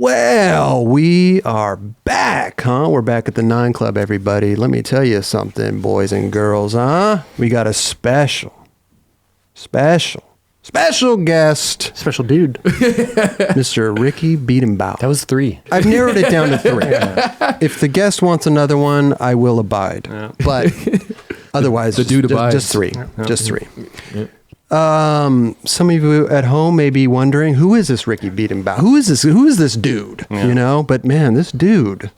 Well, we are back, huh? We're back at the 9 Club, everybody. Let me tell you something, boys and girls, huh? We got a special guest. Special dude. Mr. Ricki Bedenbaugh. That was 3. I've narrowed it down to 3. Yeah. If the guest wants another one, I will abide. Yeah. But otherwise, the dude abides. Just 3. Yeah. Just 3. Yeah. Some of you at home may be wondering, who is this Ricki Bedenbaugh? Who is this dude? Yeah. You know, but man, the dude,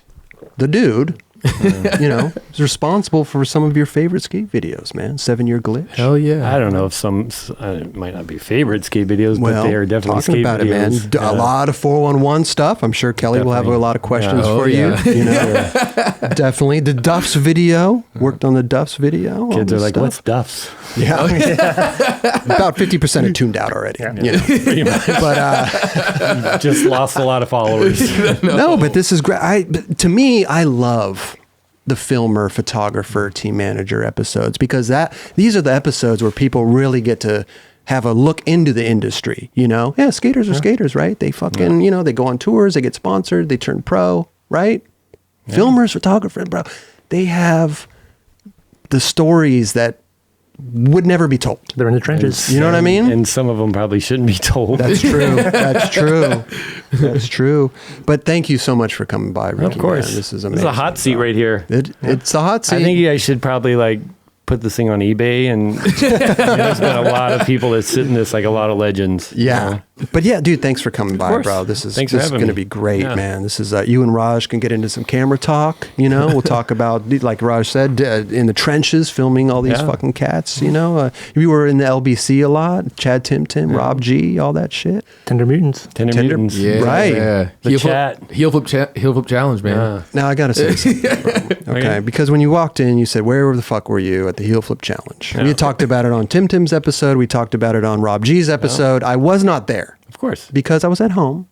you know, is responsible for some of your favorite skate videos, man. 7-Year Glitch. Hell yeah. I don't know if some might not be favorite skate videos, but they are definitely skate about videos. It, man. A lot of 411 stuff. I'm sure Kelly will have a lot of questions for you. You know, definitely the Duffs video. Worked on the Duffs video. Kids are like, "What's Duffs?" Yeah, about 50% are tuned out already. Yeah. You know, pretty much. But just lost a lot of followers. No, but this is great. To me, I love the filmer, photographer, team manager episodes, because these are the episodes where people really get to have a look into the industry. You know, skaters are skaters, right? They fucking, you know, they go on tours, they get sponsored, they turn pro, right? Yeah. Filmers, photographers, bro, they have the stories that would never be told. They're in the trenches. You know what I mean? And some of them probably shouldn't be told. That's true. That's true. That's true. But thank you so much for coming by, Ricki. Of course. Man. This is amazing. This is a hot seat right here. It's a hot seat. I think you guys should probably put this thing on eBay, and there's been a lot of people that sit in this, like a lot of legends. Yeah. You know? But yeah, dude, thanks for coming by, bro. This is going to be great, man. This is you and Raj can get into some camera talk. You know, we'll talk about, like Raj said, in the trenches, filming all these fucking cats. You know, we were in the LBC a lot. Chad, Tim, Rob G, all that shit. Tender Mutants. Tender Mutants. Yeah, right. Yeah. Heel flip challenge, man. Now I gotta say something, bro. Okay, because when you walked in, you said, "Where the fuck were you at the heel flip challenge?" We talked about it on Tim's episode. We talked about it on Rob G's episode. I was not there. Of course. Because I was at home.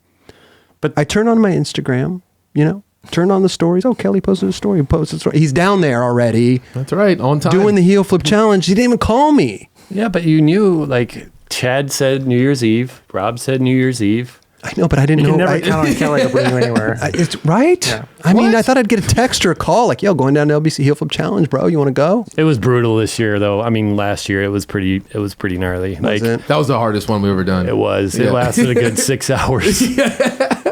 But I turned on my Instagram, you know, turned on the stories. Oh, Kelly posted a story. He's down there already. That's right. On time. Doing the heel flip challenge. He didn't even call me. Yeah, but you knew, like, Chad said New Year's Eve. Rob said New Year's Eve. I know, but I didn't know. You can never count on Kelly to bring you anywhere. It's right. Yeah. I mean, I thought I'd get a text or a call like, "Yo, going down to LBC Heel Flip Challenge, bro. You want to go?" It was brutal this year, though. I mean, last year it was pretty gnarly. That was the hardest one we've ever done. It was. It lasted a good 6 hours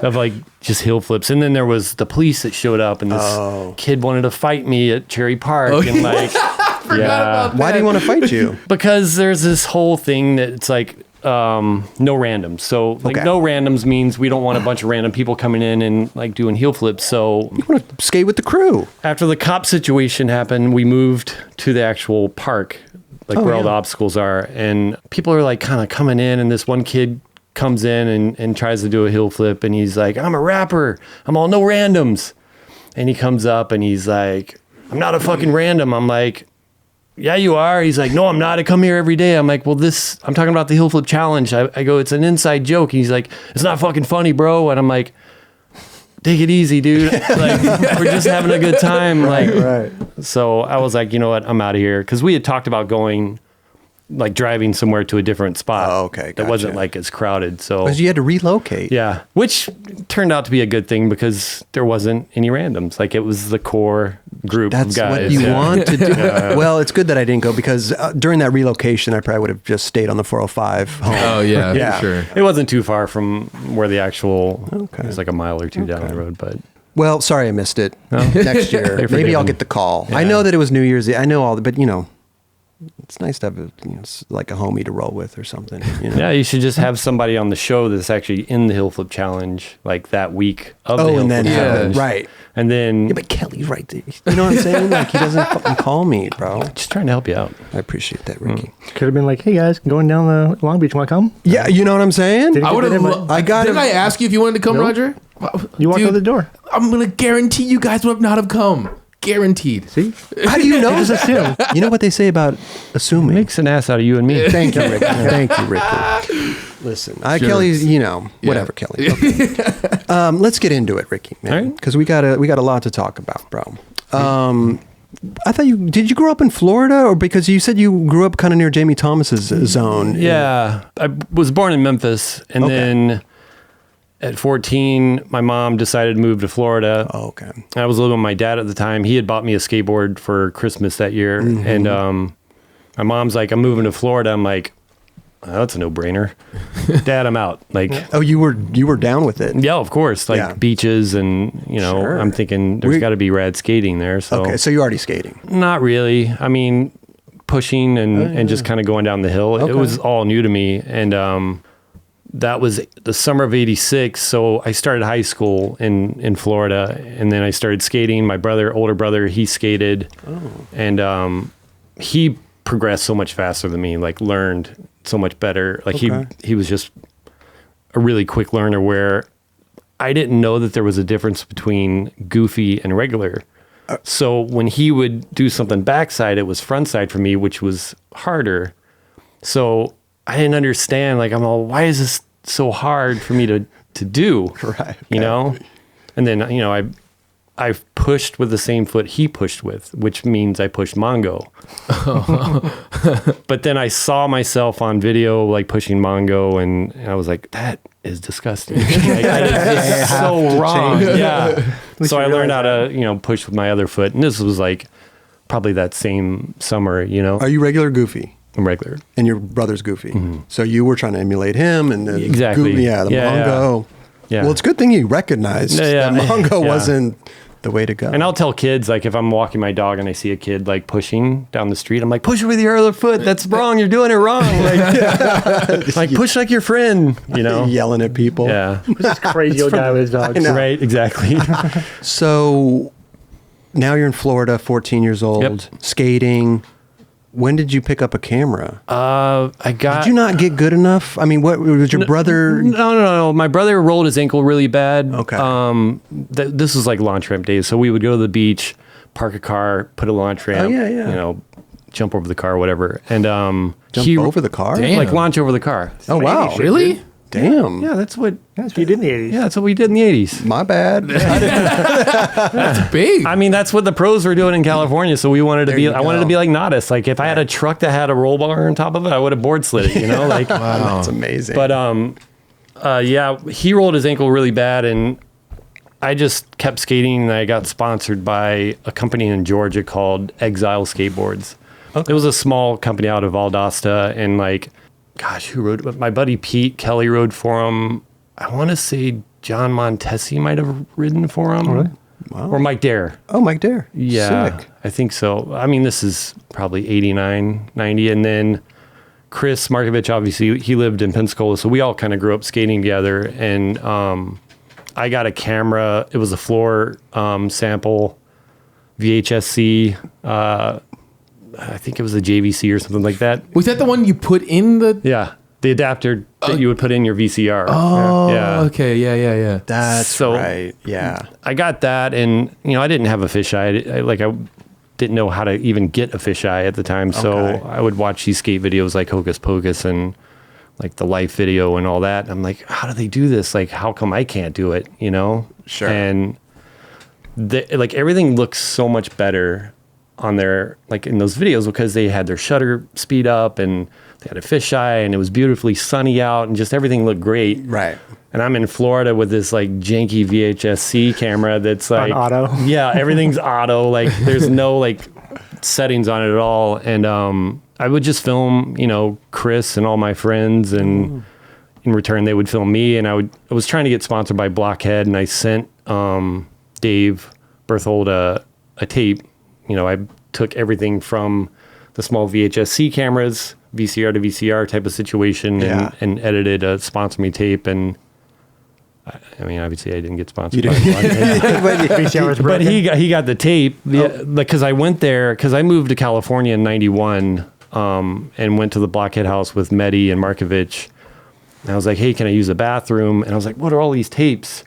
of just heel flips, and then there was the police that showed up, and this kid wanted to fight me at Cherry Park, and Why do you want to fight you? Because there's this whole thing that it's like. No randoms. So no randoms means we don't want a bunch of random people coming in and doing heel flips. So you want to skate with the crew. After the cop situation happened, we moved to the actual park, where all the obstacles are, and people are kind of coming in, and this one kid comes in and tries to do a heel flip, and he's like, "I'm a rapper. I'm all no randoms." And he comes up and he's like, "I'm not a fucking random." I'm like, "Yeah, you are." He's like, "No, I'm not. I come here every day." I'm like, "Well, I'm talking about the heel flip challenge." I go, "It's an inside joke." He's like, "It's not fucking funny, bro." And I'm like, "Take it easy, dude. We're just having a good time." Right. So I was like, you know what? I'm out of here. Cause we had talked about going, driving somewhere to a different spot. Oh, okay. Gotcha. That wasn't as crowded. So because you had to relocate. Yeah. Which turned out to be a good thing because there wasn't any randoms. It was the core group of guys. That's what you want to do. Well, it's good that I didn't go because during that relocation, I probably would have just stayed on the 405 home. Oh, yeah, for sure. It wasn't too far from where the actual, it was a mile or two down the road, but. Well, sorry I missed it. Next year. Maybe I'll get the call. Yeah. I know that it was New Year's Eve. I know all, but it's nice to have a homie to roll with or something. Yeah, you should just have somebody on the show that's actually in the heel flip challenge that week of the heel flip challenge. Right. And then but Kelly's right there. You know what I'm saying? He doesn't fucking call me, bro. Just trying to help you out. I appreciate that, Ricki. Could have been like, "Hey guys, going down the Long Beach, want to come?" Yeah, you know what I'm saying? I would have. Didn't I ask you if you wanted to come, Roger? You walked out the door. I'm gonna guarantee you guys would not have come. Guaranteed. See? How do you know? Just assume. You know what they say about assuming? Makes an ass out of you and me. Thank you, Ricki. Thank you, Ricki. Listen, Kelly's, whatever, Kelly. Okay. Let's get into it, Ricki, man, because we got a lot to talk about, bro. I thought did you grow up in Florida, or because you said you grew up kind of near Jamie Thomas's zone? Yeah, I was born in Memphis, and then at 14, my mom decided to move to Florida. Oh, okay. I was living with my dad at the time. He had bought me a skateboard for Christmas that year. And my mom's like, I'm moving to Florida. I'm like, oh, that's a no-brainer. Dad, I'm out. Like, Oh, you were down with it. yeah, of course. Like beaches and, Sure. I'm thinking there's got to be rad skating there. So Okay, so you're already skating. not really. I mean, pushing and just kind of going down the hill. Okay. It was all new to me. And that was the summer of 86. So I started high school in Florida, and then I started skating. My older brother, he skated. And he progressed so much faster than me, like learned so much better. Like he was just a really quick learner, where I didn't know that there was a difference between goofy and regular. So when he would do something backside, it was frontside for me, which was harder. So I didn't understand, like, I'm all, why is this so hard for me to do? Right. You know? And then, I pushed with the same foot he pushed with, which means I pushed Mongo. But then I saw myself on video, like, pushing Mongo, and I was like, that is disgusting. Like, that is so wrong. Yeah. So I learned how to, push with my other foot. And this was like probably that same summer, Are you regular or goofy? I'm regular. And your brother's goofy. So you were trying to emulate him and the Exactly. Mongo. Yeah. Well, it's a good thing you recognized that Mongo wasn't the way to go. And I'll tell kids, like, if I'm walking my dog and I see a kid like pushing down the street, I'm like, push with your other foot. That's wrong. You're doing it wrong. Like push like your friend, Yelling at people. Yeah. This crazy old guy with his dogs. Right. Exactly. So now you're in Florida, 14 years old, skating. When did you pick up a camera? Did you not get good enough? I mean, what was your brother? No. My brother rolled his ankle really bad. Okay. This was like launch ramp days. So we would go to the beach, park a car, put a launch ramp, jump over the car or whatever. And Jump over the car? Damn. like launch over the car. Oh, wow. Really? Damn. Yeah, that's what That's what you did in the 80s. Yeah, that's what we did in the 80s. My bad. That's big. I mean, that's what the pros were doing in California. So we wanted to There be, you I wanted to go. be like Nodis. Like if I had a truck that had a roll bar on top of it, I would have board slid it, Like, That's amazing. but, yeah, he rolled his ankle really bad, and I just kept skating, and I got sponsored by a company in Georgia called Exile Skateboards. Okay. It was a small company out of Valdosta, and like, gosh, who rode? My buddy Pete Kelly rode for him. I want to say John Montesi might have ridden for him. Really? Wow. Or Mike Dare. Oh, Mike Dare. Yeah, Sick. I think so. I mean, this is probably 89, 90. And then Kris Markovich, obviously, he lived in Pensacola. So we all kind of grew up skating together. And I got a camera. It was a floor sample VHS-C. I think it was a JVC or something like that. Was that the one you put in the? Yeah, the adapter that you would put in your VCR. Oh, yeah. okay, yeah. That's So- right. Yeah. I got that, and I didn't have a fisheye. I didn't know how to even get a fisheye at the time. So Okay. I would watch these skate videos like Hocus Pocus and like the Life video and all that. And I'm like, how do they do this? Like, how come I can't do it? Sure. And like everything looks so much better on their, like in those videos, because they had their shutter speed up and they had a fisheye and it was beautifully sunny out and just everything looked great. Right. And I'm in Florida with this like janky VHS-C camera that's like On auto. Yeah, everything's auto. Like there's no like settings on it at all. And I would just film, Kris and all my friends, and in return they would film me. And I was trying to get sponsored by Blockhead, and I sent Dave Berthold a tape. I took everything from the small VHS-C cameras, VCR to VCR type of situation, Yeah. and edited a sponsor me tape. And I mean, obviously, I didn't get sponsored. You by didn't. Blockhead. VCR was But broken. he got the tape, because I went there, because I moved to California in 91, and went to the Blockhead house with Medi and Markovich. And I was like, hey, can I use the bathroom? And I was like, what are all these tapes?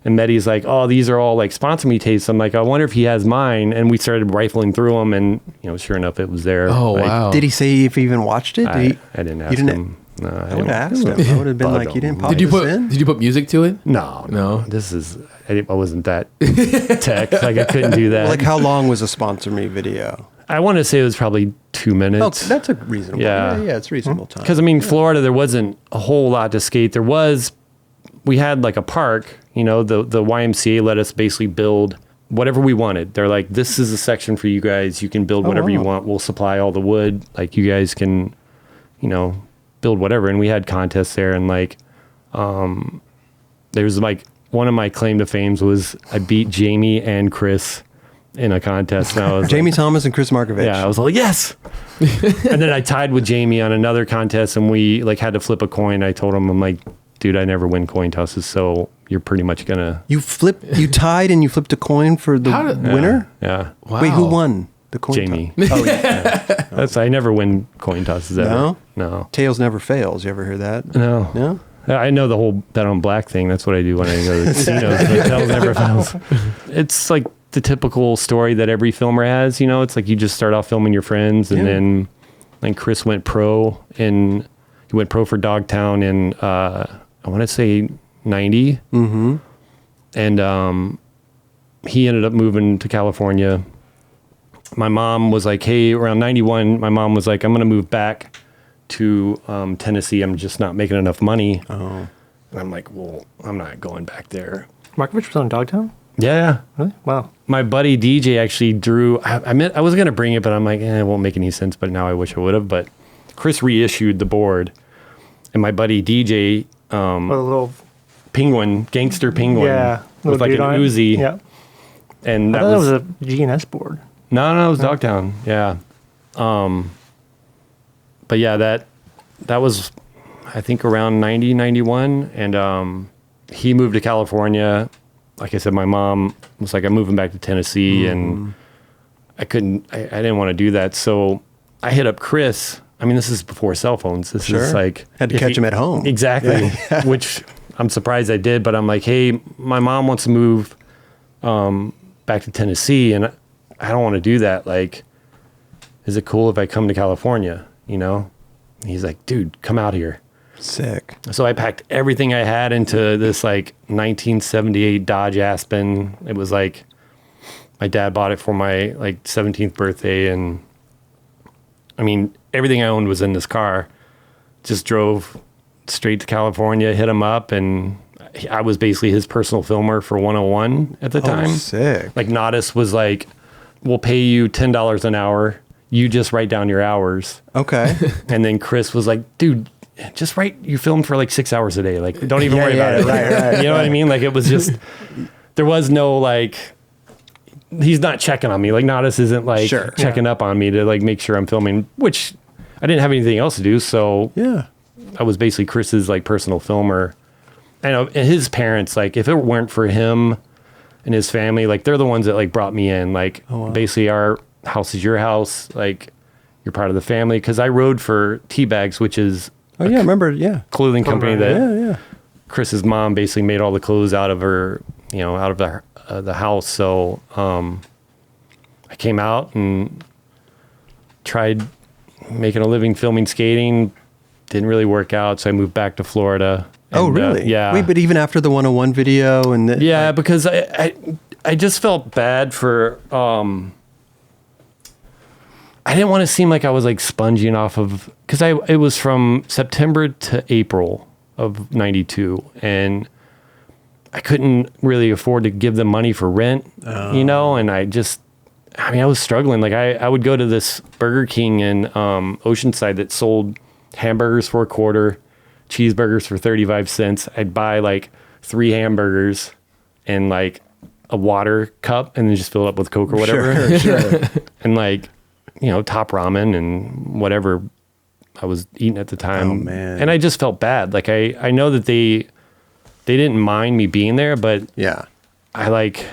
And Medi's like, oh, these are all like sponsor me tapes. I'm like, I wonder if he has mine. And we started rifling through them, and sure enough, it was there. Oh, Like, wow. Did he say if he even watched it? I didn't ask didn't- him. No, I would have asked him. I would have been like, you didn't pop Did you this put in? Did you put music to it? No. This is, I wasn't that tech. Like I couldn't do that. Like, how long was a sponsor me video? I want to say it was probably 2 Oh, minutes. that's a reasonable. Yeah. Yeah, it's reasonable time. Because I mean, Florida, there wasn't a whole lot to skate. There was we had like a park, you know, the YMCA let us basically build whatever we wanted. They're like, this is a section for you guys. You can build whatever you want. We'll supply all the wood. Like, you guys can, you know, build whatever. And we had contests there. And like, there was like, one of my claim to fame was I beat Jamie and Kris in a contest. And I was Jamie Thomas and Kris Markovich. yeah, I was like, yes. And then I tied with Jamie on another contest, and we like had to flip a coin. I told him, I'm like, dude, I never win coin tosses, so you're pretty much gonna. You tied and you flipped a coin for the winner? Yeah. Wow. Wait, who won the coin Jamie. toss? Oh, yeah. I never win coin tosses ever. No. Tails never fails. You ever hear that? No. No? I know the whole bet on black thing. That's what I do when I go to the casinos. But tails never fails. It's like the typical story that every filmer has. You know, it's like you just start off filming your friends, and then like Kris went pro, and he went pro for Dogtown in I want to say 90. Mm-hmm. And he ended up moving to California. My mom was like, hey, around 91, my mom was like, I'm going to move back to Tennessee. I'm just not making enough money. Oh. And I'm like, well, I'm not going back there. Markovich was on Dogtown? Yeah. Really? Wow. My buddy DJ actually drew, I was going to bring it, but I'm like, it won't make any sense, but now I wish I would have. But Kris reissued the board, and my buddy DJ, A little gangster penguin, with like an Uzi. Yeah. And that was a GNS board. No, it was Dogtown. Yeah. But yeah, that was, I think, around 90, 91. And he moved to California. Like I said, my mom was like, I'm moving back to Tennessee, and I didn't want to do that. So I hit up Kris. I mean, this is before cell phones. This is like... Had to catch him at home. Exactly. Yeah. Which I'm surprised I did, but I'm like, hey, my mom wants to move back to Tennessee, and I don't want to do that. Like, is it cool if I come to California? You know? And he's like, dude, come out here. Sick. So I packed everything I had into this like 1978 Dodge Aspen. It was like, my dad bought it for my like 17th birthday. And I mean, everything I owned was in this car. Just drove straight to California, hit him up. And I was basically his personal filmer for 101 at the time. Sick. Like, Nodis was like, we'll pay you $10 an hour. You just write down your hours. Okay. And then Kris was like, dude, just write, you film for like 6 hours a day. Like, don't even worry about it. Right. You know what I mean? Like, it was just, there was no like, he's not checking on me. Like, Nodis isn't like checking up on me to like make sure I'm filming, which I didn't have anything else to do. So I was basically Kris's like personal filmer. And his parents, like, if it weren't for him and his family, like, they're the ones that like brought me in. Like, basically, our house is your house. Like, you're part of the family. Cause I rode for Teabags, which is clothing company that Kris's mom basically made all the clothes out of her, you know, out of the house. So I came out and tried making a living filming skating. Didn't really work out, so I moved back to Florida. Oh, really? Yeah. Wait, but even after the 101 video and because I just felt bad for I didn't want to seem like I was like sponging off of, because it was from September to April of 92, and I couldn't really afford to give them money for rent, you know, and I was struggling. Like, I would go to this Burger King in Oceanside that sold hamburgers for $0.25, cheeseburgers for 35 cents. I'd buy like 3 hamburgers and like a water cup and then just fill it up with Coke or whatever. Sure. And like, you know, top ramen and whatever I was eating at the time. Oh, man. And I just felt bad. Like, I know that they didn't mind me being there, but I like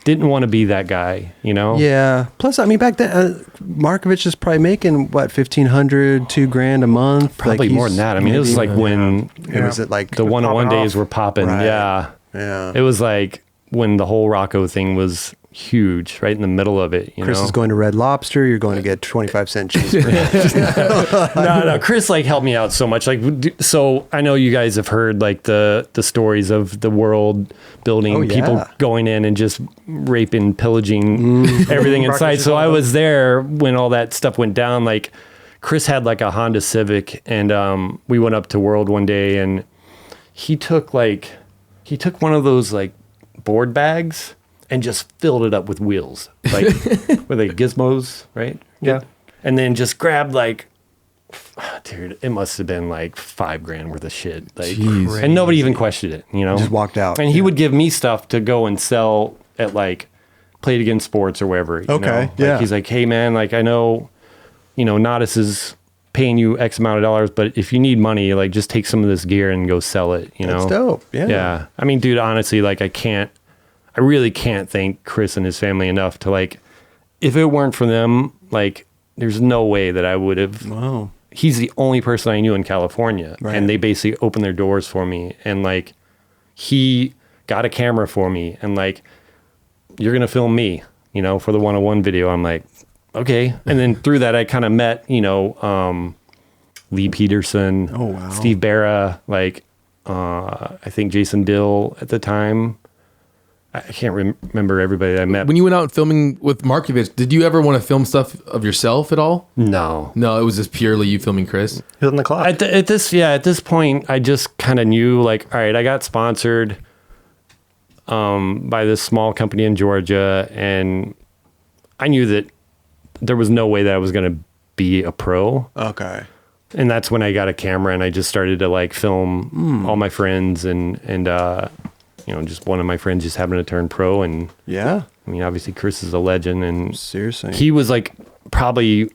didn't want to be that guy, you know? Yeah. Plus, I mean, back then, Markovich is probably making what, $1,500, $2,000 a month. Probably like more than that. I mean, it was like when it was it like the 101 days were popping. Right. Yeah. It was like when the whole Rocco thing was huge, right in the middle of it. Kris is going to Red Lobster. You're going to get 25-cent cheeseburger. No. Kris like helped me out so much. Like, so I know you guys have heard like the stories of the world building, people going in and just raping, pillaging everything inside. So I was there when all that stuff went down. Like, Kris had like a Honda Civic, and we went up to World one day, and he took one of those like board bags and just filled it up with wheels, like with like gizmos, right? Yeah. And then just grabbed like, dude, it must have been like $5,000 worth of shit. Like, Jeez. and nobody even questioned it, you know? Just walked out. And he would give me stuff to go and sell at like Play It Again Sports or wherever. You know? Like, yeah. he's like, hey man, like I know, Nodis is paying you X amount of dollars, but if you need money, like just take some of this gear and go sell it, you know? That's dope. Yeah. Yeah. I mean, dude, honestly, like I really can't thank Kris and his family enough to like, if it weren't for them, like there's no way that I would have. Wow. He's the only person I knew in California, Right. and they basically opened their doors for me. And like, he got a camera for me and like, you're going to film me, for the 101 video. I'm like, okay. And then through that, I kind of met, Lee Peterson, Oh, wow. Steve Barra, like, I think Jason Dill at the time. I can't remember everybody that I met. When you went out filming with Markovich, did you ever want to film stuff of yourself at all? No. No, it was just purely you filming Kris. He was on the clock. At this point, I just kind of knew, like, all right, I got sponsored by this small company in Georgia, and I knew that there was no way that I was going to be a pro. Okay. And that's when I got a camera and I just started to like film all my friends and just one of my friends just happened to turn pro. And Yeah. I mean, obviously Kris is a legend, and Seriously. he was like probably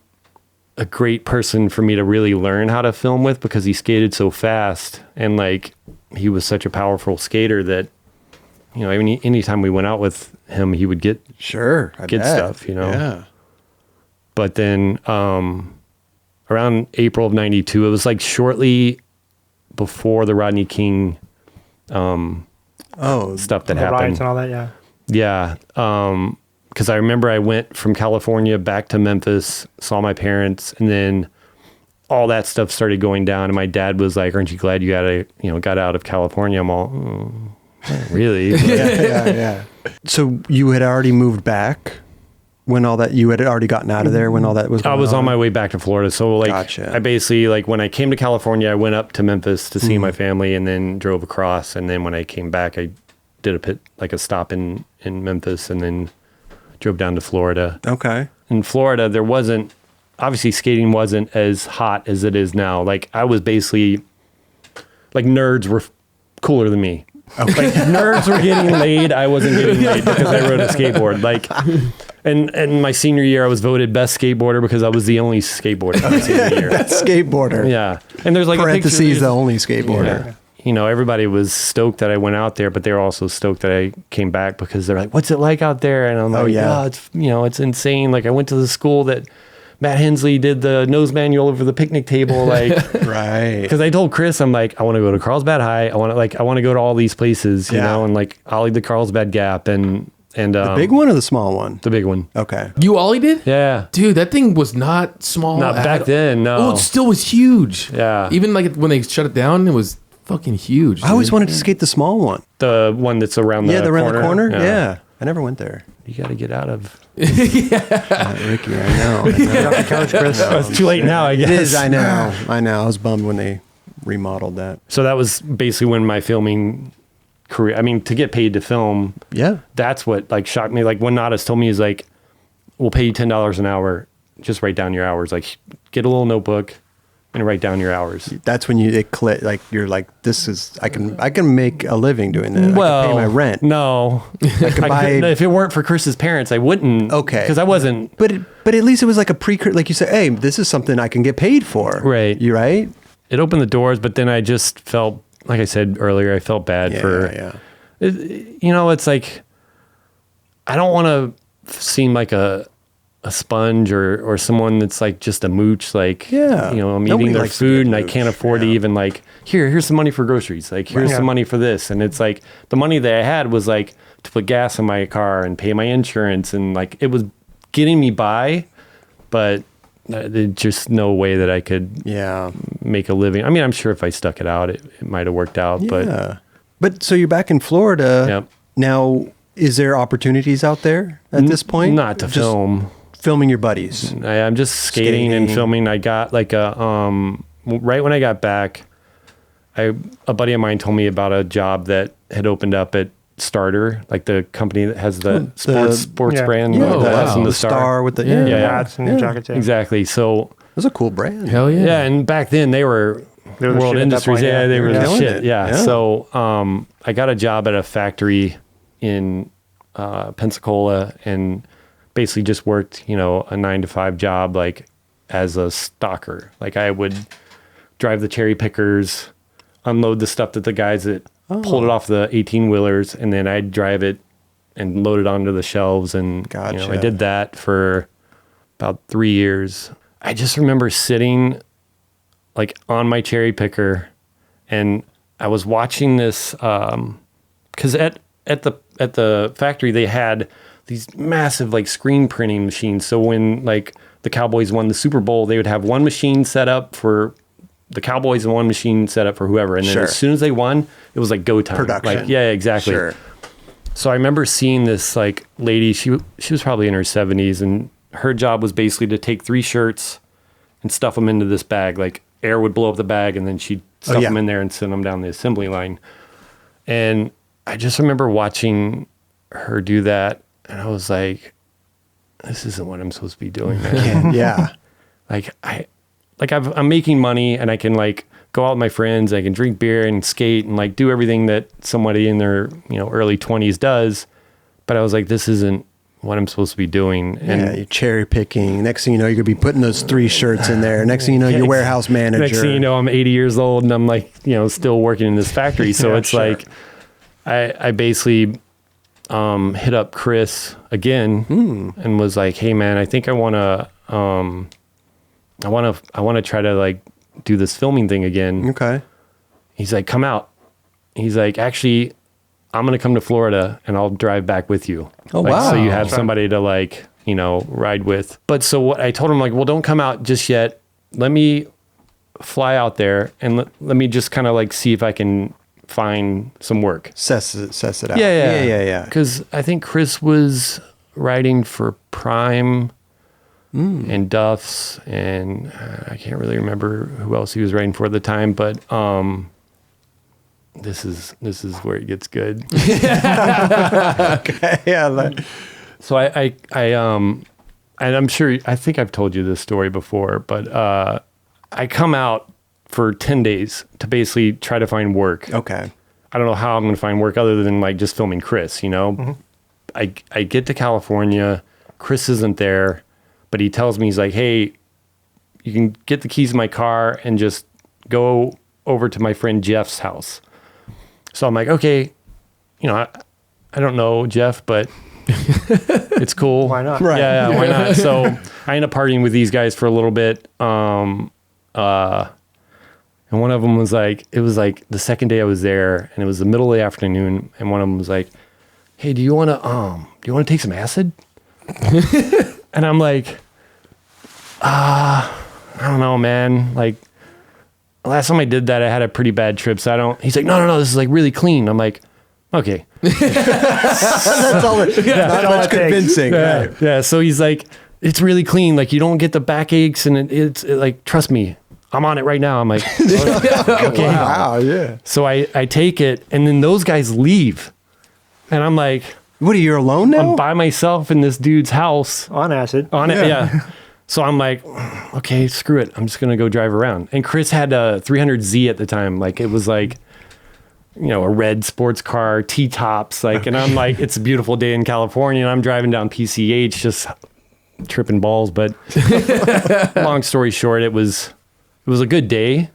a great person for me to really learn how to film with, because he skated so fast and like he was such a powerful skater that, anytime we went out with him, he would get Sure. I Get bet. stuff, Yeah. But then around April of 92, it was like shortly before the Rodney King Oh, stuff that the happened. riots and all that, yeah. Yeah. Because I remember I went from California back to Memphis, saw my parents, and then all that stuff started going down. And my dad was like, "Aren't you glad you got out of California?" I'm all, not really. yeah. So you had already moved back when you had already gotten out of there when all that was going I was on? on my way back to Florida. So like, Gotcha. I basically like when I came to California, I went up to Memphis to see my family and then drove across. And then when I came back, I did a stop in Memphis and then drove down to Florida. Okay. In Florida, obviously skating wasn't as hot as it is now. Like I was basically like nerds were cooler than me. Okay. Like nerds were getting laid. I wasn't getting laid because I rode a skateboard. Like, and my senior year, I was voted best skateboarder because I was the only skateboarder my senior year. That's skateboarder. Yeah. And there's like Parentheses, a picture. the only skateboarder. Yeah. Everybody was stoked that I went out there, but they were also stoked that I came back because they're like, "What's it like out there?" And I'm like, yeah. It's insane. Like I went to the school that Matt Hensley did the nose manual over the picnic table, like Right. because I told Kris, I'm like, I want to go to Carlsbad High. I want to go to all these places, you Yeah. know, and like ollie the Carlsbad Gap and The big one or the small one? the big one. Okay. You ollie did? Yeah. Dude, that thing was not small. Not back at- then, no. Oh, it still was huge. Yeah. Even like when they shut it down, it was fucking huge. I always dude. wanted to skate the small one. The one that's around the Yeah, around the corner. Yeah. Yeah. I never went there. You got to get out of. Ricki, I know. Get off the couch, Kris. It's too late now, I guess. It is. I know. I was bummed when they remodeled that. So that was basically when my filming career, I mean, to get paid to film, Yeah. that's what like shocked me. Like when Nodis told me, he's like, "We'll pay you $10 an hour. Just write down your hours. Like get a little notebook and write down your hours." That's when it click. Like you're like, this is. I can make a living doing that. I can pay my rent. No, I could buy. if it weren't for Kris's parents, I wouldn't. Okay. Because I wasn't. But at least it was like a like you said, hey, this is something I can get paid for. Right. You right? It opened the doors, but then I just felt, like I said earlier, I felt bad for. Yeah. It's like I don't want to seem like a sponge or someone that's like just a mooch. Like, Yeah. I'm Nobody eating their likes to be a food and I mooch, can't afford to yeah. even like, here's some money for groceries. Like, here's Right. some money for this. And it's like the money that I had was like to put gas in my car and pay my insurance. And like, it was getting me by, but there's just no way that I could Yeah. make a living. I mean, I'm sure if I stuck it out, it might have worked out, but But so you're back in Florida. Yep. Now, is there opportunities out there at this point? not to Just film. Filming your buddies. I'm just skating and Skating. filming. I got like right when I got back, a buddy of mine told me about a job that had opened up at Starter, like the company that has the sports yeah. brand, Yeah, the S and the the star with the The Yeah. hats and the jackets. Yeah. Exactly. So That's a cool brand. Hell yeah. yeah, and back then they were They were the world shit at that industries. point, Yeah, they were the Killing shit. it. Yeah. Yeah. So I got a job at a factory in Pensacola and basically just worked, a 9-to-5 job, like as a stocker. Like I would drive the cherry pickers, unload the stuff that the guys that pulled it off the 18-wheelers, and then I'd drive it and load it onto the shelves. And Gotcha. I did that for about 3 years. I just remember sitting like on my cherry picker, and I was watching this because at the factory they had these massive like screen printing machines. So when like the Cowboys won the Super Bowl, they would have one machine set up for the Cowboys and one machine set up for whoever. And then as soon as they won, it was like go time. Production. Like, yeah, exactly. Sure. So I remember seeing this like lady, she was probably in her 70s, and her job was basically to take 3 shirts and stuff them into this bag. Like air would blow up the bag, and then she'd stuff them in there and send them down the assembly line. And I just remember watching her do that, and I was like, this isn't what I'm supposed to be doing, man. Yeah. I'm making money, and I can like go out with my friends, I can drink beer and skate and like do everything that somebody in their, early 20s does. But I was like, this isn't what I'm supposed to be doing. And Yeah, you're cherry picking. Next thing you know, you're going to be putting those 3 shirts in there. Next thing you know, you're warehouse manager. next thing you know, I'm 80 years old and I'm like, still working in this factory. So Yeah, it's sure. like, I basically hit up Kris again and was like, hey man, I think I want to try to like do this filming thing again. Okay. He's like, come out. He's like, actually, I'm going to come to Florida and I'll drive back with you. Oh, like, wow. So you have somebody to like, ride with. But so what I told him, like, well, don't come out just yet. Let me fly out there and let me just kind of like see if I can find some work. Suss it out. Yeah. Because I think Kris was riding for Prime and Duffs, and I can't really remember who else he was riding for at the time, but this is where it gets good. Yeah. So and I'm sure, I think I've told you this story before, but I come out for 10 days to basically try to find work. Okay. I don't know how I'm going to find work other than like just filming Kris, I get to California, Kris isn't there, but he tells me, he's like, hey, you can get the keys to my car and just go over to my friend Jeff's house. So I'm like, okay, I don't know Jeff, but it's cool. Why not? Right. Yeah, why not? So I end up partying with these guys for a little bit. And one of them was like, it was like the second day I was there, and it was the middle of the afternoon, and one of them was like, hey, do you want to take some acid? And I'm like, I don't know, man. Like, last time I did that, I had a pretty bad trip, so I don't. He's like, no, this is like really clean. I'm like, okay. That's all. Not all much it takes. convincing. Yeah, Right. yeah. So he's like, it's really clean. Like, you don't get the backaches, and it's like, trust me, I'm on it right now. I'm like, okay. Wow. Yeah. So I take it, and then those guys leave, and I'm like, What are you alone now? I'm by myself in this dude's house On acid. on it. Yeah. So I'm like, okay, screw it. I'm just going to go drive around. And Kris had a 300Z at the time. Like, it was like, a red sports car, T-tops. Like, and I'm like, it's a beautiful day in California, and I'm driving down PCH just tripping balls. But long story short, it was a good day.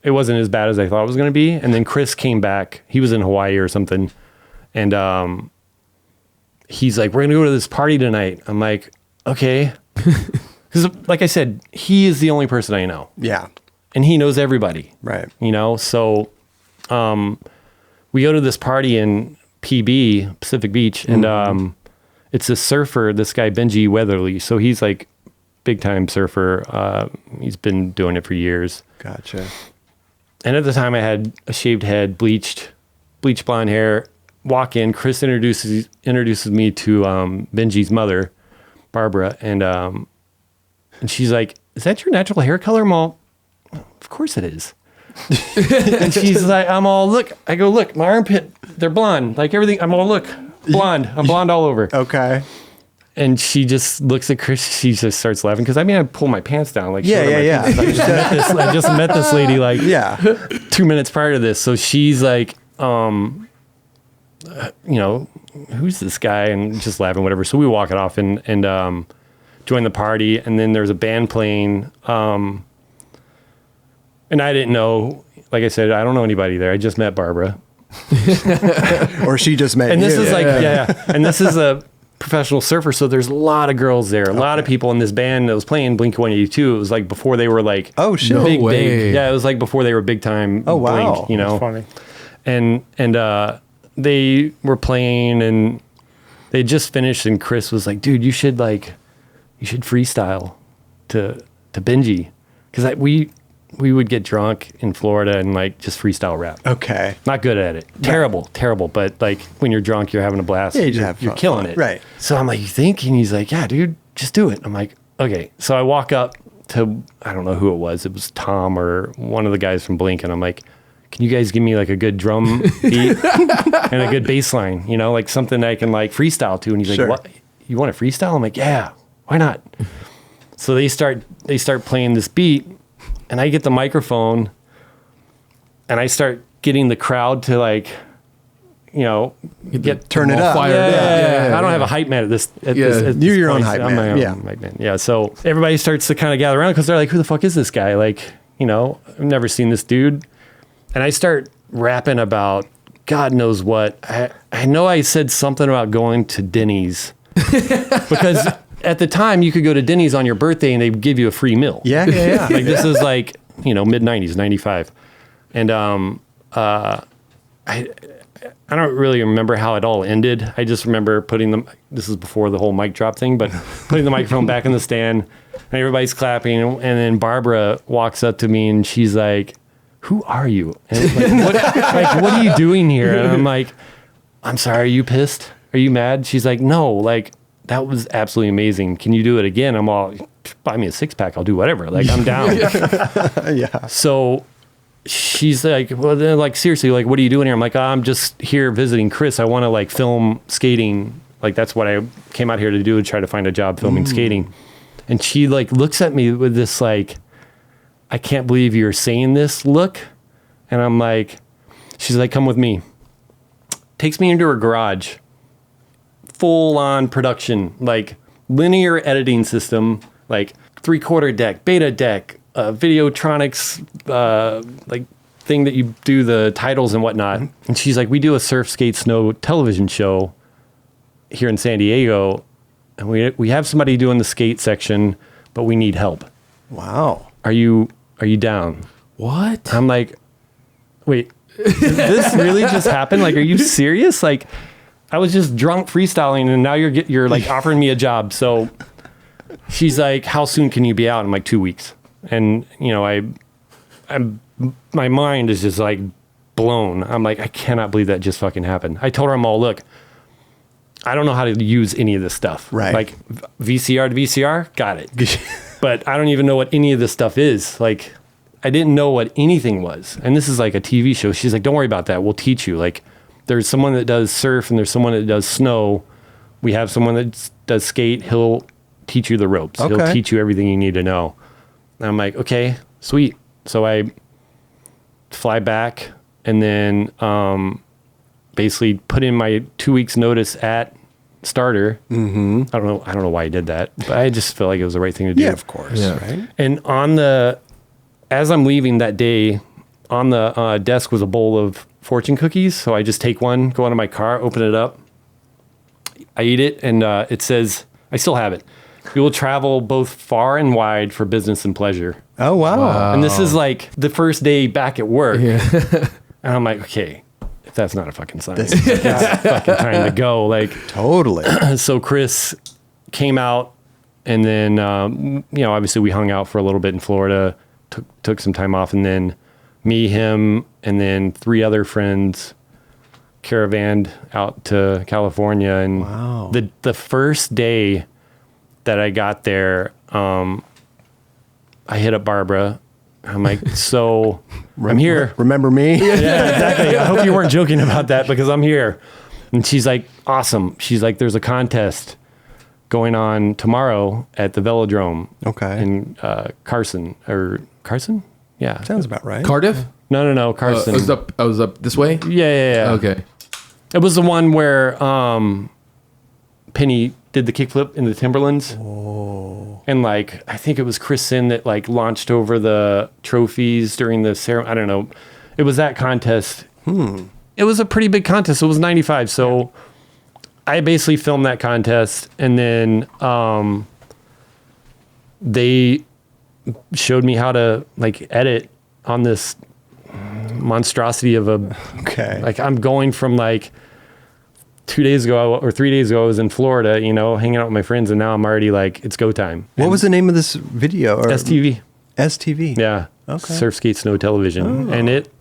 It wasn't as bad as I thought it was going to be. And then Kris came back. He was in Hawaii or something. And he's like, we're going to go to this party tonight. I'm like, okay. Because like I said, he is the only person I know. Yeah. And he knows everybody. Right. So we go to this party in PB, Pacific Beach, and it's a surfer, this guy, Benji Weatherly. So he's like big time surfer. He's been doing it for years. Gotcha. And at the time I had a shaved head, bleached blonde hair. Walk in, Kris introduces me to Benji's mother, Barbara, and she's like, is that your natural hair color? I'm all, of course it is. And she's like, I'm all, look. I go, look, my armpit, they're blonde. Like everything, I'm all, look, blonde. I'm blonde all over. Okay. And she just looks at Kris. She just starts laughing. Because, I mean, I pull my pants down. Like, Yeah. I just met this lady, like, 2 minutes prior to this. So she's like, you know, who's this guy? And just laughing, whatever. So we walk it off and join the party. And then there's a band playing. And I didn't know, like I said, I don't know anybody there. I just met Barbara. Or she just met And you. this is like, And this is a professional surfer. So there's a lot of girls there, a lot of people in this band that was playing Blink-182. It was like before they were like, oh shit, big, No way. big. Yeah, it was like before they were big time. Oh, wow. Blink, you know? Funny. And they were playing and they just finished and Kris was like, dude, you should freestyle to Benji. Cause we would get drunk in Florida and like just freestyle rap. Okay. Not good at it. Terrible. But like when you're drunk, you're having a blast. Yeah, you just have you're fun. killing it. Right. So I'm like, you think? And he's like, yeah, dude, just do it. I'm like, okay. So I walk up to, I don't know who it was. It was Tom or one of the guys from Blink. And I'm like, can you guys give me like a good drum beat and a good bass line, you know, like something I can like freestyle to? And he's Sure. like, what? You want to freestyle? I'm like, yeah, why not? So they start playing this beat and I get the microphone and I start getting the crowd to like, you know, Turn it up. Fired up. yeah. I don't have a hype man at this. At Yeah. this You're your own point. hype I'm man. my own Yeah. hype man. Yeah. So everybody starts to kind of gather around because they're like, who the fuck is this guy? Like, you know, I've never seen this dude. And I start rapping about God knows what. I know I said something about going to Denny's because at the time you could go to Denny's on your birthday and they would give you a free meal. Yeah. Like this is like, you know, mid 90s, 95. And I don't really remember how it all ended. I just remember this is before the whole mic drop thing, but putting the microphone back in the stand and everybody's clapping. And then Barbara walks up to me and she's like, who are you? And what are you doing here? And I'm like, I'm sorry, are you pissed? Are you mad? She's like, no, like that was absolutely amazing. Can you do it again? I'm all, buy me a 6-pack. I'll do whatever. Like I'm down. Yeah. So she's like, well, then like, seriously, like, what are you doing here? I'm like, I'm just here visiting Kris. I want to like film skating. Like, that's what I came out here to do, to try to find a job filming skating. And she like looks at me with this, like, I can't believe you're saying this look. And I'm like, she's like, come with me. Takes me into her garage, full on production, like linear editing system, like 3/4 deck, beta deck, Videotronics, like thing that you do the titles and whatnot. And she's like, we do a surf, skate, snow television show here in San Diego. And we have somebody doing the skate section, but we need help. Wow. Are you down? What? I'm like, wait, did this really just happen? Like, are you serious? Like, I was just drunk freestyling and now you're like offering me a job. So she's like, how soon can you be out? I'm like, 2 weeks. And, you know, my mind is just like blown. I'm like, I cannot believe that just fucking happened. I told her, I'm all, look, I don't know how to use any of this stuff. Right. Like VCR to VCR, got it. But I don't even know what any of this stuff is. Like, I didn't know what anything was. And this is like a TV show. She's like, don't worry about that. We'll teach you. Like, there's someone that does surf and there's someone that does snow. We have someone that does skate. He'll teach you the ropes. Okay. He'll teach you everything you need to know. And I'm like, okay, sweet. So I fly back and then basically put in my 2 weeks notice at Starter. Mm-hmm. I don't know why I did that, but I just felt like it was the right thing to do. Yeah, of course. Yeah. Right. And as I'm leaving that day, on the desk was a bowl of fortune cookies. So I just take one, go into my car, open it up. I eat it, and it says, I still have it. We will travel both far and wide for business and pleasure. Oh, wow. And this is like the first day back at work. Yeah. And I'm like, okay, if that's not a fucking sign, it's fucking time to go. Like, Totally. so Kris came out, and then, you know, obviously we hung out for a little bit in Florida, took some time off, and then me, him, and then 3 other friends caravanned out to California. And Wow. the first day that I got there, I hit up Barbara, I'm like, so I'm here. Remember me? Yeah, exactly. I hope you weren't joking about that because I'm here. And she's like, awesome. She's like, there's a contest going on tomorrow at the Velodrome. Okay. In Carson? Yeah. Sounds about right. Cardiff? No, Carson. I was up this way? Yeah. Okay. It was the one where Penny did the kickflip in the Timberlands. Oh. And like, I think it was Chris Sin that like launched over the trophies during the ceremony. I don't know. It was that contest. It was a pretty big contest. It was 95. So I basically filmed that contest, and then they showed me how to like edit on this monstrosity of a, like I'm going from like 2 days ago or 3 days ago, I was in Florida, you know, hanging out with my friends, and now I'm already like, it's go time. What was the name of this video? Or STV. STV. Yeah. Okay. Surf, skate, snow, television. And it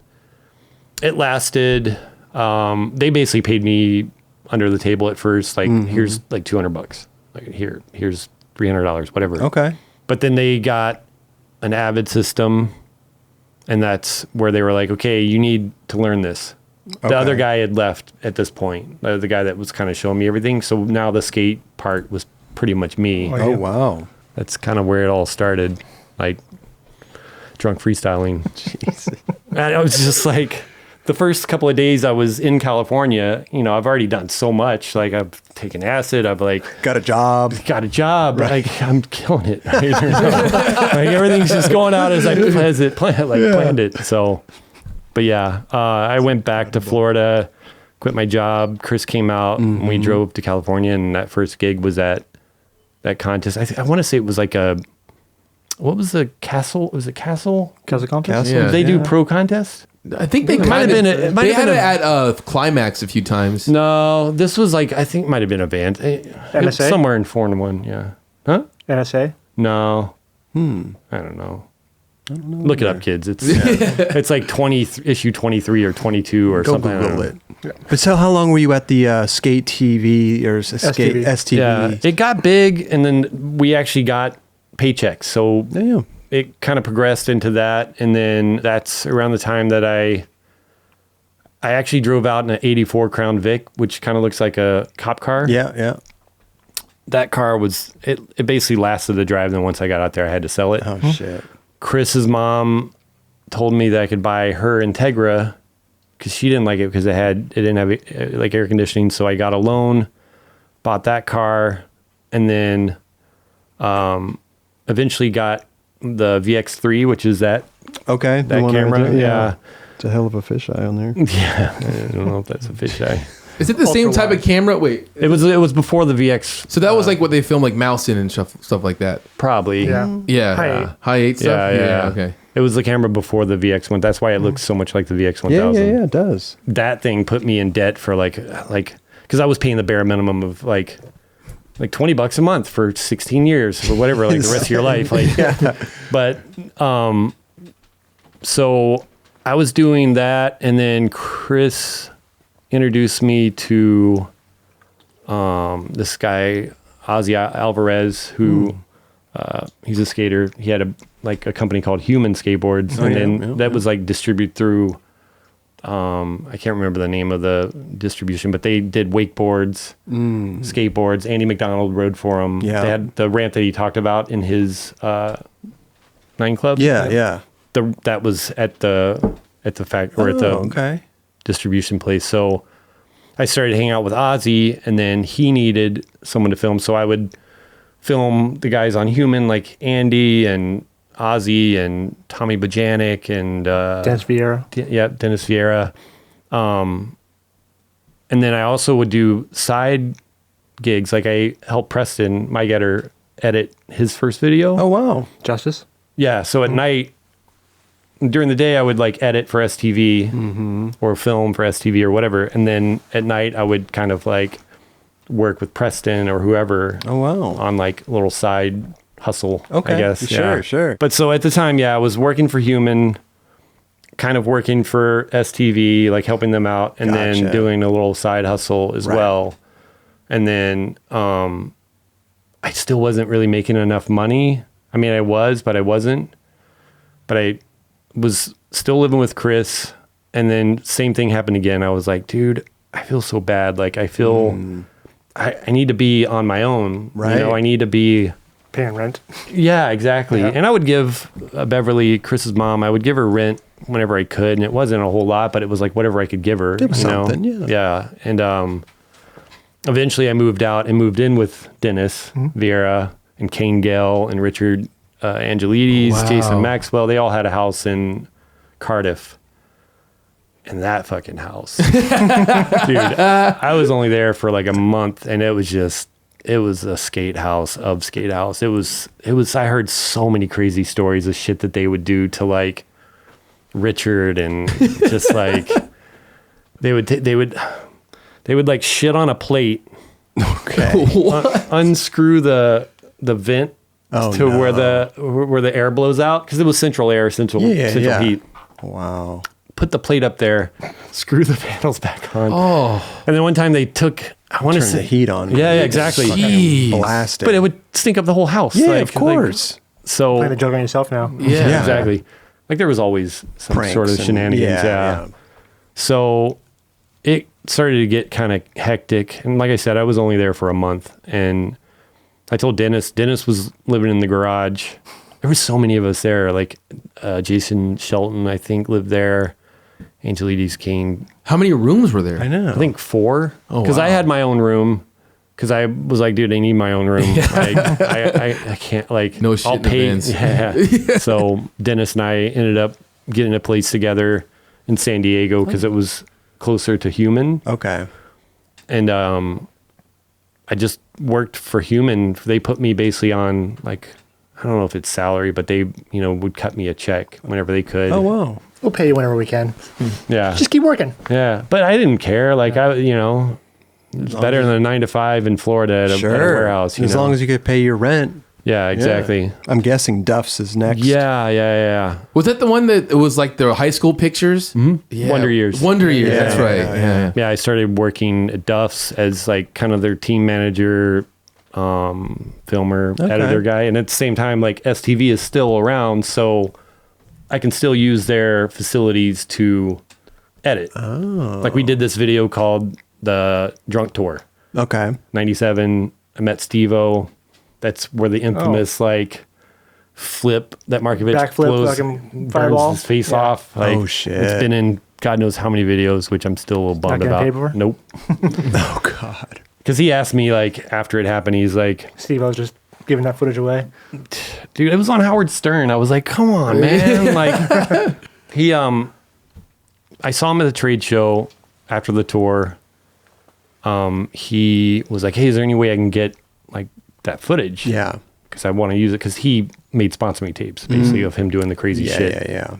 lasted, they basically paid me under the table at first, like, here's like $200. Like here's $300, whatever. Okay. But then they got an Avid system, and that's where they were like, okay, you need to learn this. The other guy had left at this point, the guy that was kind of showing me everything. So now the skate part was pretty much me. Oh, wow. That's kind of where it all started, like drunk freestyling. Jeez. And I was just like, the first couple of days I was in California, you know, I've already done so much. Like I've taken acid, I've like got a job, right. Like I'm killing it. Right? Like everything's just going out as I planned it. So, but yeah, I went back to Florida, quit my job. Chris came out and we drove to California, and that first gig was at that contest. I want to say it was like what was the Castle? Was it Castle? Castle contest? Yeah. Did they do pro contest? I think they might have been. They had it at Climax a few times. No, this was like, I think it might have been a van. NSA? Somewhere in 4-1, yeah. Huh? NSA? No. I don't know. Look it up, kids. It's it's like issue 23 or 22 or Go something. Google it. Yeah. But so how long were you at the Skate TV or Skate STV? Yeah, it got big, and then we actually got paychecks. So it kind of progressed into that, and then that's around the time that I actually drove out in an 84 Crown Vic, which kind of looks like a cop car. Yeah. That car was, it basically lasted the drive. Then once I got out there, I had to sell it. Oh, shit. Chris's mom told me that I could buy her Integra because she didn't like it because it didn't have like air conditioning. So I got a loan, bought that car, and then eventually got the VX3, which is that camera. Yeah. It's a hell of a fisheye on there. Yeah. I don't know if that's a fisheye. Is it the same type of camera? Wait. It was before the VX. So that was like what they filmed like Mouse in and stuff like that. Probably. Yeah. Yeah. High 8 stuff? Yeah. Okay. It was the camera before the VX1. That's why it looks so much like the VX1000. Yeah, it does. That thing put me in debt for like, because I was paying the bare minimum of like $20 a month for 16 years or whatever, like the rest of your life. Like, but, so I was doing that, and then Chris introduced me to this guy, Ozzy Alvarez, who he's a skater. He had a company called Human Skateboards, that was like distributed through, I can't remember the name of the distribution, but they did wakeboards, skateboards. Andy McDonald rode for them. Yeah. They had the ramp that he talked about in his 9 Club. Yeah. That was at the distribution place. So I started hanging out with Ozzy, and then he needed someone to film. So I would film the guys on Human, like Andy and Ozzy and Tommy Bojanic and Dennis Vieira. Dennis Vieira. And then I also would do side gigs. Like I helped Preston, my getter, edit his first video. Oh, wow. Justice? Yeah. So at night, during the day, I would like edit for STV or film for STV or whatever. And then at night, I would kind of like work with Preston or whoever. Oh, wow. On like a little side hustle, Okay. I guess. Sure. But so at the time, I was working for Human, kind of working for STV, like helping them out, and then doing a little side hustle as well. And then I still wasn't really making enough money. I mean, I was, but I wasn't. But was still living with Kris, and then same thing happened again. I was like, dude, I feel so bad. Like I feel I need to be on my own. Right. You know, I need to be Paying rent. Yeah, exactly. Yeah. And I would give Beverly, Chris's mom, I would give her rent whenever I could, and it wasn't a whole lot, but it was like whatever I could give her. It was something, yeah. yeah. And eventually I moved out and moved in with Dennis, Vieira, and Kane Gale, and Richard Angelides, Wow. Jason Maxwell. They all had a house in Cardiff. And that fucking house. Dude, I was only there for like a month, and it was a skate house of skate house. It was, I heard so many crazy stories of shit that they would do to like Richard, and just like, they would like shit on a plate, unscrew the vent where the air blows out. Cause it was central air, central heat. Wow. Put the plate up there, screw the panels back on. Oh. And then one time they took, I want to Turn say the heat on. Yeah, exactly. Jeez. Blast it. But it would stink up the whole house. Yeah, like, of course. So Playing the joke on yourself now. yeah, exactly. Like there was always some Pranks sort of and- shenanigans. yeah. So it started to get kind of hectic. And like I said, I was only there for a month. And I told Dennis was living in the garage. There was so many of us there. Like Jason Shelton, I think, lived there. Angelides King. How many rooms were there? I know. I think 4. Oh, Because I wow. had my own room. Because I was like, dude, I need my own room. Like, I can't, like, No shit I'll in the pay. bins. Yeah. So Dennis and I ended up getting a place together in San Diego because it was closer to Human. Okay. And I just worked for Human. They put me basically on, like, I don't know if it's salary, but they, would cut me a check whenever they could. Oh, wow. We'll pay you whenever we can. Yeah. Just keep working. Yeah. But I didn't care. Like, it's better than a 9 to 5 in Florida at a warehouse. As long as you could pay your rent. Yeah, exactly. Yeah. I'm guessing Duffs is next. Yeah. Was that the one that it was like the high school pictures? Mm-hmm. Yeah. Wonder Years. Wonder Years. Yeah, That's right. Yeah. Yeah, I started working at Duffs as like kind of their team manager, filmer, editor guy. And at the same time, like STV is still around, so I can still use their facilities to edit. Oh. Like we did this video called The Drunk Tour. Okay. 97. I met Steve-O. That's where the infamous like flip that Markovich Backflip, blows, fucking burns fireball. his face Yeah. off. Like, Oh, shit. It's been in God knows how many videos, which I'm still a little bummed getting about. paid for? Nope. Oh, God. Because he asked me like after it happened, he's like, Steve, I was just giving that footage away. dude, it was on Howard Stern. I was like, come on, man. Like he I saw him at the trade show after the tour. He was like, hey, is there any way I can get like that footage? Yeah. Because I want to use it, because he made sponsor me tapes basically of him doing the crazy shit. Yeah.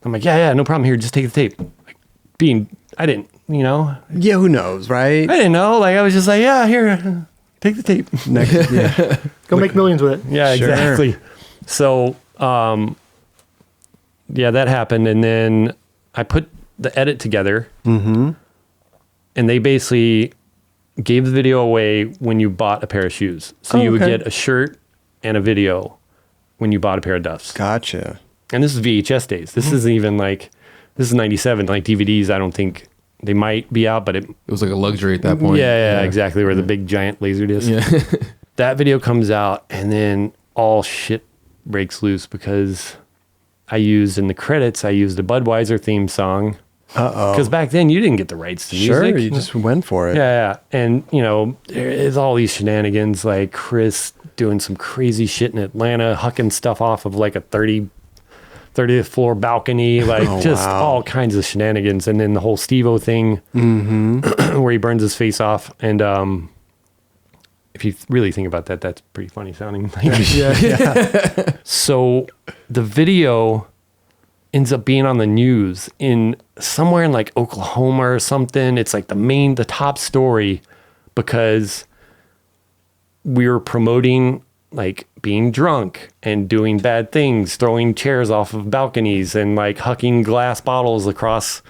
I'm like, yeah, no problem. Here, just take the tape. Like, I didn't, Yeah, who knows, right? I didn't know. Like, I was just like, yeah, here, take the tape. Next, yeah. Go make millions with it. Yeah, Sure. exactly. So, yeah, that happened. And then I put the edit together. Mm-hmm. And they basically gave the video away when you bought a pair of shoes. So you would get a shirt and a video when you bought a pair of Duffs. Gotcha. And this is VHS days. This isn't even like, this is 97. Like DVDs, I don't think they might be out, but it was like a luxury at that point. Yeah, exactly. Where the big giant laser disc. Yeah. That video comes out, and then all shit breaks loose because I used in the credits, I used a Budweiser theme song. Because back then you didn't get the rights to Sure, music. you just went for it. Yeah. And, there is all these shenanigans, like Kris doing some crazy shit in Atlanta, hucking stuff off of like a 30th floor balcony, like all kinds of shenanigans. And then the whole Steve-O thing where he burns his face off. And if you really think about that, that's pretty funny sounding. Yeah. So the video ends up being on the news in somewhere in like Oklahoma or something. It's like the top story because we were promoting like being drunk and doing bad things, throwing chairs off of balconies and like hucking glass bottles across,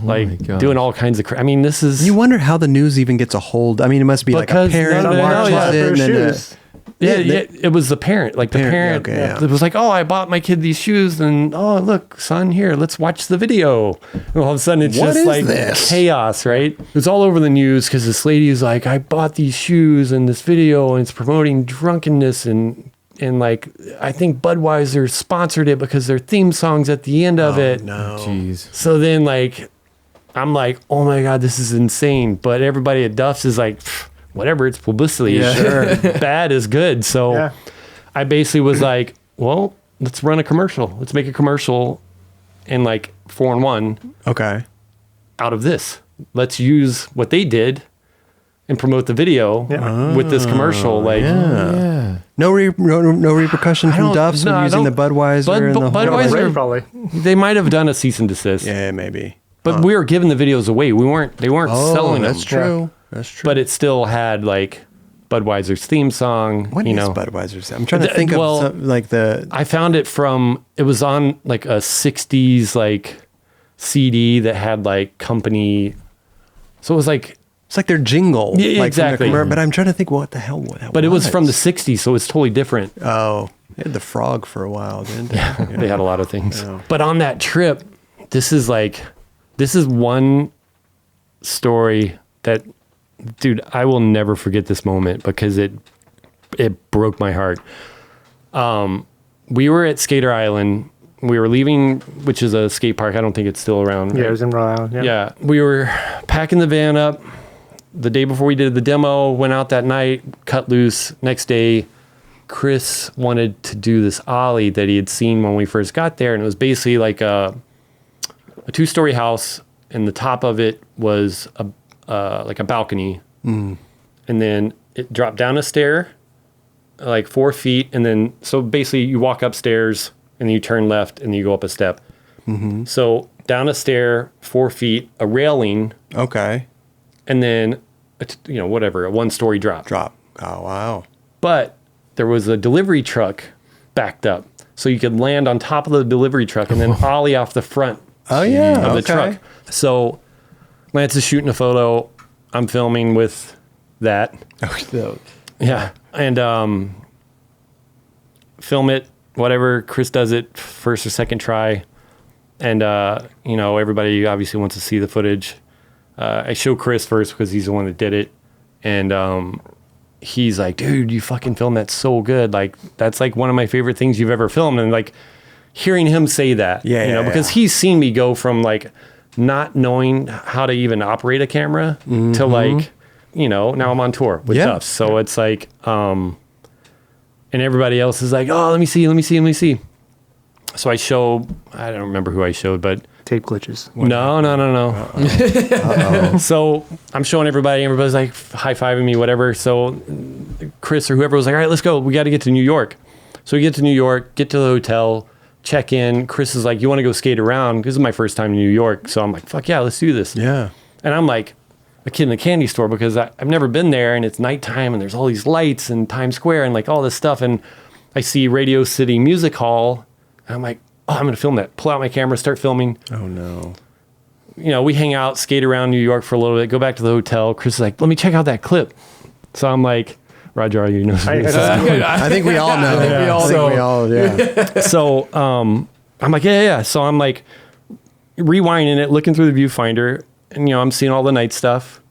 like doing all kinds of I mean, this is... You wonder how the news even gets a hold. I mean, it must be like a Because parent no, watches yeah. it. And then Shoes. Yeah, it was the parent. Like the parent it was like, oh, I bought my kid these shoes, and oh, look, son, here, let's watch the video. And all of a sudden, it's What just is like this? chaos, right? It was all over the news because this lady is like, I bought these shoes in this video, and it's promoting drunkenness, and like I think Budweiser sponsored it because their theme song's at the end of it. No. Jeez. So then, like, I'm like, oh my god, this is insane. But everybody at Duffs is like, whatever, it's publicity. Yeah. Sure, bad is good. So Yeah. I basically was like, well, let's run a commercial. Let's make a commercial in like 4-in-1 Okay. out of this. Let's use what they did and promote the video with this commercial. Like, Yeah. No repercussion I from don't- Duffs no, I when using the don't- Budweiser and the whole Budweiser- Already, probably. they might have done a cease and desist, Yeah, maybe. but we were giving the videos away. They weren't selling them. that's true. That's true. But it still had like Budweiser's theme song. What you is know, Budweiser's? I'm trying to The- think well, of some, like the. I found it it was on like a 60s like CD that had like company. So it was like, It's like their jingle. Yeah, like from the exactly. but I'm trying to think what the hell that but it was from the 60s, so it's totally different. Oh, they had the frog for a while, didn't they? Yeah. They had a lot of things. Yeah. But on that trip, this is one story that, dude, I will never forget this moment because it broke my heart. We were at Skater Island. We were leaving, which is a skate park. I don't think it's still around. Yeah, right? it was in Rhode Island. Yeah. We were packing the van up the day before we did the demo, went out that night, cut loose. Next day, Kris wanted to do this ollie that he had seen when we first got there. And it was basically like a 2-story house, and the top of it was like a balcony. And then it dropped down a stair, like 4 feet. And then, so basically you walk upstairs and then you turn left and then you go up a step. So down a stair, 4 feet, a railing, Okay. and then, a 1-story drop. Oh, wow. But there was a delivery truck backed up. So you could land on top of the delivery truck and then ollie off the front Oh, yeah. of the okay. truck. So Lance is shooting a photo. I'm filming with that. Yeah. And film it, whatever. Kris does it first or second try. And, everybody obviously wants to see the footage. I show Kris first because he's the one that did it. And he's like, dude, you fucking filmed that so good. Like, that's like one of my favorite things you've ever filmed. And like hearing him say that, because he's seen me go from like not knowing how to even operate a camera to like, now I'm on tour with Duffs. So it's like, and everybody else is like, oh, let me see. So I don't remember who I showed, but Tape glitches. no. So I'm showing everybody's like high-fiving me, whatever. So Kris or whoever was like, all right, let's go. We got to get to New York. So we get to New York, get to the hotel, check in. Kris is like, you want to go skate around? This is my first time in New York. So I'm like, fuck yeah, let's do this. Yeah. And I'm like a kid in a candy store because I've never been there, and it's nighttime and there's all these lights and Times Square and like all this stuff. And I see Radio City Music Hall. And I'm like, oh, I'm going to film that. Pull out my camera, start filming. Oh, no. We hang out, skate around New York for a little bit, go back to the hotel. Kris is like, let me check out that clip. So I'm like, Roger, you know. I think we all know. Yeah. So I'm like, yeah. So I'm like rewinding it, looking through the viewfinder, and I'm seeing all the night stuff.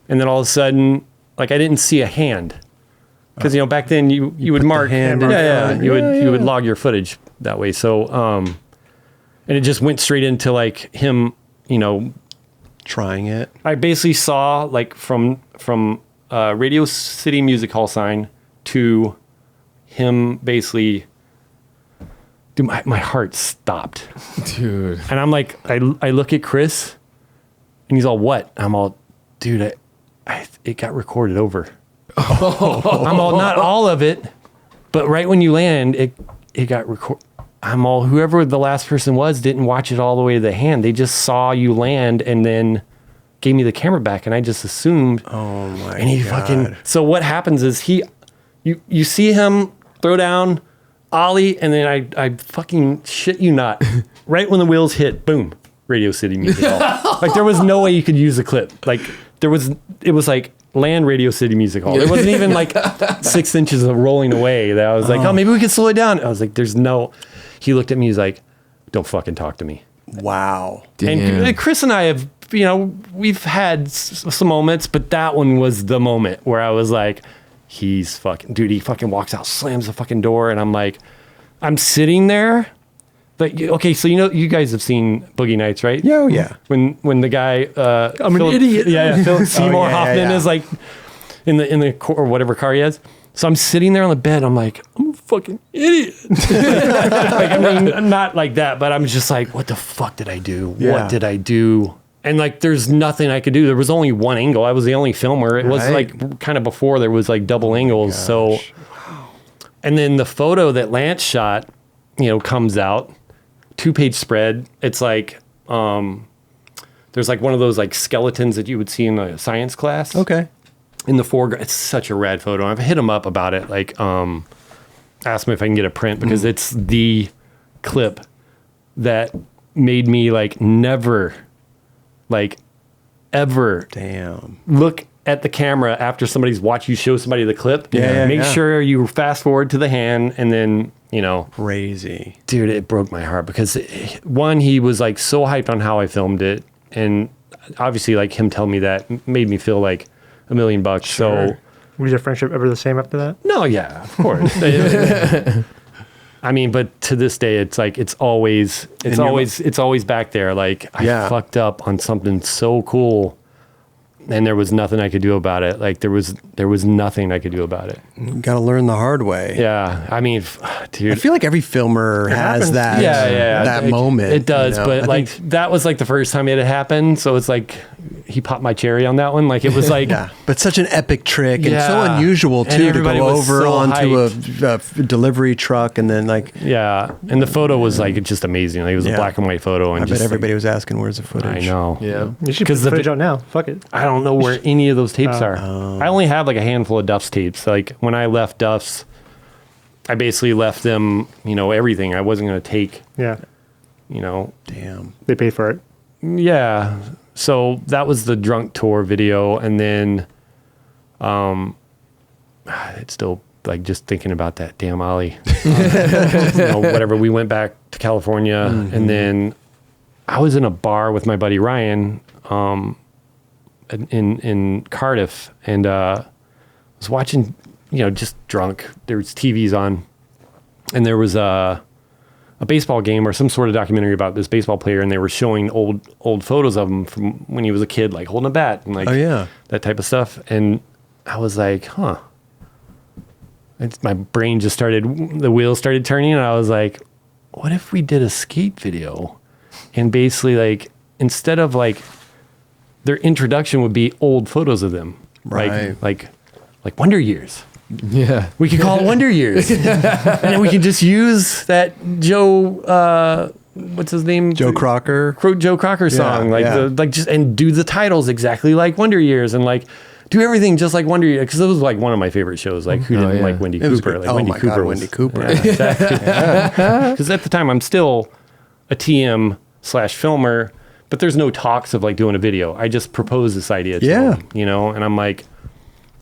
And then all of a sudden, like I didn't see a hand. Because back then you would mark hand you in. would log your footage that way. So and it just went straight into like him, Trying it. I basically saw like from Radio City Music Hall sign to him basically, dude, my heart stopped. Dude. And I'm like, I look at Kris and he's all, what? I'm all, dude, it got recorded over. I'm all, not all of it, but right when you land, it got recorded. I'm all, whoever the last person was didn't watch it all the way to the hand. They just saw you land and then gave me the camera back, and I just assumed. Oh my And he God. fucking. So what happens is you see him throw down, ollie, and then I fucking shit you not. Right when the wheels hit, boom, Radio City Music Hall. Like there was no way you could use the clip. Like it was like land Radio City Music Hall. It wasn't even like 6 inches of rolling away that I was like, oh, maybe we could slow it down. I was like, he looked at me, he's like, don't fucking talk to me. Wow. Damn. And Kris and I have, we've had some moments, but that one was the moment where I was like, he fucking walks out, slams the fucking door, and I'm like, I'm sitting there. But okay, so you guys have seen Boogie Nights, right? Yeah, oh, yeah. When the guy, I'm an idiot. Yeah, Philip Seymour Hoffman yeah. is like in the or whatever car he has. So I'm sitting there on the bed. I'm like, I'm a fucking idiot. Like, I mean, not like that, but I'm just like, what the fuck did I do? Yeah. What did I do? And like, there's nothing I could do. There was only one angle. I was the only filmer. It was Right. like kind of before there was like double angles. So, and then the photo that Lance shot, comes out, 2-page spread. It's like, there's like one of those like skeletons that you would see in a science class. Okay. In the foreground. It's such a rad photo. I've hit him up about it. Like, asked him if I can get a print because it's the clip that made me like never, like ever Damn. look at the camera after somebody's watched you show somebody the clip. Make yeah. sure you fast forward to the hand and then, Crazy. dude, it broke my heart because one, he was like so hyped on how I filmed it. And obviously like him telling me that made me feel like $1 million. Sure. So Was your friendship ever the same after that? no, yeah, of course. I mean, but to this day, it's like, it's always back there. Like I fucked up on something so cool and there was nothing I could do about it. Like there was nothing I could do about it. You got to learn the hard way. Yeah. I mean, dude. I feel like every filmer has happens. that. That Like, moment. It does, but I like think- that was like the first time it had happened. So it's like he popped my cherry on that one. Like it was like, yeah, but such an epic trick and so Yeah. unusual And too to everybody go was over so onto a delivery truck and then like yeah. And the photo was like just amazing. Like it was a Yeah. black and white photo, and I bet just everybody was asking where's the Like, footage. I know. Yeah. You should put 'Cause the the footage vi- out now. Fuck it. I don't know where any of those tapes are. I only have like a handful of Duffs tapes. Like when I left Duffs, I basically left them, everything. I wasn't going to take, Yeah. Damn. They paid for it. yeah. So that was the drunk tour video. And then, it's still like just thinking about that damn Ollie, whatever. We went back to California and then I was in a bar with my buddy Ryan, in Cardiff and, was watching, just drunk. There was TVs on and there was a baseball game or some sort of documentary about this baseball player. And they were showing old photos of him from when he was a kid, like holding a bat and like that type of stuff. And I was like, my brain just the wheels started turning. And I was like, what if we did a skate video and basically like, instead of like their introduction would be old photos of them. Right. Like Wonder Years. Yeah. We could call it Wonder Years. And then we could just use that Joe, what's his name? Joe Crocker. Joe Crocker song. And do the titles exactly like Wonder Years and like do everything just like Wonder Years. Because it was like one of my favorite shows. Like who didn't like Wendy It was Cooper? great. Like Wendy my Cooper God, was, Wendy Cooper. Yeah, exactly. Because at the time I'm still a TM/filmer, but there's no talks of like doing a video. I just proposed this idea to him, and I'm like,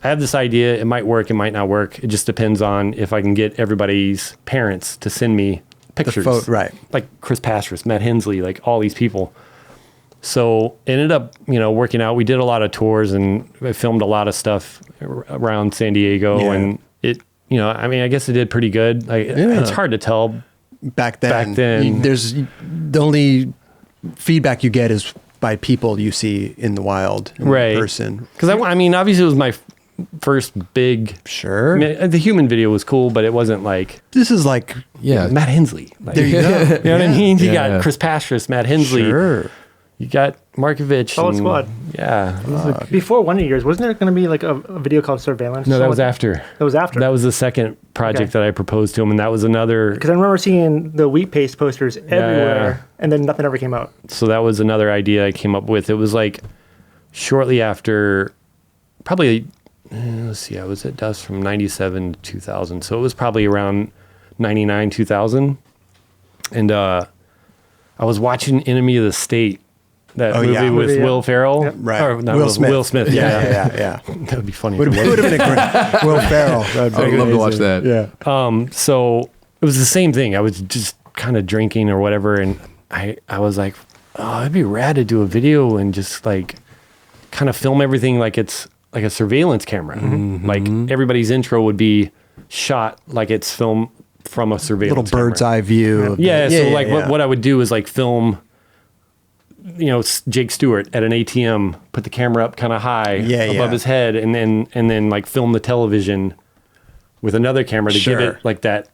I have this idea. It might work. It might not work. It just depends on if I can get everybody's parents to send me pictures. Right. Like Chris Pastris, Matt Hensley, like all these people. So it ended up, working out. We did a lot of tours and I filmed a lot of stuff around San Diego and it, I guess it did pretty good. Like it's hard to tell. Back then, there's the only feedback you get is by people you see in the wild, in person. Because obviously it was my first big. Sure. The human video was cool, but it wasn't like. This is like Matt Hensley. Like, there you go. You know what I mean? You got Chris Pastris, Matt Hensley. Sure. You got Markovich. Solid squad. Yeah. Before Wonder Years, wasn't there going to be like a video called Surveillance? No, that was after. That was after. That was the second project that I proposed to him, and that was another. Because I remember seeing the Wheat Paste posters everywhere, and then nothing ever came out. So that was another idea I came up with. It was like shortly after, probably, let's see, I was at Duffs from 97 to 2000. So it was probably around 99, 2000. And I was watching Enemy of the State that Oh, movie yeah. with Movie, yeah. Will Ferrell. Yep. Right. Or not Will Smith. Will Smith. Yeah. Yeah. That would be funny. Would if it have was. been a great Will Ferrell. That'd I would be love to watch amazing. that. Yeah. So it was the same thing. I was just kind of drinking or whatever, and I was like, oh, it'd be rad to do a video and just like kind of film everything like it's like a surveillance camera. Like everybody's intro would be shot like it's filmed from a surveillance Little bird's camera. eye view. of Yeah, the- so like what I would do is like film, Jake Stewart at an ATM, put the camera up kind of high above his head, and then like film the television with another camera to give Sure. it like that.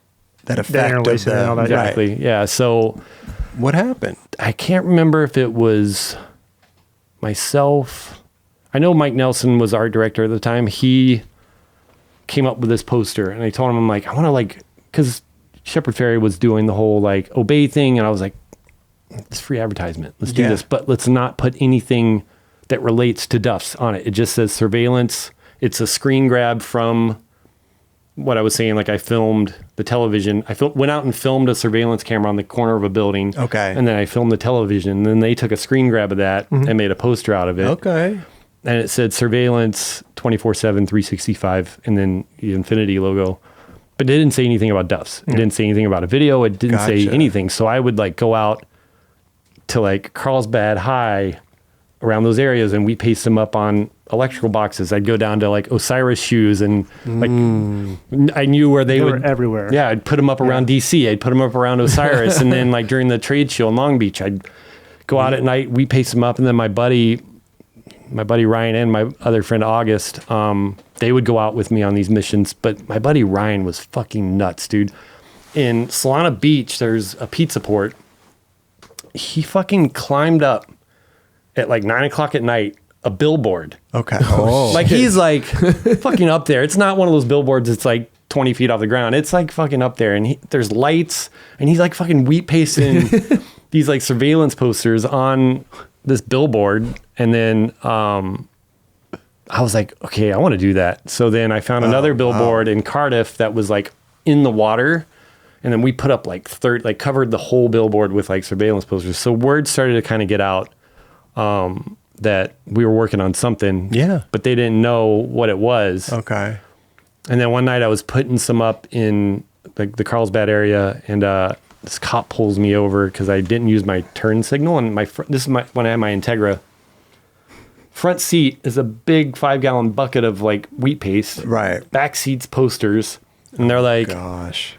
that effect of interlacing and all the, that, yeah. Exactly. Yeah. So What happened? I can't remember if it was myself. I know Mike Nelson was art director at the time. He came up with this poster, and I told him, I'm like, I want to because Shepherd Ferry was doing the whole like obey thing, and I was like, it's free advertisement. Let's do Yeah. this, but let's not put anything that relates to Duffs on it. It just says surveillance. It's a screen grab from what I was saying. Like I filmed the television. Went out and filmed a surveillance camera on the corner of a building. Okay. And then I filmed the television. And then they took a screen grab of that and made a poster out of it. Okay. And it said surveillance 24/7, 365, and then the infinity logo. But it didn't say anything about Duffs. It didn't say anything about a video. It didn't say Gotcha. anything. So I would like go out to like Carlsbad High around those areas, and we paste them up on electrical boxes. I'd go down to like Osiris shoes, and like I knew where they They would were everywhere. Yeah, I'd put them up around DC. I'd put them up around Osiris, and then like during the trade show in Long Beach, I'd go out at night. We paste them up, and then my buddy Ryan and my other friend August, they would go out with me on these missions. But my buddy Ryan was fucking nuts, dude. In Solana Beach, there's a pizza port. He fucking climbed up at like 9 o'clock at night, a billboard. Okay. Oh. Like he's like fucking up there. It's not one of those billboards that's like 20 feet off the ground. It's like fucking up there, and there's lights, and he's like fucking wheat pasting these like surveillance posters on this billboard. And then I was like, okay, I want to do that. So then I found another billboard in Cardiff that was like in the water. And then we put up like covered the whole billboard with like surveillance posters. So word started to kind of get out that we were working on something. Yeah. But they didn't know what it was. Okay. And then one night I was putting some up in like the Carlsbad area, and this cop pulls me over because I didn't use my turn signal. And this is when I had my Integra. Front seat is a big 5-gallon bucket of like wheat paste. Right. Back seat's posters. And they're like, Gosh.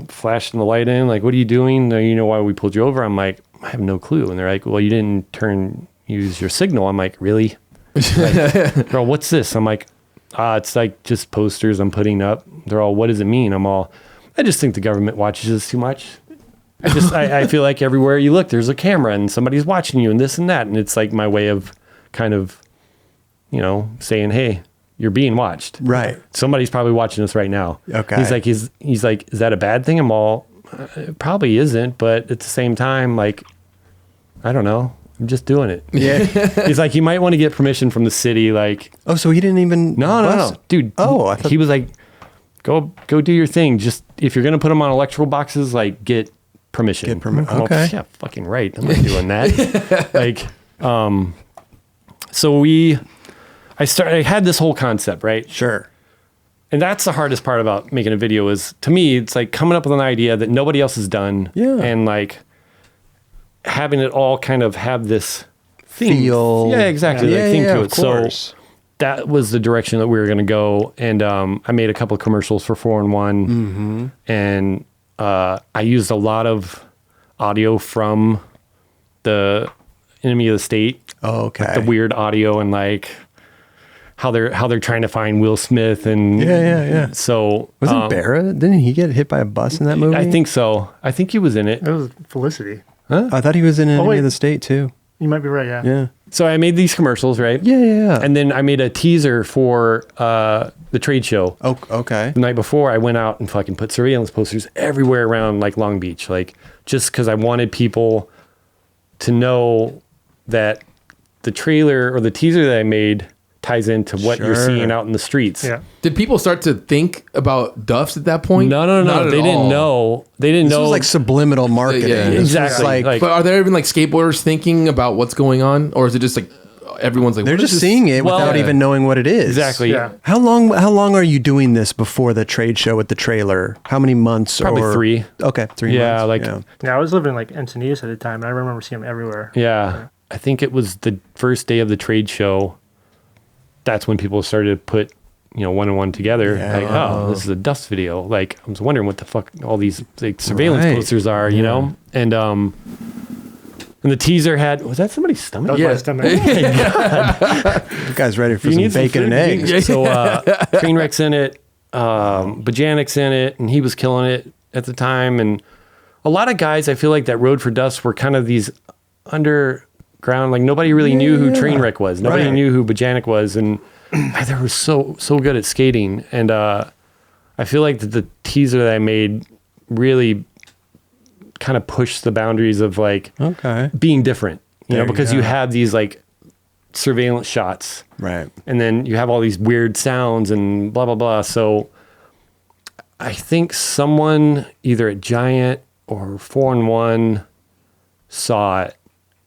flashing the light in, like, what are you doing? You know why we pulled you over? I'm like, I have no clue. And they're like, well, you didn't use your signal. I'm like, really? Like, girl, what's this? I'm like, it's like just posters I'm putting up. They're all, what does it mean? I just think the government watches us too much. I feel like everywhere you look, there's a camera and somebody's watching you and this and that. And it's like my way of kind of, saying, hey, you're being watched. Right. Somebody's probably watching us right now. Okay. He's like, is that a bad thing? I'm all, it probably isn't, but at the same time, like, I don't know. I'm just doing it. Yeah. He's like, you might want to get permission from the city. Like, Oh, so he didn't even. no, dude. Oh, I thought- he was like, go do your thing. Just if you're gonna put them on electrical boxes, like get permission. Get permi- I'm all, okay. yeah, fucking right. I'm not doing that. Like, so I had this whole concept, right? Sure. And that's the hardest part about making a video is, to me, it's like coming up with an idea that nobody else has done. Yeah. And like having it all kind of have this theme. Feel. Yeah, exactly. Yeah, like theme yeah, to of it. So course. that was the direction that we were going to go. And I made a couple of commercials for 4-in-1. Mm-hmm. And I used a lot of audio from the Enemy of the State. Oh, okay. Like the weird audio and like how they're trying to find Will Smith and Yeah. So Wasn't Barra? Didn't he get hit by a bus in that movie? I think so. I think he was in it. It was Felicity. I thought he was in Enemy wait. of the State too. You might be right, yeah. Yeah. So I made these commercials, right? Yeah. And then I made a teaser for the trade show. Oh, okay. The night before, I went out and fucking put surveillance posters everywhere around like Long Beach, like just because I wanted people to know that the trailer or the teaser that I made ties into what you're Sure. seeing out in the streets. Yeah. Did people start to think about Duffs at that point? No. Not at They didn't all. know. They didn't This know. was like subliminal marketing. Yeah, This was exactly. Like- But are there even like skateboarders thinking about what's going on, or is it just like everyone's like they're what is just this? seeing it Well, without yeah. even knowing what it is. exactly. Yeah. How long are you doing this before the trade show with the trailer? How many months? Probably or, 3. Okay, 3 Yeah, months. like- Yeah, I was living in like Etnies at the time, and I remember seeing them everywhere. Yeah. I think it was the first day of the trade show. That's when people started to put, one and one together. Yeah. Like, oh, this is a Duffs video. Like, I was wondering what the fuck all these like surveillance Right. posters are, you know? And the teaser had, was that somebody's stomach? That was my stomach. You guys ready for You some need some bacon and food? eggs? So Trainwreck's in it, Bajanic's in it, and he was killing it at the time. And a lot of guys, I feel like that rode for Duffs were kind of these underground, like nobody really knew who Trainwreck was. Nobody Right. knew who Bajanic was, and they were so good at skating. And I feel like the teaser that I made really kind of pushed the boundaries of like Okay. being different, There you because you go. have these like surveillance shots. Right. And then you have all these weird sounds and blah, blah, blah. So I think someone either at Giant or 4-in-1 saw it.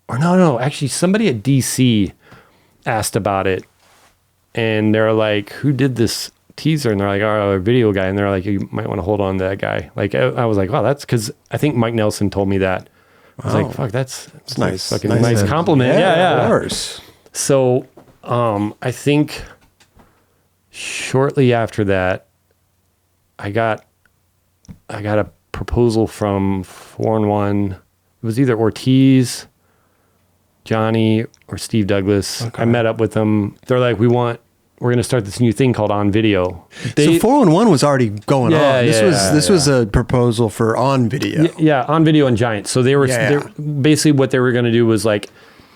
Or no, actually somebody at DC asked about it. And they're like, who did this teaser? And they're like, our video guy. And they're like, you might want to hold on to that guy. Like, I was like, wow, that's because I think Mike Nelson told me that. I was like, fuck, that's nice. Fucking Nice nice to- compliment. Yeah. Of course. So, I think shortly after that, I got a proposal from 4-in-1. It was either Ortiz, Johnny, or Steve Douglas. I met up with them. They're like, we're going to start this new thing called On Video. So 4-in-1 was already going Yeah, on. This yeah, was a proposal for on video. Yeah, On Video and Giant. So they were Yeah. basically what they were going to do was like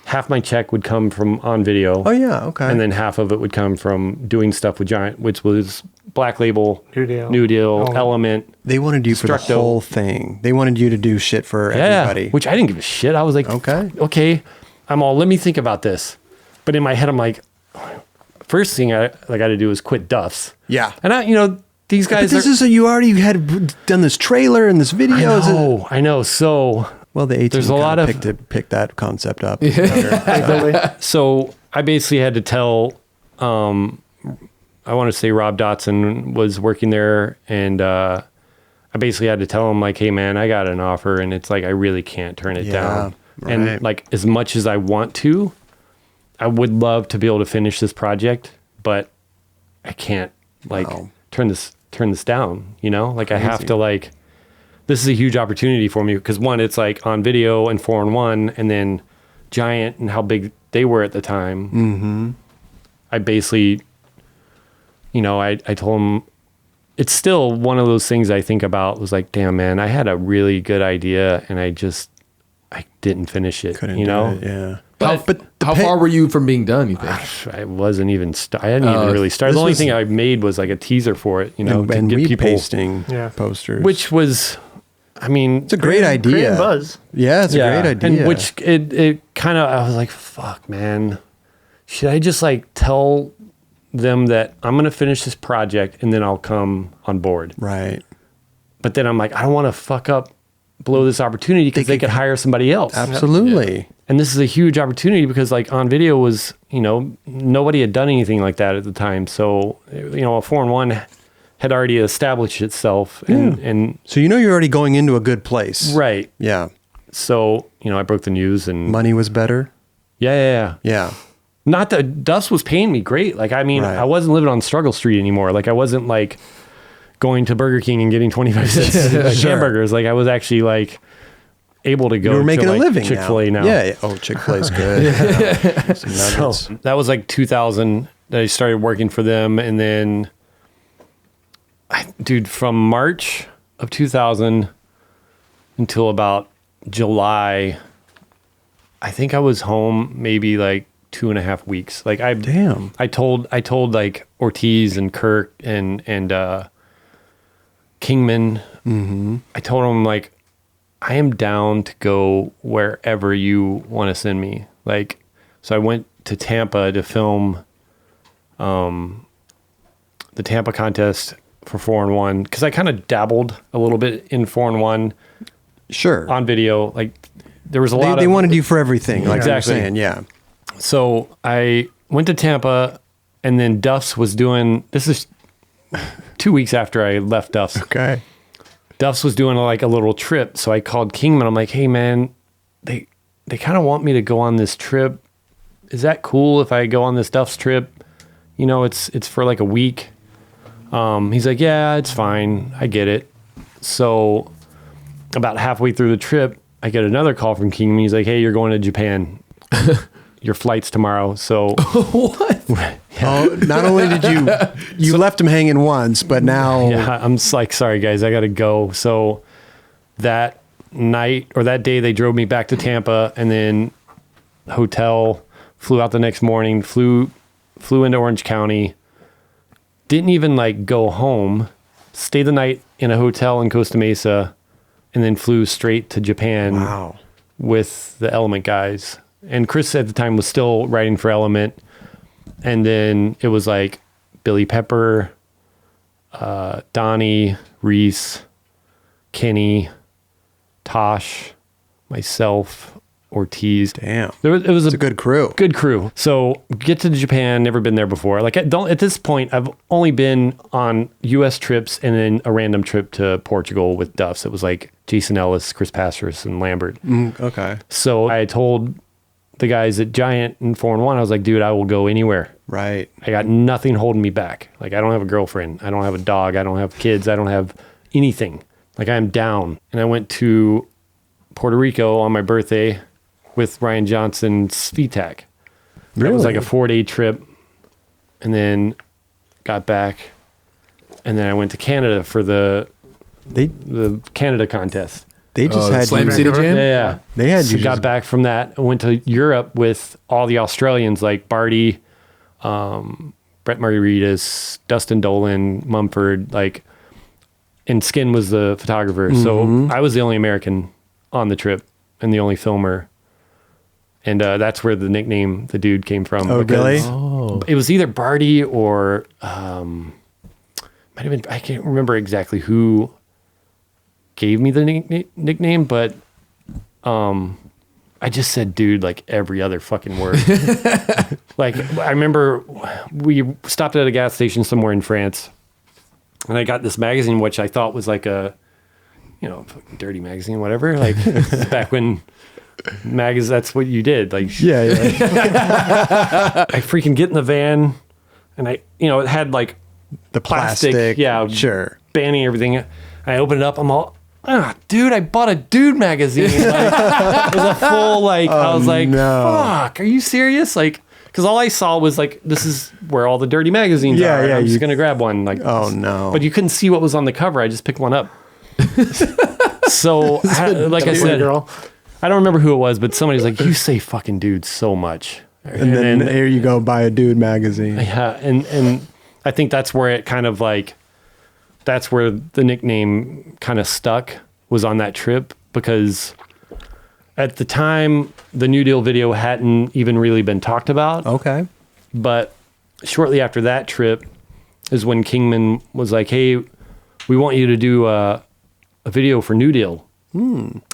half my check would come from On Video. Oh yeah, okay. And then half of it would come from doing stuff with Giant, which was Black Label, New Deal. Element. they wanted you for the Destructo. whole thing. They wanted you to do shit for everybody. Which I didn't give a shit. I was like, Okay. I'm all, let me think about this. But in my head, I'm like, first thing I got to do is quit Duffs. Yeah. And these But guys this are, is you already had done this trailer and this video. I know. So Well, the 18 There's a lot of- picked that concept up. So I basically had to tell, I want to say Rob Dotson was working there, and I basically had to tell him like, hey man, I got an offer, and it's like I really can't turn it down. right. And like as much as I want to, I would love to be able to finish this project, but I can't like Wow. turn this down. Like I have to like. This is a huge opportunity for me because one, it's like On Video and 4-in-1, and then Giant and how big they were at the time. Mm-hmm. I basically, I told them, it's still one of those things I think about was like, damn man, I had a really good idea and I didn't finish it. Couldn't you do know? it, yeah. But How far were you from being done, you think? I wasn't even. I hadn't even really started. The this only was- thing I made was like a teaser for it. And to get weed people, pasting Yeah. posters. which was, I mean, it's a great idea. Creating buzz. Yeah, it's a great idea. And which it kind of, I was like, fuck, man. Should I just like tell them that I'm going to finish this project and then I'll come on board? Right. But then I'm like, I don't want to blow this opportunity because they could hire somebody else. Absolutely. And this is a huge opportunity because like On Video was, nobody had done anything like that at the time. So, a 4-in-1 had already established itself. And So you're already going into a good place. right. Yeah. So, I broke the news and Money was better. yeah. Yeah. Not that Duffs was paying me great. Like, I mean, Right. I wasn't living on Struggle Street anymore. Like, I wasn't like going to Burger King and getting 25 cents Sure. hamburgers. Like, I was actually like able to go You were making to, a like, living Chick-fil-A now. Yeah. Oh, Chick-fil-A's good. Yeah. Some So nuggets. that was like 2000 that I started working for them. And then, from March of 2000 until about July, I think I was home maybe like 2.5 weeks. Like Damn. I told like Ortiz and Kirk and Kingman. Mm-hmm. I told them like, I am down to go wherever you want to send me. Like, so I went to Tampa to film the Tampa contest for 4-in-1, because I kind of dabbled a little bit in 4-in-1 Sure. on video. Like there was a lot They of wanted you for everything, like Exactly. you're saying. Yeah. So I went to Tampa, and then Duffs was doing, this is 2 weeks after I left Duffs. Okay. Duffs was doing like a little trip. So I called Kingman. I'm like, hey man, they kind of want me to go on this trip. Is that cool if I go on this Duffs trip? You know, it's for like a week. He's like, yeah, it's fine. I get it. So about halfway through the trip, I get another call from Kingman. He's like, hey, you're going to Japan. Your flight's tomorrow. So What? Oh, not only did you left him hanging once, but now yeah, I'm just like, sorry guys, I got to go. So that night or that day, they drove me back to Tampa, and then hotel, flew out the next morning, flew into Orange County, didn't even like go home, stayed the night in a hotel in Costa Mesa, and then flew straight to Japan wow. with the Element guys. And Kris at the time was still writing for Element. And then it was like Billy Pepper, Donnie, Reese, Kenny, Tosh, myself, Ortiz. Damn. It was It's a good crew. good crew. So get to Japan, never been there before. Like at this point, I've only been on US trips and then a random trip to Portugal with Duffs. It was like Jason Ellis, Chris Pastras, and Lambert. Okay. So I told the guys at Giant and 4-in-1, I was like, dude, I will go anywhere. Right. I got nothing holding me back. Like I don't have a girlfriend. I don't have a dog. I don't have kids. I don't have anything. Like I'm down. And I went to Puerto Rico on my birthday with Ryan Johnson's VTAC. That was like a 4-day trip, and then got back, and then I went to Canada for the Canada contest. They just had Slam you, City Jam? Yeah. They had So you got just- back from that and went to Europe with all the Australians like Barty, Brett Margaritas, Dustin Dolan, Mumford, like, and Skin was the photographer. So I was the only American on the trip and the only filmer. And that's where the nickname, the dude, came from. Oh, because really? Oh. It was either Barty or might have been, I can't remember exactly who gave me the nickname, but I just said dude like every other fucking word. Like I remember we stopped at a gas station somewhere in France, and I got this magazine which I thought was like a, you know, fucking dirty magazine, whatever. Like back when that's what you did. Like Yeah. I freaking get in the van, and I, you know, it had like The plastic, plastic. yeah, Sure. banning everything. I open it up. I'm all, dude, I bought a dude magazine. Like, it was a full, like, I was like, no. fuck, are you serious? Like, because all I saw was like, this is where all the dirty magazines Yeah, are. and yeah, I'm you- just going to grab one. Like, Oh, no. But you couldn't see what was on the cover. I just picked one up. So, like I said, girl. I don't remember who it was, but somebody's like, you say fucking dude so much. And then here you go, buy a dude magazine. Yeah, and I think that's where it kind of like, that's where the nickname kind of stuck, was on that trip, because at the time the New Deal video hadn't even really been talked about. Okay. But shortly after that trip is when Kingman was like, hey, we want you to do a video for New Deal.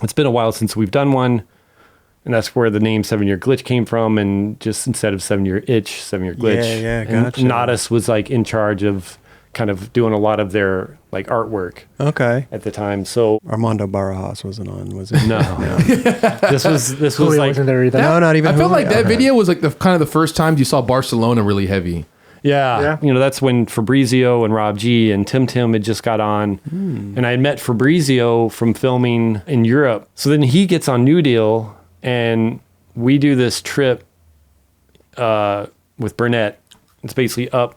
It's been a while since we've done one. And that's where the name 7 Year Glitch came from. And just instead of 7 Year Itch, 7 Year Glitch. Yeah, And gotcha. Nadas was like in charge of kind of doing a lot of their like artwork Okay. at the time. So Armando Barajas wasn't on, was it? no, this was Julio like, wasn't there either. No, not even. I felt like that Okay. video was like the kind of the first time you saw Barcelona really heavy. yeah, you know, that's when Fabrizio and Rob G and Tim had just got on. And I had met Fabrizio from filming in Europe. So then he gets on New Deal, and we do this trip with Burnett. It's basically up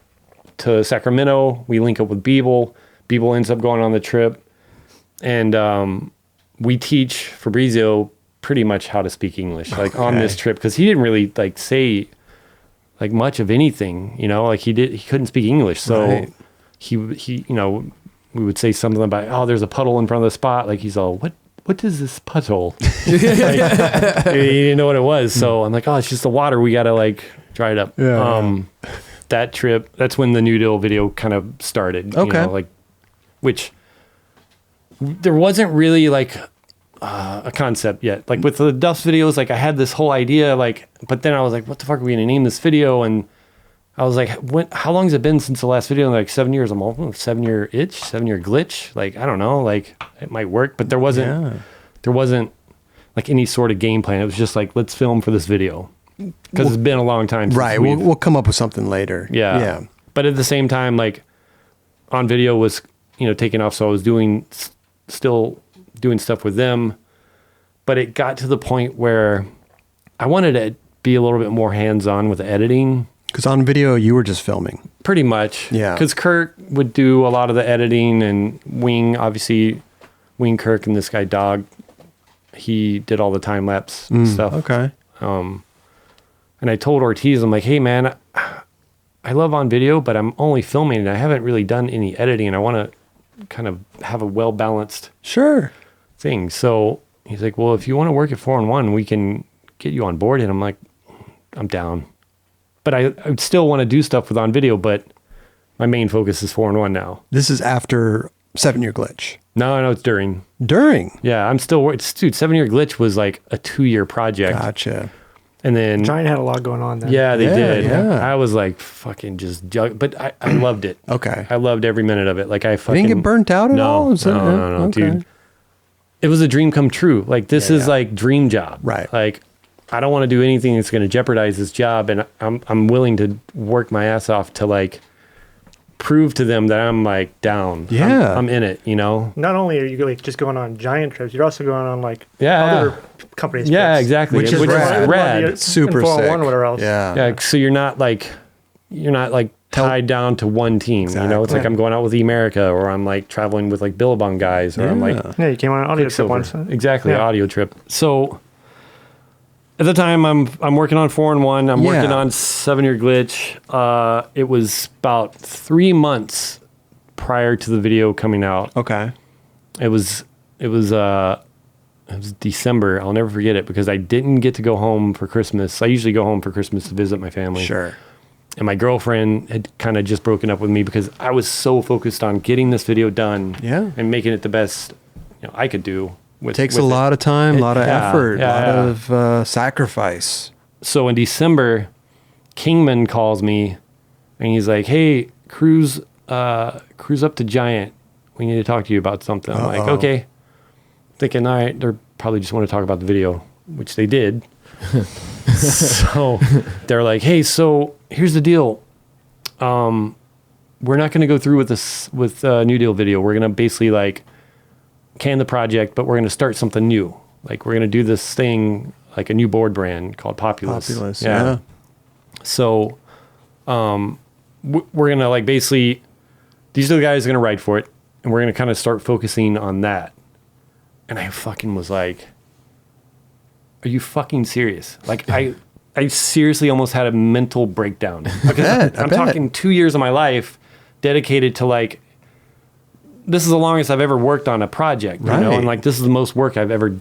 to Sacramento. We link up with Beeble. Beeble ends up going on the trip. And we teach Fabrizio pretty much how to speak English, like on this trip, because he didn't really like say like much of anything, you know, like he couldn't speak English. So Right. he, you know, we would say something about, oh, there's a puddle in front of the spot. Like he's all, what is this puddle? Like, he didn't know what it was. So I'm like, oh, it's just the water. We got to like dry it up. Yeah. that trip, that's when the New Deal video kind of started. Okay. Like, which there wasn't really like a concept yet. Like with the Duffs videos, like I had this whole idea, like, but then I was like, what the fuck are we gonna name this video? And I was like, how long has it been since the last video? And like 7 years. I'm all 7 year itch, 7 year glitch. Like, I don't know, like it might work, but there wasn't like any sort of game plan. It was just like, let's film for this video. Because it's been a long time since Right. We'll come up with something later. Yeah. But at the same time, like on video was, taking off. So I was still doing stuff with them, but it got to the point where I wanted to be a little bit more hands-on with the editing. Because on video, you were just filming. Pretty much. Yeah. Because Kurt would do a lot of the editing, and Wing Kirk and this guy Dog, he did all the time-lapse stuff. Okay. And I told Ortiz, I'm like, hey man, I love on video, but I'm only filming and I haven't really done any editing. I want to kind of have a well-balanced thing. So he's like, well, if you want to work at 4-in-1, we can get you on board. And I'm like, I'm down. But I would still want to do stuff with on video, but my main focus is 4-in-1 now. This is after 7 Year Glitch. No, it's during. Yeah, I'm still dude, 7 Year Glitch was like a 2-year project. Gotcha. And then Giant had a lot going on then. Yeah, they did. Yeah. I was like fucking just but I loved it. Okay. I loved every minute of it. Like I fucking You didn't get burnt out at all? No, Okay. dude. It was a dream come true. Like this is like dream job. Right. Like I don't want to do anything that's going to jeopardize this job, and I'm willing to work my ass off to like prove to them that I'm like down. Yeah. I'm in it, Not only are you like just going on giant trips, you're also going on like Yeah. other companies' Yeah, trips. exactly. Which is rad. rad. Super and 4-on-1 sick. or whatever else. Yeah. Yeah, so you're not like tied down to one team. It's like Exactly. I'm going out with the America, or I'm like traveling with like Billabong guys, or I'm like Yeah, you came on an audio trip Quicksilver. once. Exactly, Yeah. audio trip. So at the time, I'm working on 4-in-1. I'm working on 7 Year Glitch. It was about 3 months prior to the video coming out. Okay. It was December. I'll never forget it because I didn't get to go home for Christmas. I usually go home for Christmas to visit my family. Sure. And my girlfriend had kind of just broken up with me because I was so focused on getting this video done and making it the best I could do. Takes a lot of time, a lot of effort, a lot yeah. of sacrifice. So in December, Kingman calls me and he's like, hey, cruise up to Giant. We need to talk to you about something. I'm like, okay. Thinking, all right, they're probably just want to talk about the video, which they did. So they're like, hey, so here's the deal. We're not going to go through with this, with New Deal video. We're going to basically like can the project, but we're going to start something new. Like we're going to do this thing, like a new board brand called Populous. Yeah. So we're going to like basically, these are the guys that are going to write for it. And we're going to kind of start focusing on that. And I fucking was like, are you fucking serious? Like I seriously almost had a mental breakdown. Because I'm talking 2 years of my life dedicated to like, this is the longest I've ever worked on a project, you know? And like, this is the most work I've ever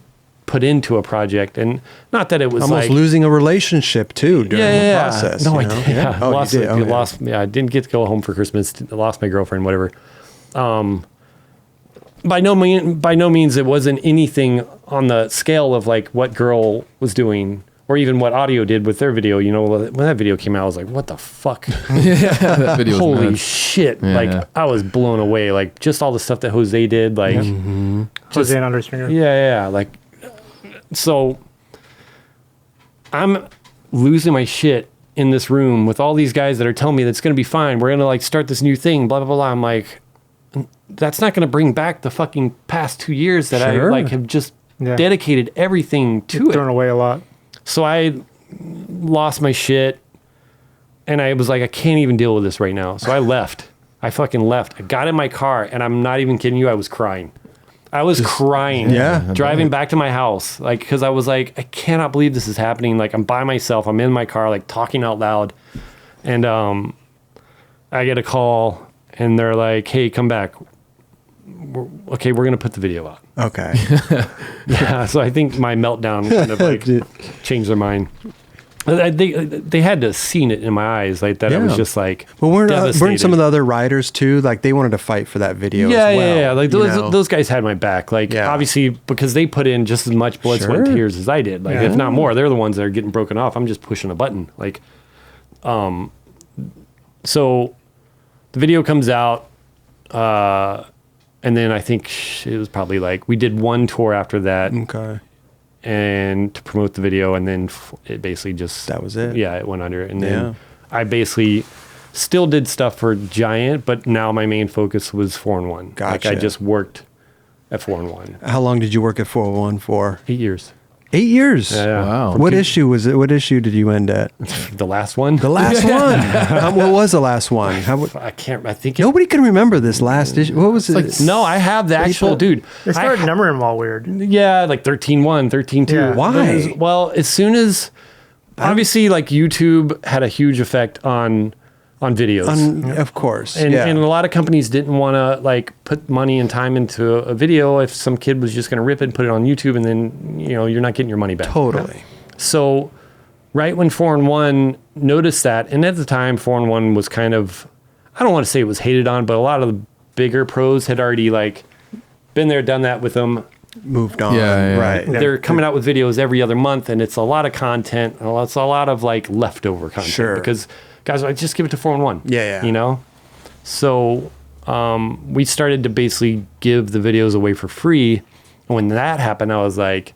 put into a project. And not that it was almost like losing a relationship too during the process. No, you I know? did. Yeah. Oh, lost you did. it. Lost. Yeah, I didn't get to go home for Christmas. I lost my girlfriend, whatever. By no means it wasn't anything on the scale of like what Girl was doing or even what Audio did with their video. You know, when that video came out, I was like, what the fuck? That video was Holy nuts. shit. Yeah, like yeah. I was blown away. Like just all the stuff that Jose did, like Jose and Understringer. yeah. Like, so I'm losing my shit in this room with all these guys that are telling me that's going to be fine. We're going to like start this new thing, blah, blah, blah. I'm like, that's not going to bring back the fucking past 2 years that I like have just dedicated everything to it. Thrown away a lot. So I lost my shit and I was like, I can't even deal with this right now. So I left. I fucking left. I got in my car and I'm not even kidding you. I was crying. I was crying. Yeah. Driving back to my house. Like, cause I was like, I cannot believe this is happening. Like I'm by myself. I'm in my car, like talking out loud. And, I get a call and they're like, hey, come back. We're going to put the video out. Okay. Yeah. So I think my meltdown kind of like changed their mind. They had to have seen it in my eyes, like that. It was just like, well, weren't devastated. some of the other riders too? Like they wanted to fight for that video. Yeah, as well, yeah. Like those guys had my back. Like obviously because they put in just as much blood, sweat, and tears as I did. Like if not more, they're the ones that are getting broken off. I'm just pushing a button. Like, so the video comes out, and then I think it was probably like we did one tour after that. Okay. And to promote the video, and then it basically just... That was it? Yeah, it went under. And then I basically still did stuff for Giant, but now my main focus was 4-in-1. Gotcha. Like I just worked at 4-in-1. How long did you work at 401 for? 8 years. 8 years? Yeah. Wow. What issue was it? What issue did you end at? The last one? The last one. What was the last one? I think... Nobody can remember this last issue. What was it? No, I have the actual... Dude. They started numbering them all weird. Yeah, like 13-1, 13-2. Yeah. Why? Well, as soon as... Obviously, like YouTube had a huge effect on videos. Of course. And a lot of companies didn't want to like put money and time into a video if some kid was just going to rip it and put it on YouTube, and then you're not getting your money back. Totally. So right when 4-in-1 noticed that, and at the time 4-in-1 was kind of, I don't want to say it was hated on, but a lot of the bigger pros had already like been there, done that with them. Moved on. Yeah. Right. They're coming out with videos every other month, and it's a lot of content. It's a lot of like leftover content. Sure. Because guys are like, just give it to 4-in-1. Yeah. So we started to basically give the videos away for free. And when that happened, I was like,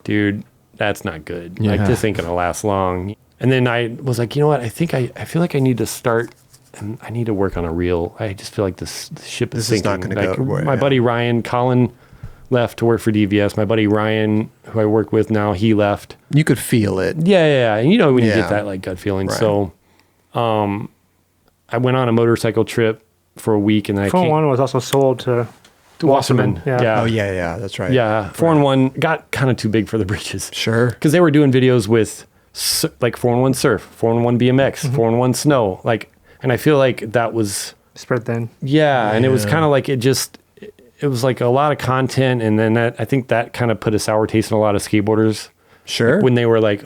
dude, that's not good. Yeah. Like, this ain't going to last long. And then I was like, you know what? I think I feel like I need to start, and I need to work on a reel. I just feel like this ship is sinking. This is not going to go. My buddy Ryan, Colin left to work for DVS. My buddy Ryan, who I work with now, he left. You could feel it. Yeah. And when you get that like gut feeling. Right. So I went on a motorcycle trip for a week, and then 4-in-1 was also sold to Wasserman. Yeah. Oh, yeah. That's right. Yeah. 4-in-1 got kind of too big for the britches. Sure. Because they were doing videos with like 4-in-1 surf, 4-in-1 BMX, 4-in-1 snow. Like, and I feel like that was spread thin. Yeah. And it was kind of like it was like a lot of content. And then I think that kind of put a sour taste in a lot of skateboarders. Sure. When they were like,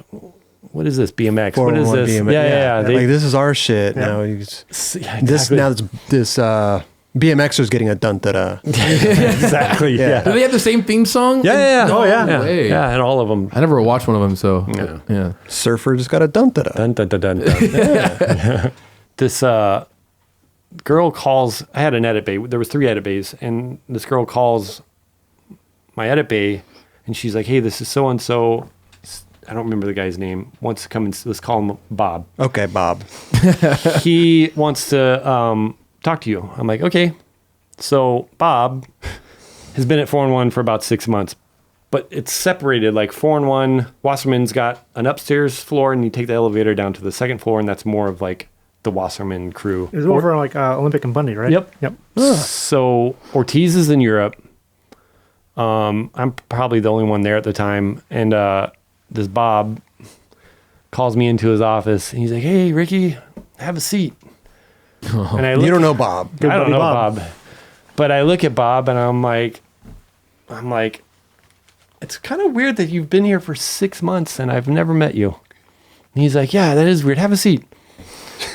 what is this BMX? What is 4-in-1 this? BMX. Yeah. Like, this is our shit. Yeah. Now Exactly. this BMXer's getting a dun-da-da. Exactly. Yeah. Do they have the same theme song? Yeah. Oh, yeah. No way. Yeah, and all of them. I never watched one of them, so yeah. Surfer just got a dun-da-da. Dun, dun, dun, dun, dun. Yeah. This girl calls. I had an edit bay. There was 3 edit bays, and this girl calls my edit bay, and she's like, "Hey, this is so and so. I don't remember the guy's name. Wants to come and let's call him Bob. Okay, Bob. He wants to talk to you." I'm like, "Okay." So Bob has been at 4-in-1 for about 6 months, but it's separated. Like 4-in-1, Wasserman's got an upstairs floor, and you take the elevator down to the second floor, and that's more of like the Wasserman crew. It was over on like Olympic and Bundy, right? Yep. So Ortiz is in Europe. I'm probably the only one there at the time, and this Bob calls me into his office, and he's like, "Hey, Ricki, have a seat." And I You don't know Bob. I don't buddy know Bob. Bob. But I look at Bob, and I'm like, it's kind of weird that you've been here for 6 months and I've never met you. And he's like, "Yeah, that is weird. Have a seat."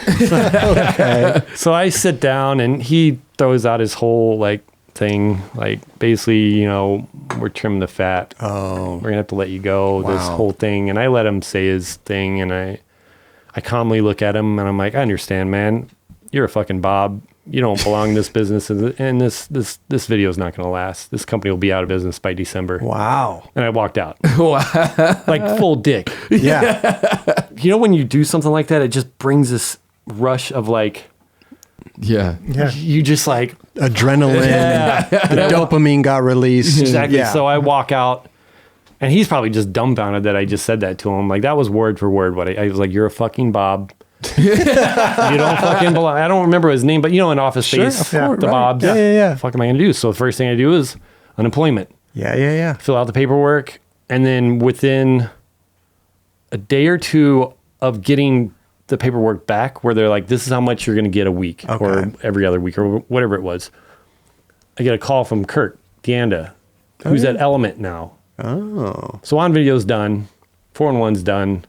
Okay. So I sit down, and he throws out his whole like thing, like basically, we're trimming the fat. Oh. We're gonna have to let you go. This Wow. whole thing, and I let him say his thing, and I calmly look at him, and I'm like, "I understand, man. You're a fucking Bob. You don't belong in this business, and this video is not going to last. This company will be out of business by December." Wow. And I walked out, like full dick. Yeah. When you do something like that, it just brings this rush of like, Yeah. you just like, Adrenaline. The dopamine got released. exactly. Yeah. So I walk out, and he's probably just dumbfounded that I just said that to him. Like, that was word for word what I was like, "You're a fucking Bob. You don't fucking belong." I don't remember his name, but in Office Space, of course, the right. Bobs. Yeah. What the fuck am I going to do? So the first thing I do is unemployment. Yeah. Fill out the paperwork, and then within a day or two of getting the paperwork back, where they're like, "This is how much you're going to get a week or every other week," or whatever it was, I get a call from Kirk Deanda, who's at Element now. Oh. So on video's done, 4-in-1's done.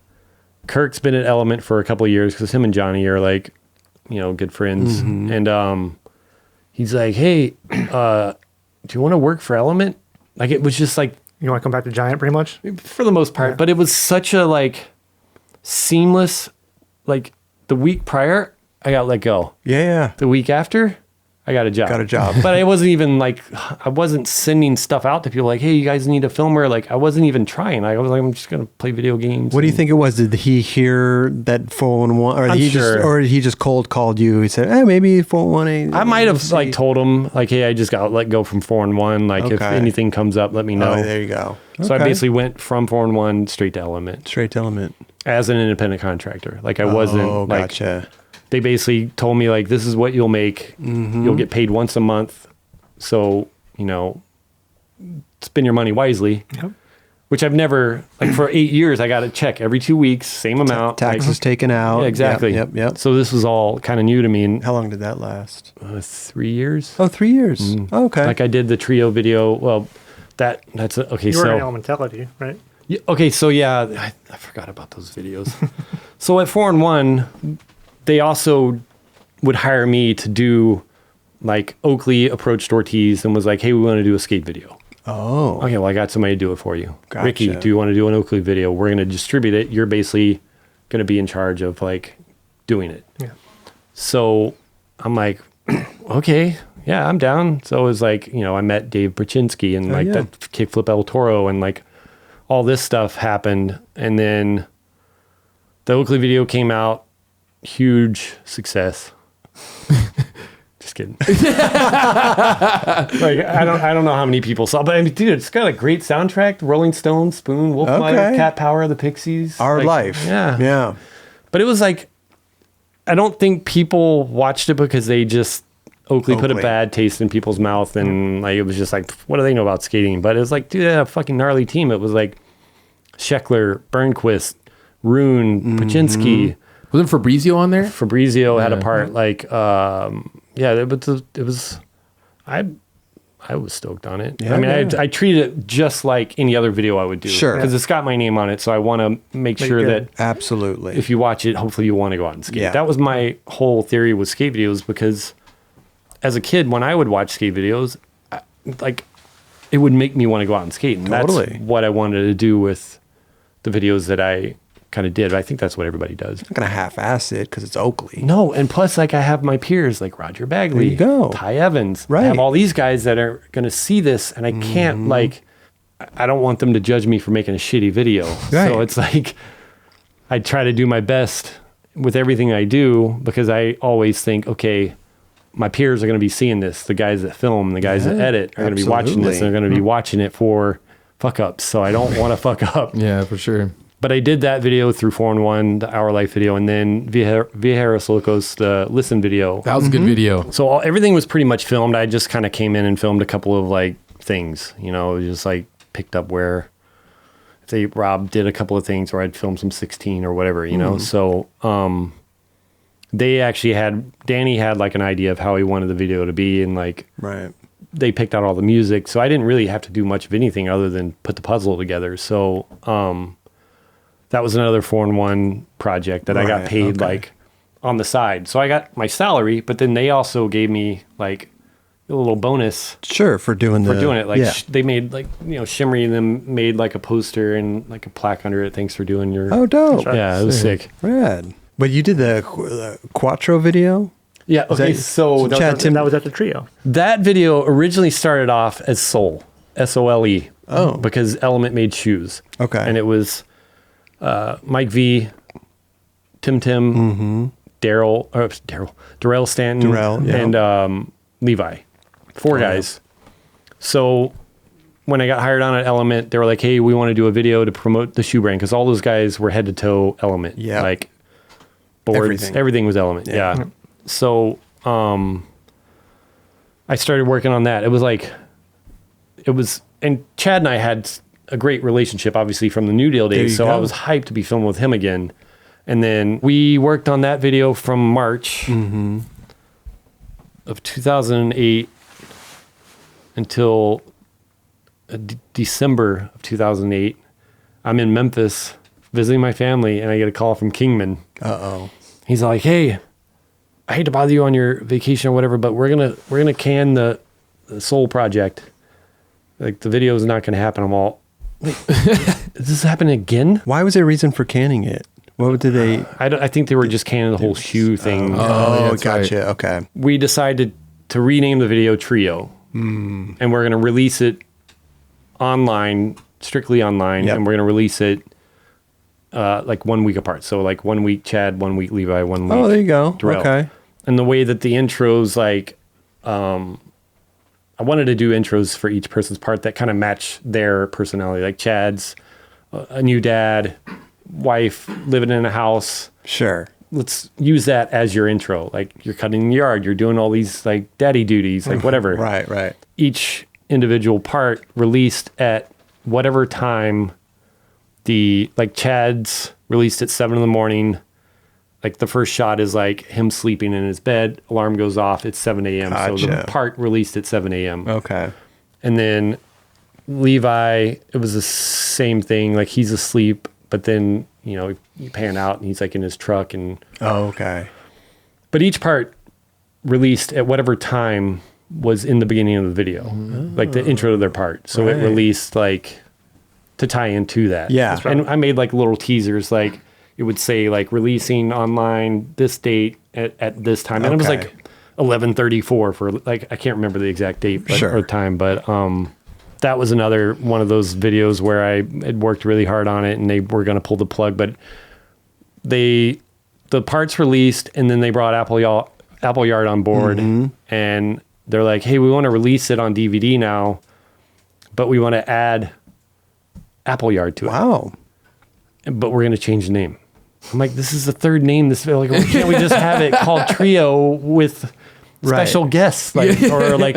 Kirk's been at Element for a couple of years because him and Johnny are like, good friends. And he's like, hey, do you want to work for Element? Like, it was just like, You want to come back to Giant pretty much? for the most part, but it was such a like seamless, like the week prior, I got let go. Yeah. The week after, I got a job. Got a job. But I wasn't even like, I wasn't sending stuff out to people like, hey, you guys need a filmer. Like, I wasn't even trying. I was like, I'm just going to play video games. What do you think it was? Did he hear that 411 or I'm he sure. just, or he just cold called you? He said, maybe 411. I might have like told him like, hey, I just got let go from 4-1. Like, if Okay. anything comes up, let me know. Oh, there you go. So I Okay. basically went from 4-1 straight to Element Straight to Element. as an independent contractor. Like, I wasn't Oh, like, gotcha. they basically told me like, this is what you'll make. You'll get paid once a month. So, spend your money wisely, Yep. which I've never, like for 8 years, I got a check every 2 weeks, same amount. Taxes taken out. Yeah, exactly. Yep. So this was all kind of new to me. And How long did that last? 3 years. Oh, 3 years. Okay. Like I did the trio video. Well, that's okay. You were So in Elementality, right? okay, so yeah, I forgot about those videos. So at 4-1, they also would hire me to do, like, Oakley approached Ortiz and was like, hey, we want to do a skate video. Oh. Okay, well, I got somebody to do it for you. Gotcha. Ricki, do you want to do an Oakley video? We're going to distribute it. You're basically going to be in charge of, like, doing it. Yeah. So I'm like, okay, yeah, I'm down. So it was like, I met Dave Brzezinski and like yeah. that Kickflip El Toro and like all this stuff happened. And then the Oakley video came out, huge success. Just kidding. Like I don't know how many people saw, but I mean, dude, it's got a great soundtrack. Rolling Stones, Spoon, Wolfmeyer, Okay. Cat Power, The Pixies. Our Like, life. Yeah. Yeah. But it was like, I don't think people watched it because they just Oakley put a Oakley. bad taste in people's mouth, and like it was just like, what do they know about skating? But it was like, dude, they had a fucking gnarly team. It was like Scheckler, Burnquist, Rune, Paczynski, Wasn't Fabrizio on there? Fabrizio had a Yeah. part. Like, yeah, it was. I was stoked on it. Yeah, I mean, yeah. I treat it just like any other video I would do. Sure. Because it's got my name on it, so I want to make sure good. that Absolutely. if you watch it, hopefully you want to go out and skate. Yeah. That was my whole theory with skate videos, because as a kid, when I would watch skate videos, like it would make me want to go out and skate. And Totally. that's what I wanted to do with the videos that I kind of did. I think that's what everybody does. not going to half-ass it because it's Oakley. No, and plus, like I have my peers like Roger Bagley, There you go. Ty Evans. I Right. have all these guys that are going to see this, and I can't like. I don't want them to judge me for making a shitty video. Right. So it's like I try to do my best with everything I do, because I always think, okay, my peers are going to be seeing this. The guys that film, the guys that Yeah, edit are going to be watching this. absolutely. And they're going to be watching it for fuck ups. So I don't want to fuck up. Yeah, for sure. But I did that video through 4-1, the Our Life video, and then Viajeros Locos, the Listen video. That was a good video. So everything was pretty much filmed. I just kind of came in and filmed a couple of like things, just like picked up where, say Rob did a couple of things, or I'd film some 16 or whatever, So they actually Danny had like an idea of how he wanted the video to be, and like Right. they picked out all the music. So I didn't really have to do much of anything other than put the puzzle together. So that was another 4-1 project that I got Right, paid okay. like on the side. So I got my salary, but then they also gave me like a little bonus Sure, for doing for doing it. Like yeah. they made like, Shimmery and them made like a poster and like a plaque under it. Thanks for doing your. Oh, dope. yeah, it was sick. Rad. But you did the Quattro video? Yeah. Okay. that- So so Chad, Tim- That was at the trio. that video originally started off as Sole, SOLE. Oh. Because Element made shoes. Okay. And it was Mike V, Tim, Darrell Stanton, Darrell, yeah. and Levi. Four guys. So when I got hired on at Element, they were like, hey, we want to do a video to promote the shoe brand, because all those guys were head to toe Element. Yeah. Like boards, Everything. everything was Element. Yeah. Yeah. So I started working on that. And Chad and I had a great relationship, obviously, from the New Deal There you days. So go. I was hyped to be filming with him again. And then we worked on that video from March of 2008 until December of 2008. I'm in Memphis visiting my family, and I get a call from Kingman. Uh-oh. He's like, "Hey, I hate to bother you on your vacation or whatever, but we're gonna can the Soul project. Like the video is not gonna happen." I'm all, "Wait, is this happening again?" Why was there a reason for canning it? What did they... I think they were just canning the whole shoe thing. Oh, that's gotcha. right. Okay. We decided to rename the video Trio, and we're gonna release it online, strictly online, Yep. and we're gonna release it like 1 week apart. So like 1 week Chad, 1 week Levi, 1 week. Oh, there you go. Darrell. Okay. And the way that the intros, like, I wanted to do intros for each person's part that kind of match their personality. Like Chad's a new dad, wife, living in a house. Sure. Let's use that as your intro. Like you're cutting the yard, you're doing all these like daddy duties, like whatever. Right. Each individual part released at whatever time. Like Chad's released at 7 a.m. Like the first shot is like him sleeping in his bed. Alarm goes off. It's 7 a.m. So the Gotcha. part released at 7 a.m. Okay. And then Levi, it was the same thing. Like he's asleep, but then, you pan out and he's like in his truck. Oh, okay. But each part released at whatever time was in the beginning of the video, like the intro to their part. So Right. it released like to tie into that. Yeah. That's And I made like little teasers, like it would say like releasing online this date at this time. And it was Okay. like 11:34 for like, I can't remember the exact date Sure. or time, but that was another one of those videos where I had worked really hard on it and they were going to pull the plug, but the parts released and then they brought Apple Yard on board and they're like, "Hey, we want to release it on DVD now, but we want to add Apple Yard to it. Wow. But we're going to change the name." I'm like, "This is the third name. Like, why can't we just have it called Trio with special guests?" Like, or like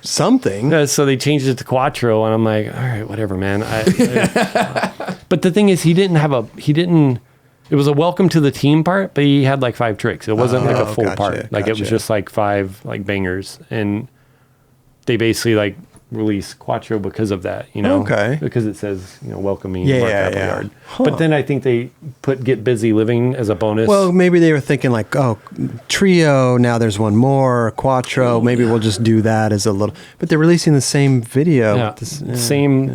Something. so they changed it to Quattro, and I'm like, "All right, whatever, man." But the thing is, it was a welcome to the team part, but he had like 5 tricks. It wasn't like a full gotcha, part. Like it was gotcha. just like 5 like bangers, and they basically like released Quattro because of that, Okay. because it says, welcoming Yeah, Mark yeah, Appleyard. yeah. But then I think they put Get Busy Living as a bonus. Well, maybe they were thinking like, oh, Trio, now there's one more, Quattro, maybe we'll just do that as a little, but they're releasing the same video. yeah, with this- same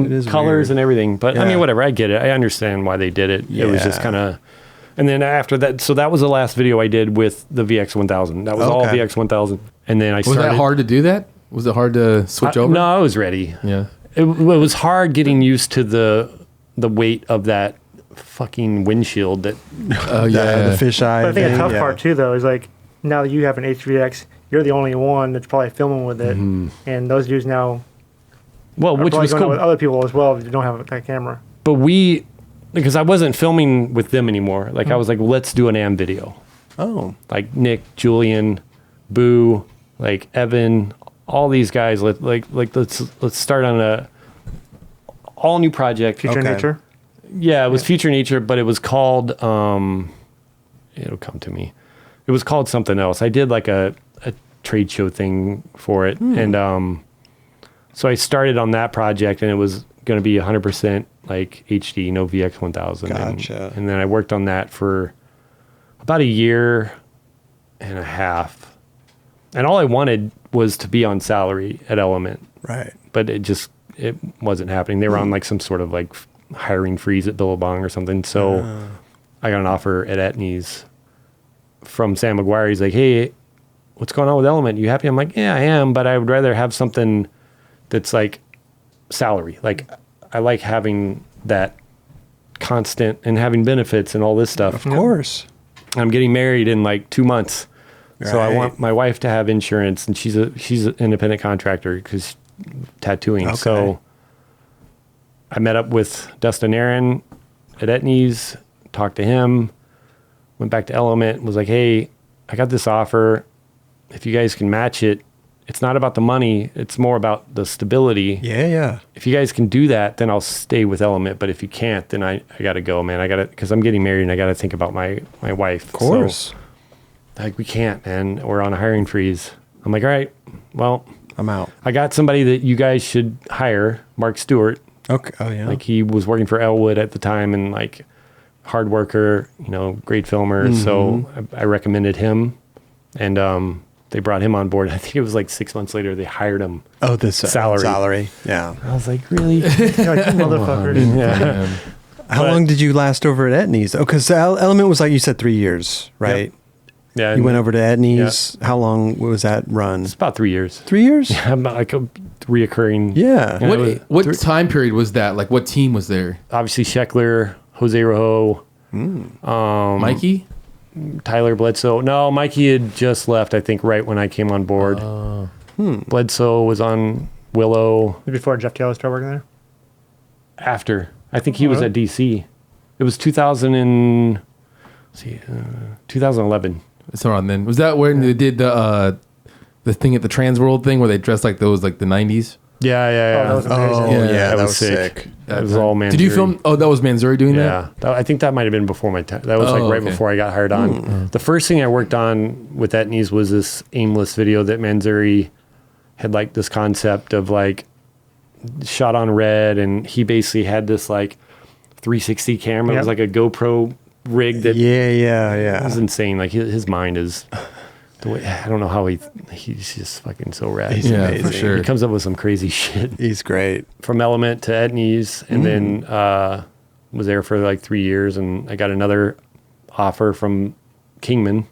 it is colors weird. and everything. But I Yeah. mean, whatever, I get it. I understand why they did it. It was just Yeah. kind of, and then after that, so that was the last video I did with the VX1000. That was all Okay. VX1000. And then I Was started. that hard to do that? Was it hard to switch over? No, I was ready. Yeah. It was hard getting used to the weight of that fucking windshield that Oh, yeah. The fisheye. But I think thing, a tough yeah. part too, though, is like now that you have an HVX, you're the only one that's probably filming with it, and those dudes now well, are which probably was going out cool. with other people as well that don't have that camera. But because I wasn't filming with them anymore. Like I was like, let's do an AM video. Oh, Like Nick, Julian, Boo, like Evan, all these guys. Let's start on a all new project. Future Okay. Nature. Yeah, it was Future Nature, but it was called it'll come to me. It was called something else. I did like a trade show thing for it. And so I started on that project and it was going to be 100% like HD, no VX1000. Gotcha. And then I worked on that for about a year and a half. And all I wanted was to be on salary at Element, right. but it wasn't happening. They were on like some sort of like hiring freeze at Billabong or something. So I got an offer at Etnies from Sam McGuire. He's like, "Hey, what's going on with Element? You happy?" I'm like, "Yeah, I am, but I would rather have something that's like salary. Like I like having that constant and having benefits and all this stuff." Of course. I'm getting married in like 2 months. So I Right. want my wife to have insurance, and she's an independent contractor because tattooing. Okay. So I met up with Dustin Aaron at Etnies, talked to him, went back to Element, was like, "Hey, I got this offer. If you guys can match it, it's not about the money. It's more about the stability. Yeah. If you guys can do that, then I'll stay with Element. But if you can't, then I got to go, man. Because I'm getting married and I got to think about my wife. Of course. So, like, we can't, man. We're on a hiring freeze. I'm like, all right, well, I'm out. I got somebody that you guys should hire, Mark Stewart. Okay. Oh, yeah. Like, he was working for Elwood at the time, and like, hard worker, great filmer. So I recommended him, and they brought him on board. I think it was like 6 months later they hired him. Oh, the salary. Salary. Yeah. I was like, really? You're like, you motherfuckers. Yeah. How long did you last over at Etnies? Oh, because Element was like you said 3 years, right? Yeah. You went over to Etnies. How long was that run? It's about 3 years. 3 years? Yeah, I'm like a reoccurring. Yeah. What time period was that? Like, what team was there? Obviously, Scheckler, Jose Rojo, Mikey? Tyler Bledsoe. No, Mikey had just left, I think, right when I came on board. Bledsoe was on Willow. Before Jeff Taylor started working there? After. I think he was at DC. It was 2011. It's around then. Was that when they did the thing at the Trans World thing where they dressed like those, like the 90s? Yeah. that was amazing. Yeah, that was sick. sick. That was all Manzuri. Did you film? Oh, that was Manzuri doing that? Yeah. I think that might have been before my time. That was right before I got hired on. The first thing I worked on with Etnies was this aimless video that Manzuri had, like this concept of like shot on red, and he basically had this like 360 camera. It was like a GoPro rig that Yeah. was insane. Like his mind is the way, I don't know how he's just fucking so rad. He's amazing. for sure. He comes up with some crazy shit. He's great. From Element to Etnies, and then was there for like 3 years, and I got another offer from Kingman.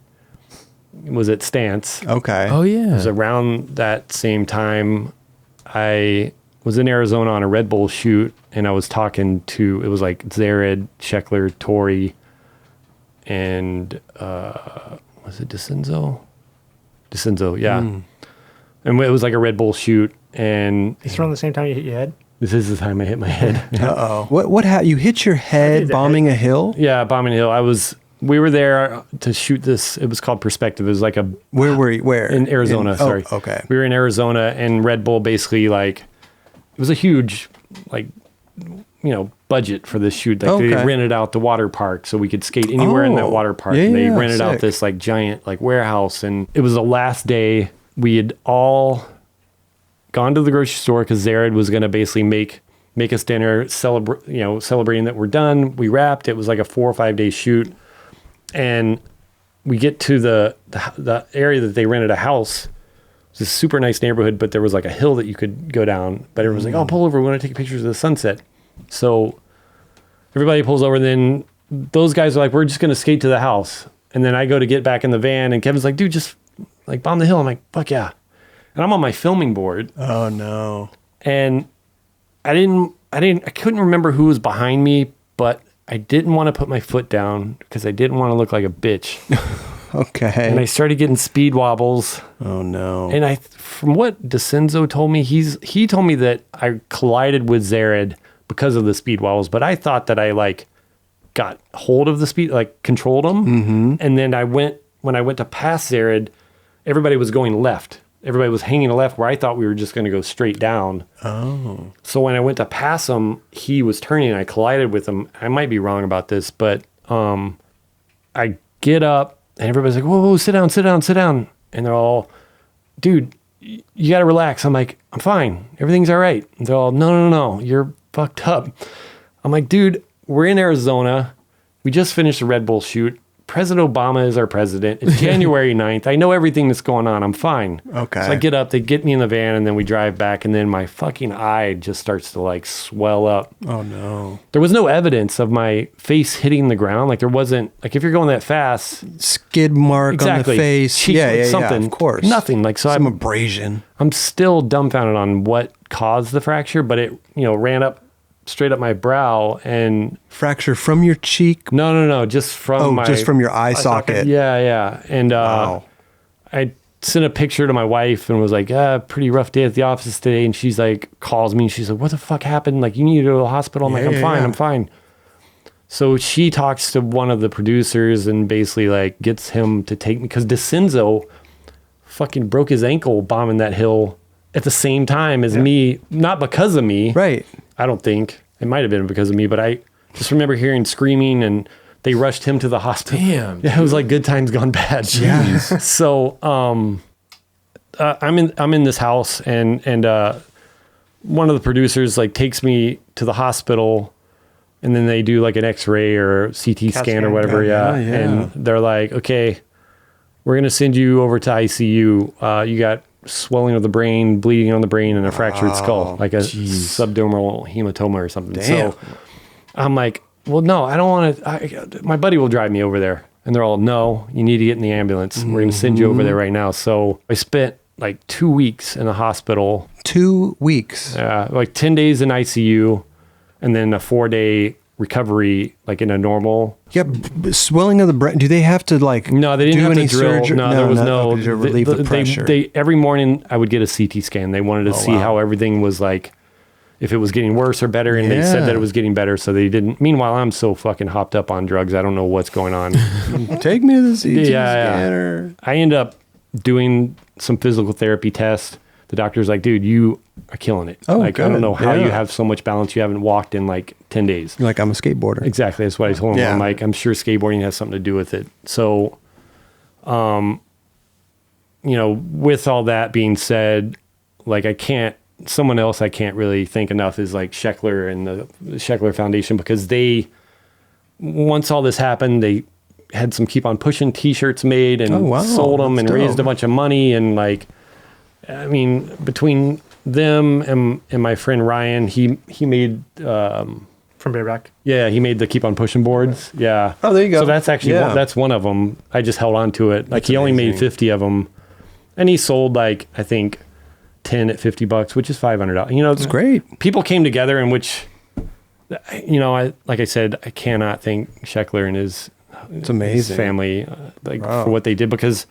It was at Stance. Okay. Oh, yeah. It was around that same time. I was in Arizona on a Red Bull shoot, and I was talking to, it was like Zared, Scheckler, Tori, and was it DeCenzo? DeCenzo, yeah. And it was like a Red Bull shoot, and It's around the same time you hit your head? this is the time I hit my head. Uh-oh. What you hit your head the bombing a hill? Yeah, Bombing Hill. We were there to shoot this. It was called Perspective. It was like a Where were you? Where? in Arizona. Sorry. Oh, okay. We were in Arizona, and Red Bull basically like it was a huge budget for this shoot. Like they Okay. rented out the water park so we could skate anywhere in that Oh, water park. yeah, And they yeah, rented out sick. this like giant like warehouse, and it was the last day. We had all gone to the grocery store because Zared was going to basically make us dinner, celebrating that we're done. We wrapped. It was like a 4 or 5 day shoot. And we get to the area that they rented a house. It's a super nice neighborhood, but there was like a hill that you could go down. But everyone's like, "Oh, pull over. We want to take pictures of the sunset." So everybody pulls over. And then those guys are like, "We're just going to skate to the house." And then I go to get back in the van, and Kevin's like, "Dude, just like bomb the hill." I'm like, "Fuck yeah!" And I'm on my filming board, Oh no. and I couldn't remember who was behind me, but I didn't want to put my foot down because I didn't want to look like a bitch. Okay. And I started getting speed wobbles. Oh no. And from what DeCenzo told me, he told me that I collided with Zared because of the speed wobbles, but I thought that I like got hold of the speed, like controlled them. Mm-hmm. And then when I went to pass Zared, everybody was going left. Everybody was hanging left where I thought we were just going to go straight down. Oh. So when I went to pass him, he was turning and I collided with him. I might be wrong about this, but I get up and everybody's like, whoa, sit down. And they're all, "Dude, you got to relax." I'm like, "I'm fine. Everything's all right." And they're all, no, you're fucked up. I'm like, "Dude, we're in Arizona. We just finished a Red Bull shoot. President Obama is our president. It's January 9th. I know everything that's going on. I'm fine." Okay. So I get up, they get me in the van, and then we drive back, and then my fucking eye just starts to like swell up. Oh no. There was no evidence of my face hitting the ground. Like there wasn't, like if you're going that fast, Skid mark exactly. on the face. Cheek, Yeah, something. of course. Nothing. Like so Some I'm abrasion. still dumbfounded on what caused the fracture, but it, ran up straight up my brow, and Fracture from your cheek. no, just from Just from your eye socket. Yeah. And Wow. I sent a picture to my wife and was like, pretty rough day at the office today. And she's like, calls me and she's like, "What the fuck happened? Like, you need to go to the hospital." I'm like, I'm fine. So she talks to one of the producers and basically like gets him to take me, because DeCenzo fucking broke his ankle bombing that hill at the same time as me, not because of me. Right. I don't think. It might have been because of me, but I just remember hearing screaming, and they rushed him to the hospital. Damn. Yeah, it was like good times gone bad. Jeez. So I'm in this house, and one of the producers like takes me to the hospital, and then they do like an X-ray or CT scan or whatever. Yeah. And they're like, okay, we're going to send you over to ICU. You got swelling of the brain, bleeding on the brain, and a fractured skull, like a subdermal hematoma or something. Damn. So I'm like, well, no, I don't want to. My buddy will drive me over there. And they're all, no, you need to get in the ambulance. We're going to send you over there right now. So I spent like 2 weeks in the hospital. 2 weeks? Like 10 days in ICU and then a 4-day recovery, like in a normal. Yeah, swelling of the brain. Do they have to like No, they didn't do have any to drill. surgery? No, there was no. To relieve the pressure. They every morning I would get a CT scan. They wanted to see how everything was like, if it was getting worse or better, and they said that it was getting better, so they didn't. Meanwhile, I'm so fucking hopped up on drugs, I don't know what's going on. Take me to the CT scanner. I end up doing some physical therapy tests. The doctor's like, dude, you are killing it. Oh, like, good. I don't know how you have so much balance. You haven't walked in like 10 days. You're like, I'm a skateboarder. Exactly. That's what I told him. Yeah. I'm like, I'm sure skateboarding has something to do with it. So, with all that being said, like someone else I can't really thank enough is like Sheckler and the Sheckler Foundation, because once all this happened, they had some Keep on Pushing t-shirts made and sold them and raised a bunch of money. And like, I mean, between them and my friend Ryan, he made, From Bareback. yeah, he made the Keep on Pushing boards. Yeah. Oh, there you go. So that's actually, that's one of them. I just held on to it. Like he only made 50 of them and he sold like, I think 10 at $50, which is $500. It's great. People came together in which, like I said, I cannot thank Sheckler and his family for what they did, because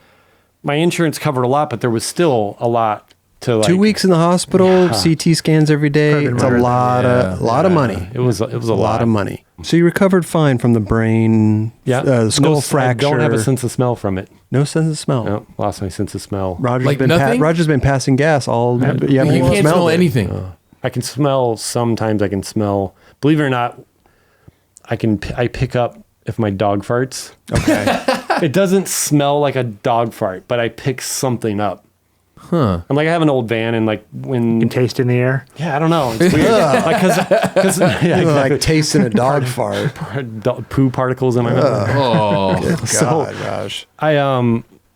my insurance covered a lot, but there was still a lot to like. 2 weeks in the hospital, CT scans every day. It's a lot of money. It was a lot of money. So you recovered fine from the brain, the skull fracture. I don't have a sense of smell from it. No sense of smell. No, lost my sense of smell. Roger's been passing gas all. You can't smell anything. I can smell sometimes. I can smell. Believe it or not, I pick up if my dog farts. Okay. It doesn't smell like a dog fart, but I pick something up. Huh. I'm like, I have an old van, and like when You can taste in the air. yeah, I don't know. It's weird. Because Like tasting a dog fart. poo particles in my mouth. Oh, God, Raj.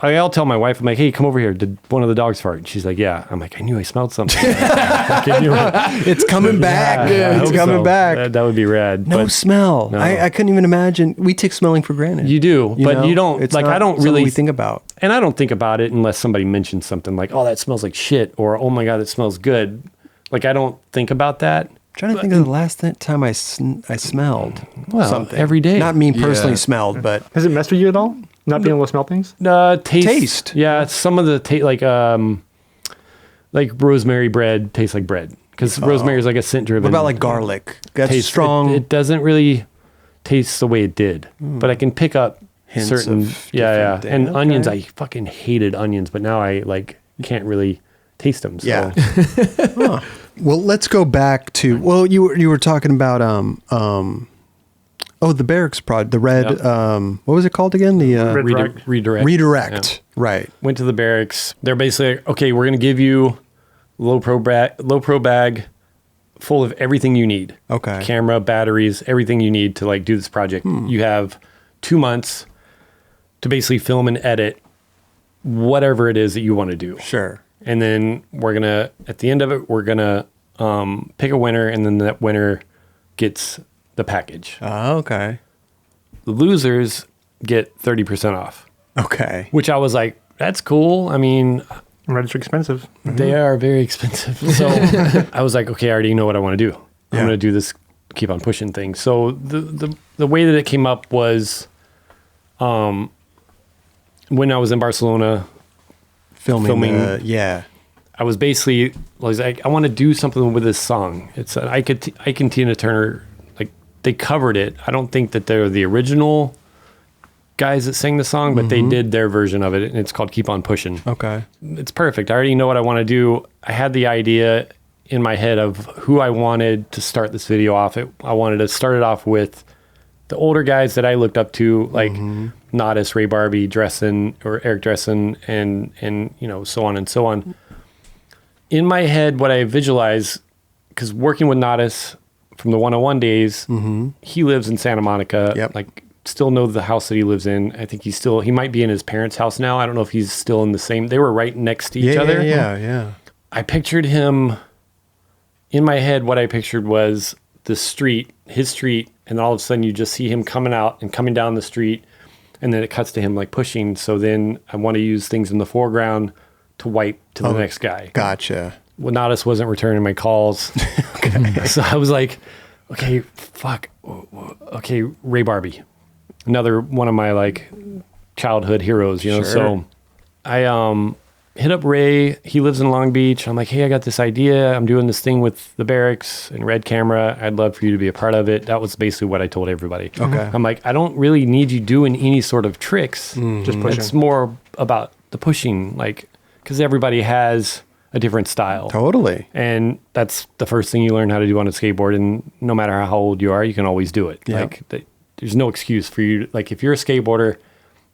I'll tell my wife, I'm like, hey, come over here. Did one of the dogs fart? And she's like, yeah. I'm like, I knew I smelled something. I knew it. It's coming back. Yeah, I It's hope coming so. back. That would be rad. No But smell. No. I couldn't even imagine. We take smelling for granted. you do, but you don't. It's Like, not I don't something really we think about. And I don't think about it unless somebody mentions something like, oh, that smells like shit, or oh my God, it smells good. Like, I don't think about that. I'm trying to think of the last time I smelled something. every day. Not me personally Yeah. smelled, but Has it messed with you at all? Not being able to smell things? Taste. Yeah, some of the like rosemary bread tastes like bread, because rosemary is like a scent driven. what about like garlic? That's taste? strong. It doesn't really taste the way it did, but I can pick up Hints certain. of Yeah. different And things. onions, Okay. I fucking hated onions, but now I like can't really taste them. So. Yeah. Well, let's go back to you were talking about the barracks project, the red Yep. what was it called again? The Redirect. Redirect. redirect. Yeah. Right. Went to the barracks. They're basically like, okay, we're gonna give you low pro bag full of everything you need. Okay. Camera, batteries, everything you need to like do this project. You have 2 months to basically film and edit whatever it is that you want to do. Sure. And then we're gonna, at the end of it, we're gonna pick a winner, and then that winner gets the package. Oh, okay. The losers get 30% off, Okay. which I was like, that's cool. I mean, Reds are expensive. they are very expensive. So I was like, okay, I already know what I want to do. I'm Yeah. going to do this Keep on Pushing thing. So the way that it came up was when I was in Barcelona, Filming. I was like, I want to do something with this song. It's I Can Tina Turner, like they covered it. I don't think that they're the original guys that sang the song, but they did their version of it, and it's called Keep on Pushing. Okay. It's perfect. I already know what I want to do. I had the idea in my head of who I wanted to start this video off. I wanted to start it off with the older guys that I looked up to, like Nodis, Ray Barbie, Dressen, or Eric Dressen, and so on and so on. In my head, what I visualize, because working with Nodis from the 101 days. He lives in Santa Monica. Yep. Like, still know the house that he lives in. I think he might be in his parents' house now. I don't know if he's still in the same. They were right next to each other. Yeah. I pictured him in my head. What I pictured was the street, his street, and all of a sudden you just see him coming out and coming down the street, and then it cuts to him like pushing. So then I want to use things in the foreground to wipe to the next guy. Gotcha. Well, Nodis wasn't returning my calls. So I was like, okay, fuck. Okay, Ray Barbie. Another one of my like childhood heroes, you know? Sure. So I hit up Ray. He lives in Long Beach. I'm like, hey, I got this idea. I'm doing this thing with the barracks and Red Camera. I'd love for you to be a part of it. That was basically what I told everybody. Okay. I'm like, I don't really need you doing any sort of tricks. Just pushing. It's more about the pushing, like, because everybody has a different style. Totally. And that's the first thing you learn how to do on a skateboard. And no matter how old you are, you can always do it. Yeah. Like, there's no excuse for you. Like, if you're a skateboarder,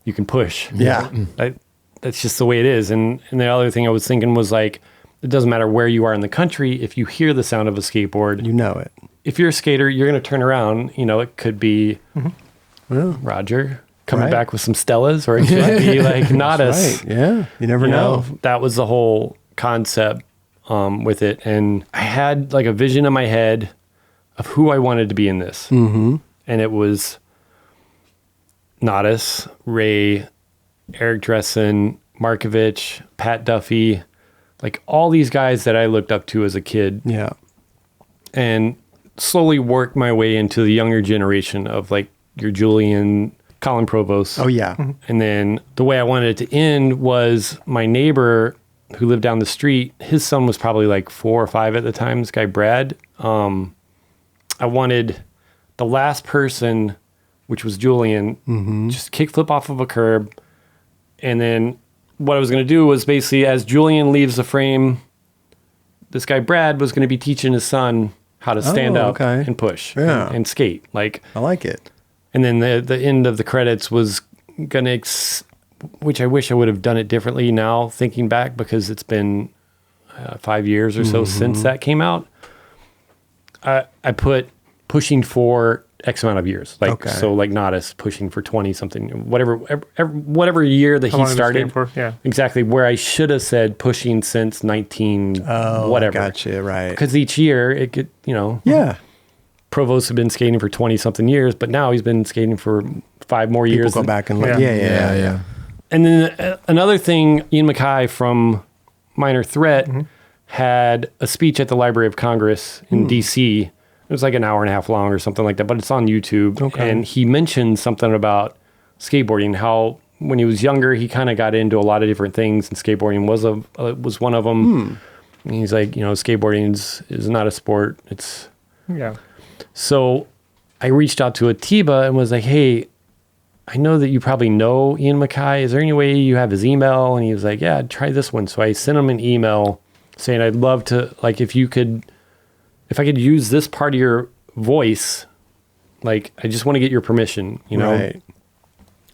you can push. Yeah. That's just the way it is. And the other thing I was thinking was like, it doesn't matter where you are in the country. If you hear the sound of a skateboard, You know it. if you're a skater, you're going to turn around. You know, it could be Roger coming Right. back with some Stellas, or it could be like Nodis. Right. Yeah. You never You know. that was the whole concept with it. And I had like a vision in my head of who I wanted to be in this. Mm-hmm. And it was Nodis, Ray, Eric Dressen, Markovich, Pat Duffy, like all these guys that I looked up to as a kid, Yeah. and slowly worked my way into the younger generation of like your Julian, Colin Provost. Oh, yeah. And then the way I wanted it to end was my neighbor who lived down the street, his son was probably like 4 or 5 at the time, this guy Brad. I wanted the last person, which was Julian, just kickflip off of a curb. And then what I was going to do was basically, as Julian leaves the frame, this guy Brad was going to be teaching his son how to stand up okay. and push Yeah. and skate. Like, I like it. and then the end of the credits was gonna, which I wish I would have done it differently now, thinking back, because it's been 5 years or so since that came out. I put pushing for X amount of years, like Okay. so, like Nodis pushing for 20 something, whatever year that How he long have you started. skated for? Yeah. Exactly, where I should have said pushing since 19 whatever. Gotcha. Right. Because each year it could, you know, Yeah. Provost had been skating for 20 something years, but now he's been skating for 5 more years. People go back and look. Yeah. Yeah. And then another thing, Ian Mackay from Minor Threat had a speech at the Library of Congress in DC. It was like an hour and a half long or something like that, but it's on YouTube. Okay. And he mentioned something about skateboarding, how when he was younger, he kind of got into a lot of different things, and skateboarding was one of them. And he's like, you know, skateboarding is not a sport. It's Yeah. So I reached out to Atiba and was like, hey, I know that you probably know Ian Mackay. Is there any way you have his email? And he was like, yeah, try this one. So I sent him an email saying, I'd love to, like, if I could use this part of your voice, like, I just want to get your permission, you know? Right.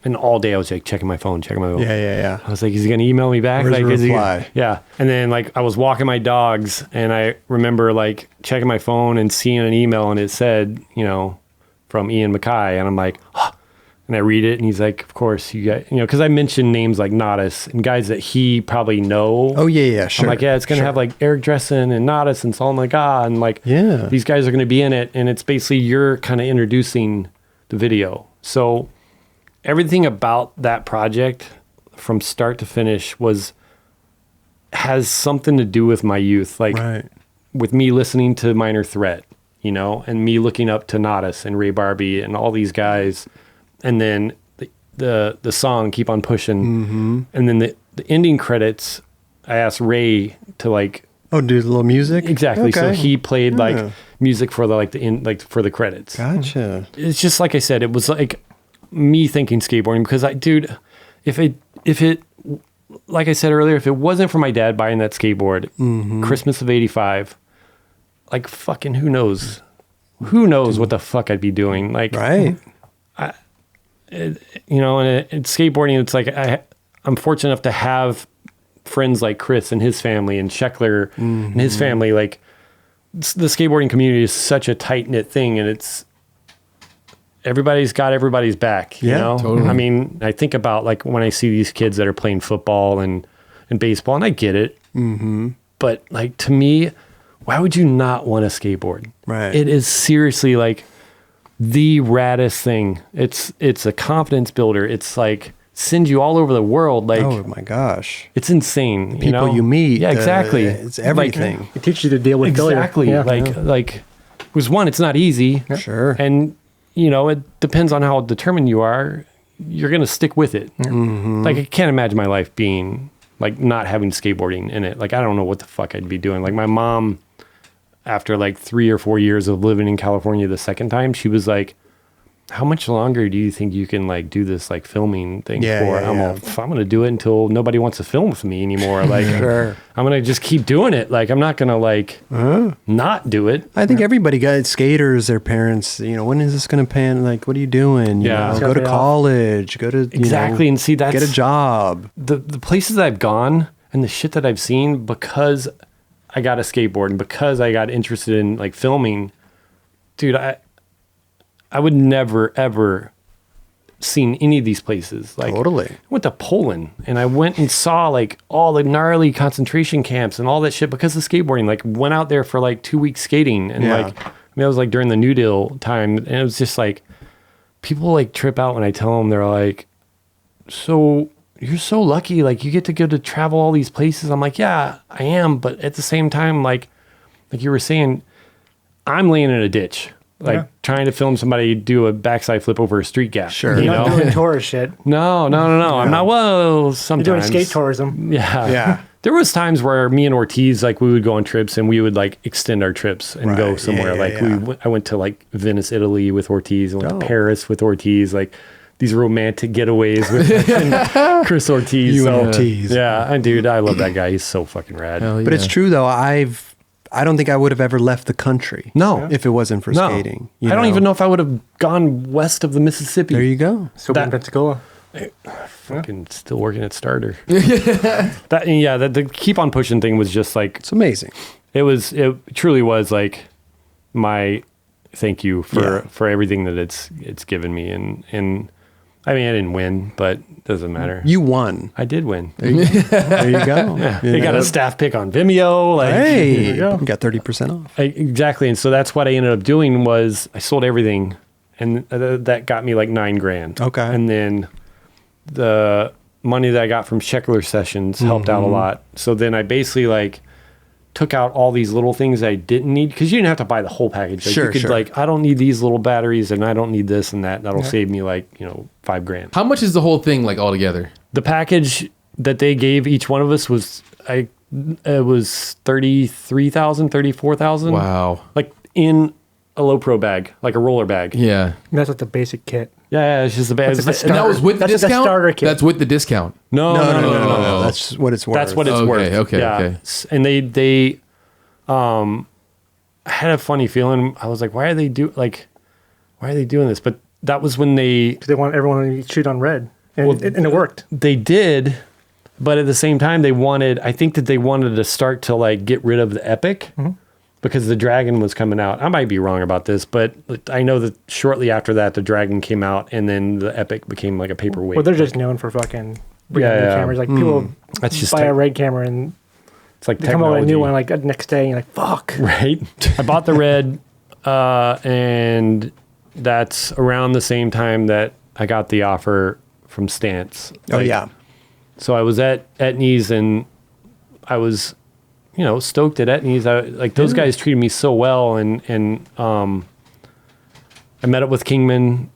And all day I was like checking my phone. Yeah. I was like, is he going to email me back? Where's like, the is he- reply? yeah. And then like I was walking my dogs, and I remember like checking my phone and seeing an email, and it said, you know, from Ian Mackay. And I'm like, and I read it, and he's like, of course, you got, you know, because I mentioned names like Nodis and guys that he probably know. Oh, yeah. Sure. I'm like, yeah, it's going to have like Eric Dressen and Nodis and Solomon God, and like, Yeah. these guys are going to be in it. And it's basically you're kind of introducing the video. So everything about that project from start to finish has something to do with my youth. Like Right. with me listening to Minor Threat, you know, and me looking up to Nodis and Ray Barbie and all these guys. And then the song Keep on Pushing. And then the ending credits, I asked Ray to like, Oh, do a little music? exactly. So Okay. he played Yeah. like music for for the credits. Gotcha. It's just like I said, it was like me thinking skateboarding, because if it, like I said earlier, if it wasn't for my dad buying that skateboard, Christmas of '85, like fucking who knows what the fuck I'd be doing. Like, Right. you know, and skateboarding, it's like I'm fortunate enough to have friends like Kris and his family, and Sheckler and his family. Like, the skateboarding community is such a tight knit thing, and everybody's got everybody's back. You know, totally. I mean, I think about like when I see these kids that are playing football and baseball, and I get it. Mm-hmm. But like to me, why would you not want to skateboard? Right. It is seriously like the raddest thing. It's a confidence builder. It's like sends you all over the world. Like, oh my gosh, it's insane. People you meet. Yeah, exactly. It's everything. Like, It teaches you to deal with failure. exactly. Yeah. Like was one, it's not easy. Sure. And you know, it depends on how determined you are. You're going to stick with it. Mm-hmm. Like I can't imagine my life being like not having skateboarding in it. Like, I don't know what the fuck I'd be doing. Like my mom, after like 3 or 4 years of living in California the second time, she was like, how much longer do you think you can like do this like filming thing for? I'm going to do it until nobody wants to film with me anymore. Like, Sure. I'm going to just keep doing it. Like, I'm not going to like not do it. I think everybody got skaters, their parents, you know, when is this going to pan? Like, what are you doing? You Yeah. know, It's go to gotta pay off. college, go to, you Exactly. know, And see, that's get a job. the places I've gone and the shit that I've seen because I got a skateboard and because I got interested in like filming, dude, I would never ever seen any of these places. Like Totally. I went to Poland and I went and saw like all the gnarly concentration camps and all that shit because of skateboarding. Like went out there for like 2 weeks skating and Yeah. like, I mean, it was like during the New Deal time and it was just like people like trip out when I tell them, they're like, so you're so lucky. Like you get to go to travel all these places. I'm like, yeah, I am. But at the same time, like you were saying, I'm laying in a ditch, like trying to film somebody do a backside flip over a street gap. Sure. You You're not know? doing tourist shit. No. I'm not. Well, You're sometimes. doing skate tourism. Yeah. Yeah. There was times where me and Ortiz, like we would go on trips and we would like extend our trips and go Right. somewhere. Yeah, like yeah. I went to like Venice, Italy with Ortiz. I went Oh. to Paris with Ortiz. Like these romantic getaways with fucking Kris Ortiz. You and Ortiz. Yeah. And dude, I love that guy. He's so fucking rad. Hell But it's yeah. true though. I don't think I would have ever left the country. No. If it wasn't for No. skating. I don't even know if I would have gone west of the Mississippi. There you go. So in Pensacola. Fucking still working at Starter. The keep on pushing thing was just like, It's amazing. it truly was like my thank you Yeah. for everything that it's given me. And I mean, I didn't win, but it doesn't matter. You won. I did win. There you go. Yeah. You They got know? a staff pick on Vimeo. Like, Hey, you go. you got 30% off. Exactly. And so that's what I ended up doing was I sold everything and that got me like $9,000. Okay. And then the money that I got from Sheckler sessions helped out a lot. So then I basically like took out all these little things I didn't need because you didn't have to buy the whole package. Like Sure, you could sure. like, I don't need these little batteries and I don't need this and that. That'll save me like, $5,000. How much is the whole thing like altogether? The package that they gave each one of us was it was 33,000, 34,000. Wow. Like in a low pro bag, like a roller bag. Yeah. That's like the basic kit. Yeah, it's just a bag. That's And that was with the That's the discount? starter kit. That's with the discount. No. That's what it's worth. That's what it's Okay, worth. okay, Yeah. okay. And they I had a funny feeling. I was like, why are they doing this? But that was when they want everyone to shoot on red. And, and it worked. they did, but at the same time they wanted to start to like get rid of the Epic because the Dragon was coming out. I might be wrong about this, but I know that shortly after that the Dragon came out and then the Epic became like a paperweight. Well, they're just known for fucking bringing new Yeah. cameras. Like people That's just buy a red camera and it's like they come out with a technology. new one like the next day and you're like, fuck. Right. I bought the red, and that's around the same time that I got the offer from Stance. Oh, Like, yeah. So I was at Etnies and I was, stoked at Etnies. Those guys treated me so well, and I met up with Kingman,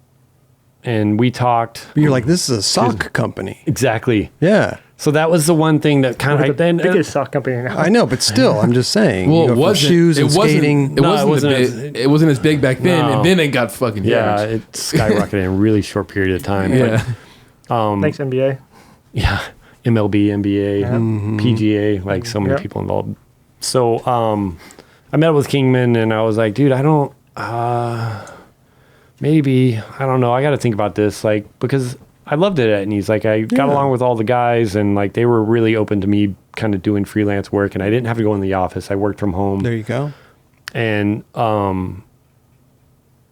and we talked. You're like, this is a sock company. Exactly. Yeah. So that was the one thing that kind We're of the biggest sock company now. I know, but still, I'm just saying. Well, you it go from wasn't. shoes and skating. It No, wasn't. it wasn't It wasn't as big back then, No. and then it got fucking huge. yeah, it skyrocketed in a really short period of time. Yeah. Thanks, NBA. Yeah, MLB, NBA, Yeah. PGA, like so many Yep. people involved. So I met with Kingman and I was like, dude, I don't, maybe, I don't know. I got to think about this, like, because I loved it at Etnies. Like I got Yeah. along with all the guys and like they were really open to me kind of doing freelance work and I didn't have to go in the office. I worked from home. There you go. And I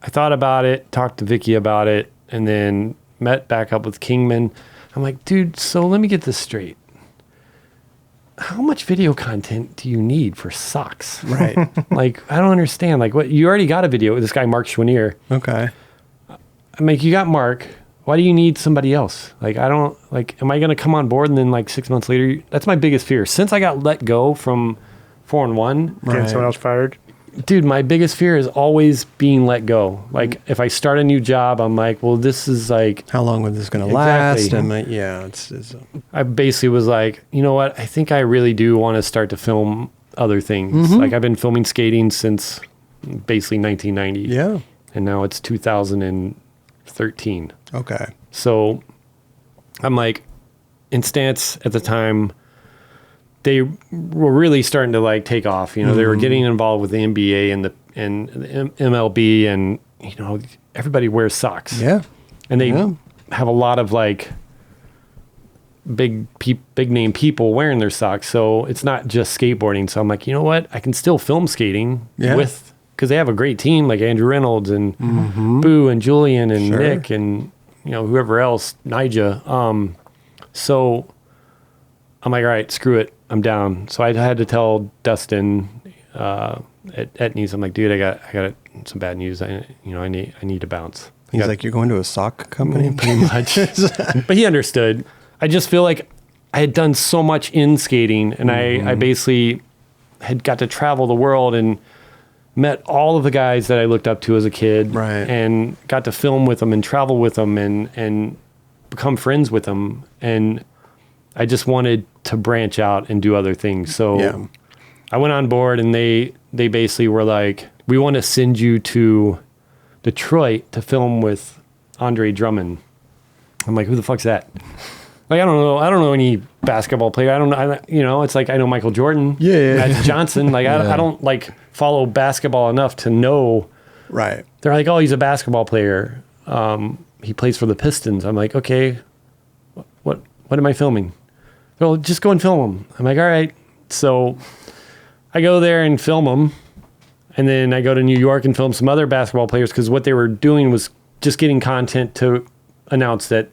thought about it, talked to Vicky about it, and then met back up with Kingman. I'm like, dude, so let me get this straight. How much video content do you need for socks? Right. Like, I don't understand. Like, what? You already got a video with this guy, Mark Schwanier. Okay. I'm like, you got Mark. Why do you need somebody else? Like, I don't, like, am I going to come on board and then like 6 months later? That's my biggest fear. Since I got let go from 4-1. Getting someone else fired. Dude, my biggest fear is always being let go. Like, if I start a new job, I'm like, well, this is like... How long was this going to Exactly. last? And it's I basically was like, you know what? I think I really do want to start to film other things. Like, I've been filming skating since basically 1990. yeah. And now it's 2013. Okay. So I'm like, in Stance at the time, they were really starting to like take off. You know, they were getting involved with the NBA and the MLB, and you know, everybody wears socks. Yeah. And they have a lot of like big name people wearing their socks. So it's not just skateboarding. So I'm like, you know what? I can still film skating with, because they have a great team like Andrew Reynolds and Boo and Julian and Nick and, you know, whoever else, Nija. So I'm like, all right, screw it. I'm down. So I had to tell Dustin at Etnies, I'm like, dude, I got some bad news. I need to bounce. He's like, you're going to a sock company? Pretty much. But he understood. I just feel like I had done so much in skating, and I basically had got to travel the world and met all of the guys that I looked up to as a kid, right? And got to film with them and travel with them and become friends with them. And I just wanted to branch out and do other things. So I went on board, and they basically were like, we want to send you to Detroit to film with Andre Drummond. I'm like, who the fuck's that? Like, I don't know any basketball player. I don't know. It's like, I know Michael Jordan. Magic Johnson. Like, I don't like follow basketball enough to know. Right. They're like, oh, he's a basketball player. He plays for the Pistons. I'm like, okay, what am I filming? Well, just go and film him. I'm like, all right. So I go there and film him. And then I go to New York and film some other basketball players, because what they were doing was just getting content to announce that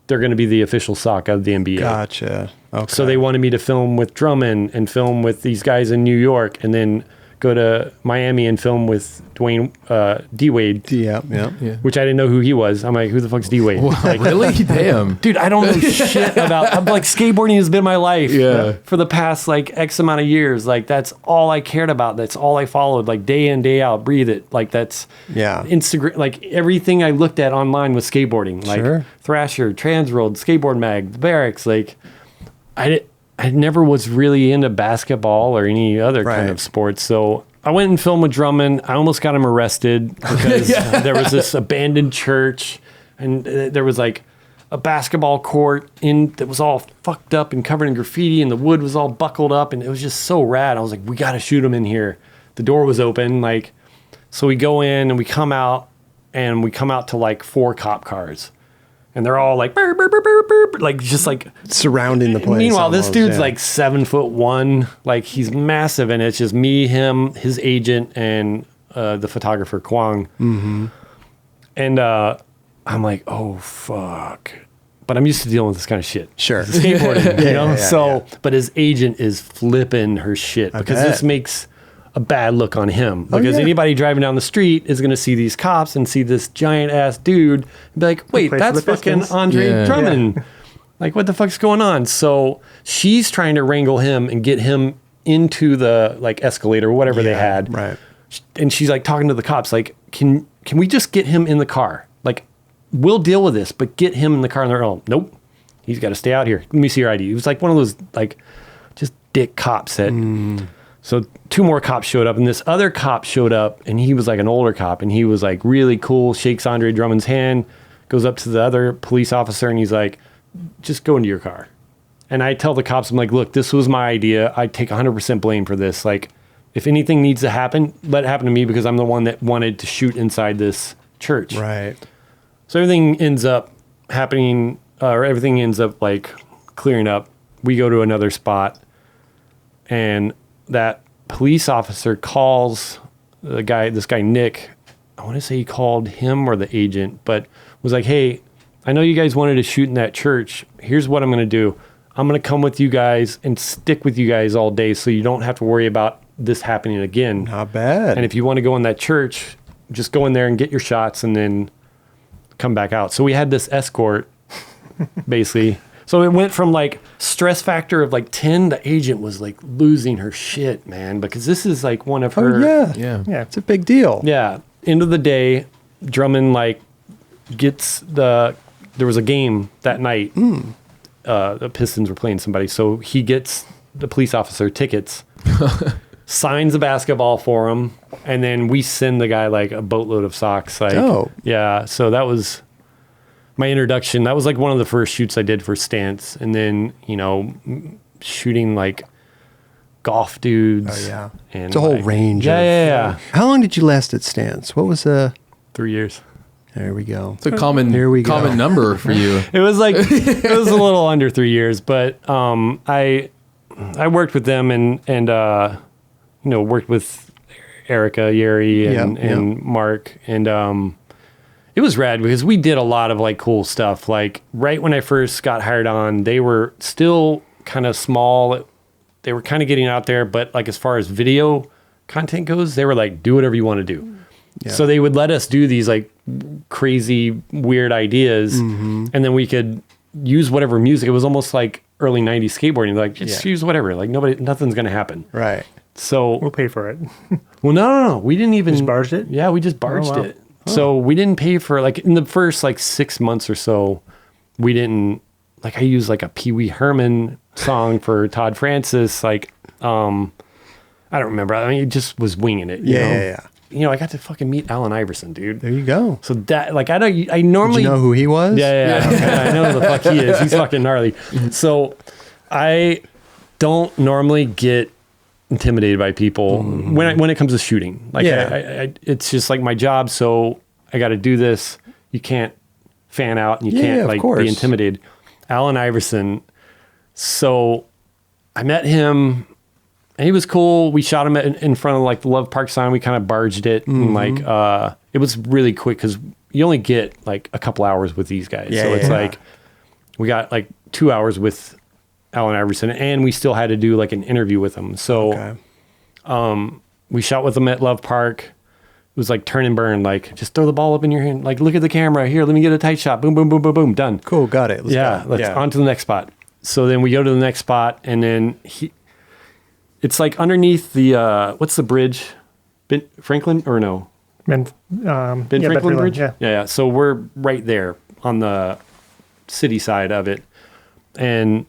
they're going to be the official sock of the NBA. Gotcha. Okay. So they wanted me to film with Drummond and film with these guys in New York, and then go to Miami and film with Dwayne D-Wade. Yeah. Which I didn't know who he was. I'm like, who the fuck's D-Wade? Like, Really? Damn. dude, I don't know shit about. I'm like, skateboarding has been my life for the past like X amount of years. Like, that's all I cared about. That's all I followed. Like, day in, day out, breathe it. Like, that's Instagram. Like, everything I looked at online was skateboarding. Like Thrasher, Transworld, Skateboard Mag, the Barracks. Like, I never was really into basketball or any other kind of sports. So I went and filmed with Drummond. I almost got him arrested because there was this abandoned church, and there was like a basketball court that was all fucked up and covered in graffiti, and the wood was all buckled up, and it was just so rad. I was like, we got to shoot him in here. The door was open. Like, so we go in and we come out to like 4 cop cars. And they're all like, burr, burr, burr, burr, burr, like, just like surrounding the place. Meanwhile, almost, this dude's like 7'1", like, he's massive, and it's just me, him, his agent, and the photographer Kwang. And I'm like, oh fuck! But I'm used to dealing with this kind of shit. Sure, it's skateboarding, you know. But his agent is flipping her shit because this makes a bad look on him, because anybody driving down the street is going to see these cops and see this giant ass dude and be like, wait, that's fucking Andre Drummond. Like, what the fuck's going on? So she's trying to wrangle him and get him into the like escalator or whatever they had. Right. And she's like talking to the cops, like, can we just get him in the car? Like, we'll deal with this, but get him in the car. And they're all, nope, he's got to stay out here. Let me see your ID. It was like one of those like just dick cops that. So 2 more cops showed up, and this other cop showed up, and he was like an older cop, and he was like really cool, shakes Andre Drummond's hand, goes up to the other police officer, and he's like, just go into your car. And I tell the cops, I'm like, look, this was my idea. I take 100% blame for this. Like, if anything needs to happen, let it happen to me, because I'm the one that wanted to shoot inside this church. Right. So everything ends up happening, or everything ends up like clearing up. We go to another spot, and that police officer calls this guy Nick, I want to say he called him or the agent, but was like, hey, I know you guys wanted to shoot in that church. Here's what I'm going to do. I'm going to come with you guys and stick with you guys all day so you don't have to worry about this happening again. Not bad. And if you want to go in that church, just go in there and get your shots and then come back out. So we had this escort, basically. So it went from like stress factor of like 10, the agent was like losing her shit, man, because this is like one of her. Yeah. It's a big deal. Yeah. End of the day, Drummond like there was a game that night. The Pistons were playing somebody. So he gets the police officer tickets, signs a basketball for him. And then we send the guy like a boatload of socks. Like, yeah. So that was my introduction. That was like one of the first shoots I did for Stance. And then, shooting like golf dudes. Oh, yeah. And it's a whole range. Yeah. How long did you last at Stance? What was 3 years. There we go. It's a common number for you. It was like, it was a little under 3 years, but I worked with them and worked with Erica, Yeri, and Mark. And it was rad because we did a lot of like cool stuff. Like right when I first got hired on, they were still kind of small. They were kind of getting out there, but like as far as video content goes, they were like, do whatever you want to do. Yeah. So they would let us do these like crazy, weird ideas, and then we could use whatever music. It was almost like early 90s skateboarding. Like, just use whatever. Like nothing's going to happen. Right. So we'll pay for it. Well, no. We didn't even just barged it. Yeah, we just barged it. So we didn't pay for like in the first like 6 months or so. We didn't like. I used like a Pee Wee Herman song for Todd Francis. Like, I don't remember. I mean, it just was winging it. Yeah. I got to fucking meet Allen Iverson, dude. There you go. So that, like, I normally... Did you know who he was? Yeah. I know who the fuck he is. He's fucking gnarly. So I don't normally get intimidated by people when it comes to shooting. Like, I it's just like my job, so I got to do this. You can't fan out and you can't, like, be intimidated. Allen Iverson. So I met him... And he was cool. We shot him in front of like the Love Park sign. We kind of barged it. And like, it was really quick because you only get like a couple hours with these guys. So it's like, we got like 2 hours with Allen Iverson and we still had to do like an interview with him. So, we shot with him at Love Park. It was like turn and burn. Like just throw the ball up in your hand. Like, look at the camera here. Let me get a tight shot. Boom, boom, boom, boom, boom. Done. Cool. Got it. Let's on to the next spot. So then we go to the next spot and then it's like underneath the, what's the bridge? Ben Franklin or no? Ben Franklin Bridge? Yeah. So we're right there on the city side of it. And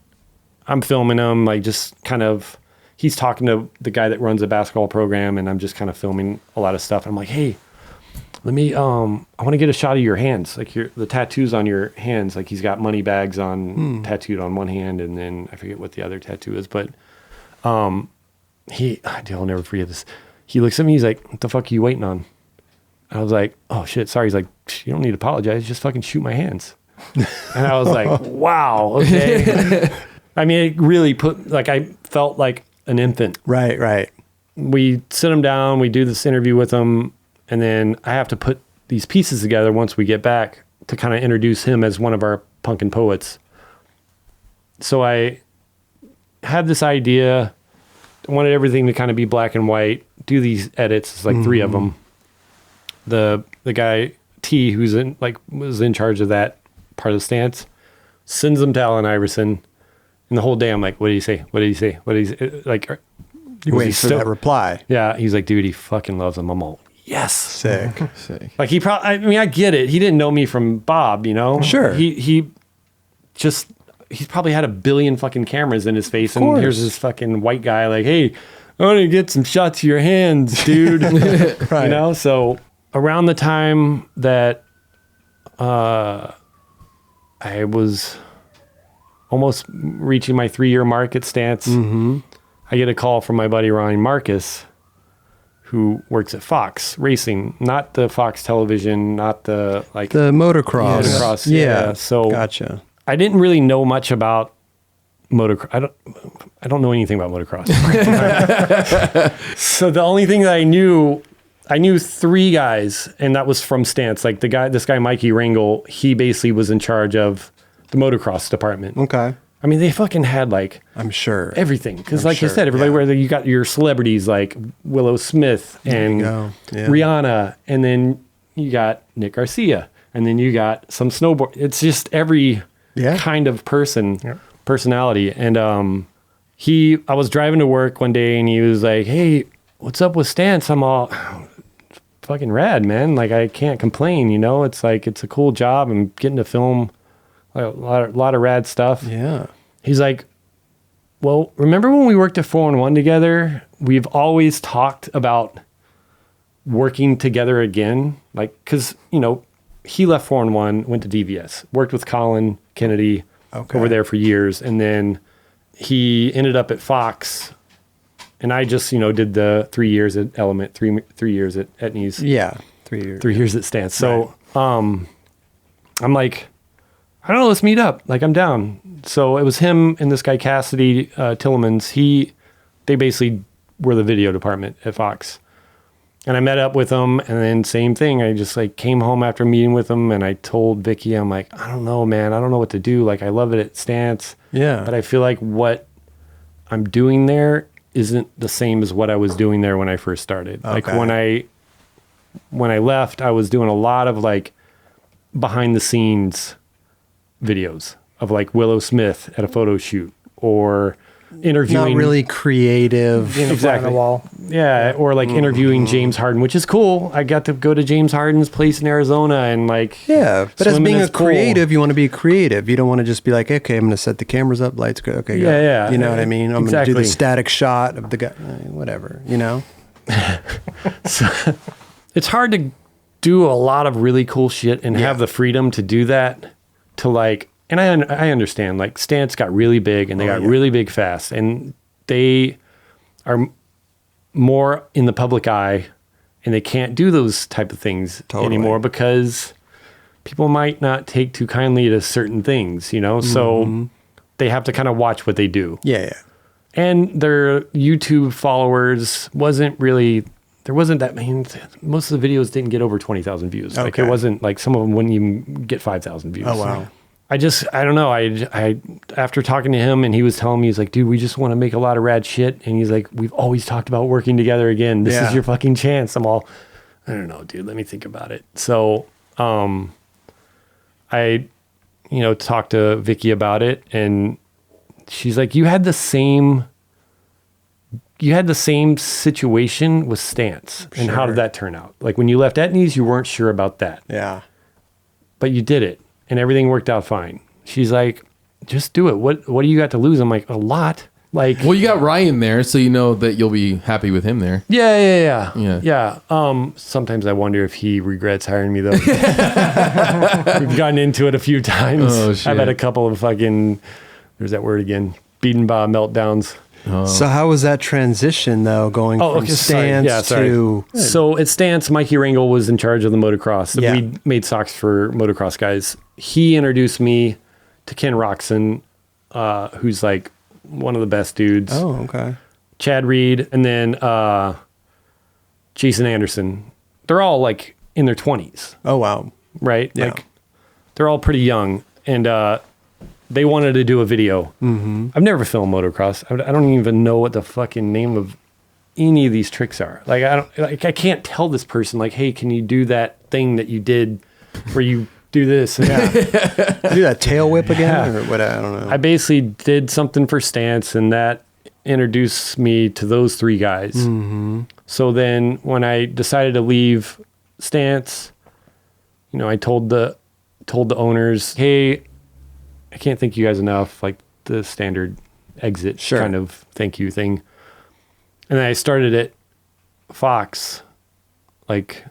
I'm filming him, like just kind of, he's talking to the guy that runs the basketball program and I'm just kind of filming a lot of stuff. And I'm like, hey, let me, I want to get a shot of your hands. Like the tattoos on your hands. Like he's got money bags on tattooed on one hand. And then I forget what the other tattoo is, but, I'll never forget this. He looks at me, he's like, what the fuck are you waiting on? I was like, oh shit, sorry. He's like, you don't need to apologize, just fucking shoot my hands. And I was like, wow, okay. I mean, it really I felt like an infant. Right. We sit him down, we do this interview with him, and then I have to put these pieces together once we get back to kind of introduce him as one of our punkin' poets. So I had this idea, wanted everything to kind of be black and white, do these edits. It's like 3 of them. The guy T, who's was in charge of that part of the Stance, sends them to Allen Iverson, and the whole day I'm like, what did he say? What did he say? What did he say? Like, you wait for that reply. Yeah, he's like, dude, he fucking loves them. I'm all, yes, sick. Like he probably, I mean, I get it. He didn't know me from Bob, Sure. He's probably had a billion fucking cameras in his face, and here's this fucking white guy like, hey, I want to get some shots of your hands, dude. Right. So around the time that I was almost reaching my 3-year mark at Stance, I get a call from my buddy Ryan Marcus, who works at Fox Racing, not the Fox Television, not the the motocross. Yeah. So gotcha. I didn't really know much about motocross. I don't know anything about motocross. So the only thing that I knew I knew 3 guys, and that was from Stance. Like this guy, Mikey Ringel, he basically was in charge of the motocross department. Okay. I mean, they fucking had like, I'm sure. everything. Because I'm like you sure, said, everybody yeah. where you got your celebrities like Willow Smith and go. Yeah. Rihanna, and then you got Nick Garcia, and then you got some snowboard. It's just every kind of personality. And I was driving to work one day, and he was like, "Hey, what's up with Stance?" I'm all, fucking rad, man. Like, I can't complain, you know? It's like, it's a cool job. I'm getting to film a lot of rad stuff. Yeah. He's like, well, remember when we worked at 4-in-1 together? We've always talked about working together again. Like, because, you know, he left 4-in-1, went to DVS, worked with Colin Kennedy over there for years. And then he ended up at Fox. And I just, you know, did the 3 years at Element, 3 years at Etnies. Yeah. 3 years. 3 years at Stance. So I'm like, I don't know, let's meet up. Like, I'm down. So it was him and this guy, Cassidy Tillemans. They basically were the video department at Fox. And I met up with them, and then same thing. I just like came home after meeting with them, and I told Vicky, I'm like, I don't know, man. I don't know what to do. Like, I love it at Stance. Yeah. But I feel like what I'm doing there isn't the same as what I was doing there when I first started. Like when I left, I was doing a lot of like behind the scenes videos of like Willow Smith at a photo shoot, or interviewing. Not really creative. Exactly. On the wall. Yeah, or like interviewing James Harden, which is cool. I got to go to James Harden's place in Arizona and like but as swim in being his a creative, pool. you want to be creative. You don't want to just be like, okay, I'm going to set the cameras up, lights go. Okay, go. Yeah. You know what I mean? I'm going to do Exactly. the static shot of the guy, whatever. You know. So, it's hard to do a lot of really cool shit and have the freedom to do that. To like, and I understand, like Stance got really big and they got really big fast, and they are more in the public eye, and they can't do those type of things anymore because people might not take too kindly to certain things, you know? So they have to kind of watch what they do. Yeah. And their YouTube followers there wasn't that many. Most of the videos didn't get over 20,000 views. Like it wasn't like, some of them wouldn't even get 5,000 views. Oh, wow. I don't know. I after talking to him, and he was telling me, he's like, dude, we just want to make a lot of rad shit. And he's like, we've always talked about working together again. This is your fucking chance. I'm all, I don't know, dude, let me think about it. So, I, talked to Vicky about it, and she's like, you had the same situation with Stance. And how did that turn out? Like when you left Etnies, you weren't sure about that. Yeah. But you did it, and everything worked out fine. She's like, just do it. What do you got to lose? I'm like, a lot. Like, well, you got Ryan there, so you know that you'll be happy with him there. Yeah. Sometimes I wonder if he regrets hiring me, though. We've gotten into it a few times. Oh, shit. I've had a couple of there's that word again, Bedenbaugh meltdowns. Oh. So how was that transition though, going from Stance to? So at Stance, Mikey Ringel was in charge of the motocross. We made socks for motocross guys. He introduced me to Ken Roxon, who's like one of the best dudes. Oh, okay. Chad Reed, and then Jason Anderson. They're all like in their 20s. Oh, wow. Right? Yeah. Like they're all pretty young, and they wanted to do a video. Mm-hmm. I've never filmed motocross. I don't even know what the fucking name of any of these tricks are. Like I can't tell this person like, hey, can you do that thing that you did where you do this? And Do that tail whip again or what? I don't know. I basically did something for Stance, and that introduced me to those 3 guys. Mm-hmm. So then when I decided to leave Stance, I told the owners, hey, I can't thank you guys enough, like the standard exit kind of thank you thing. And then I started at Fox, like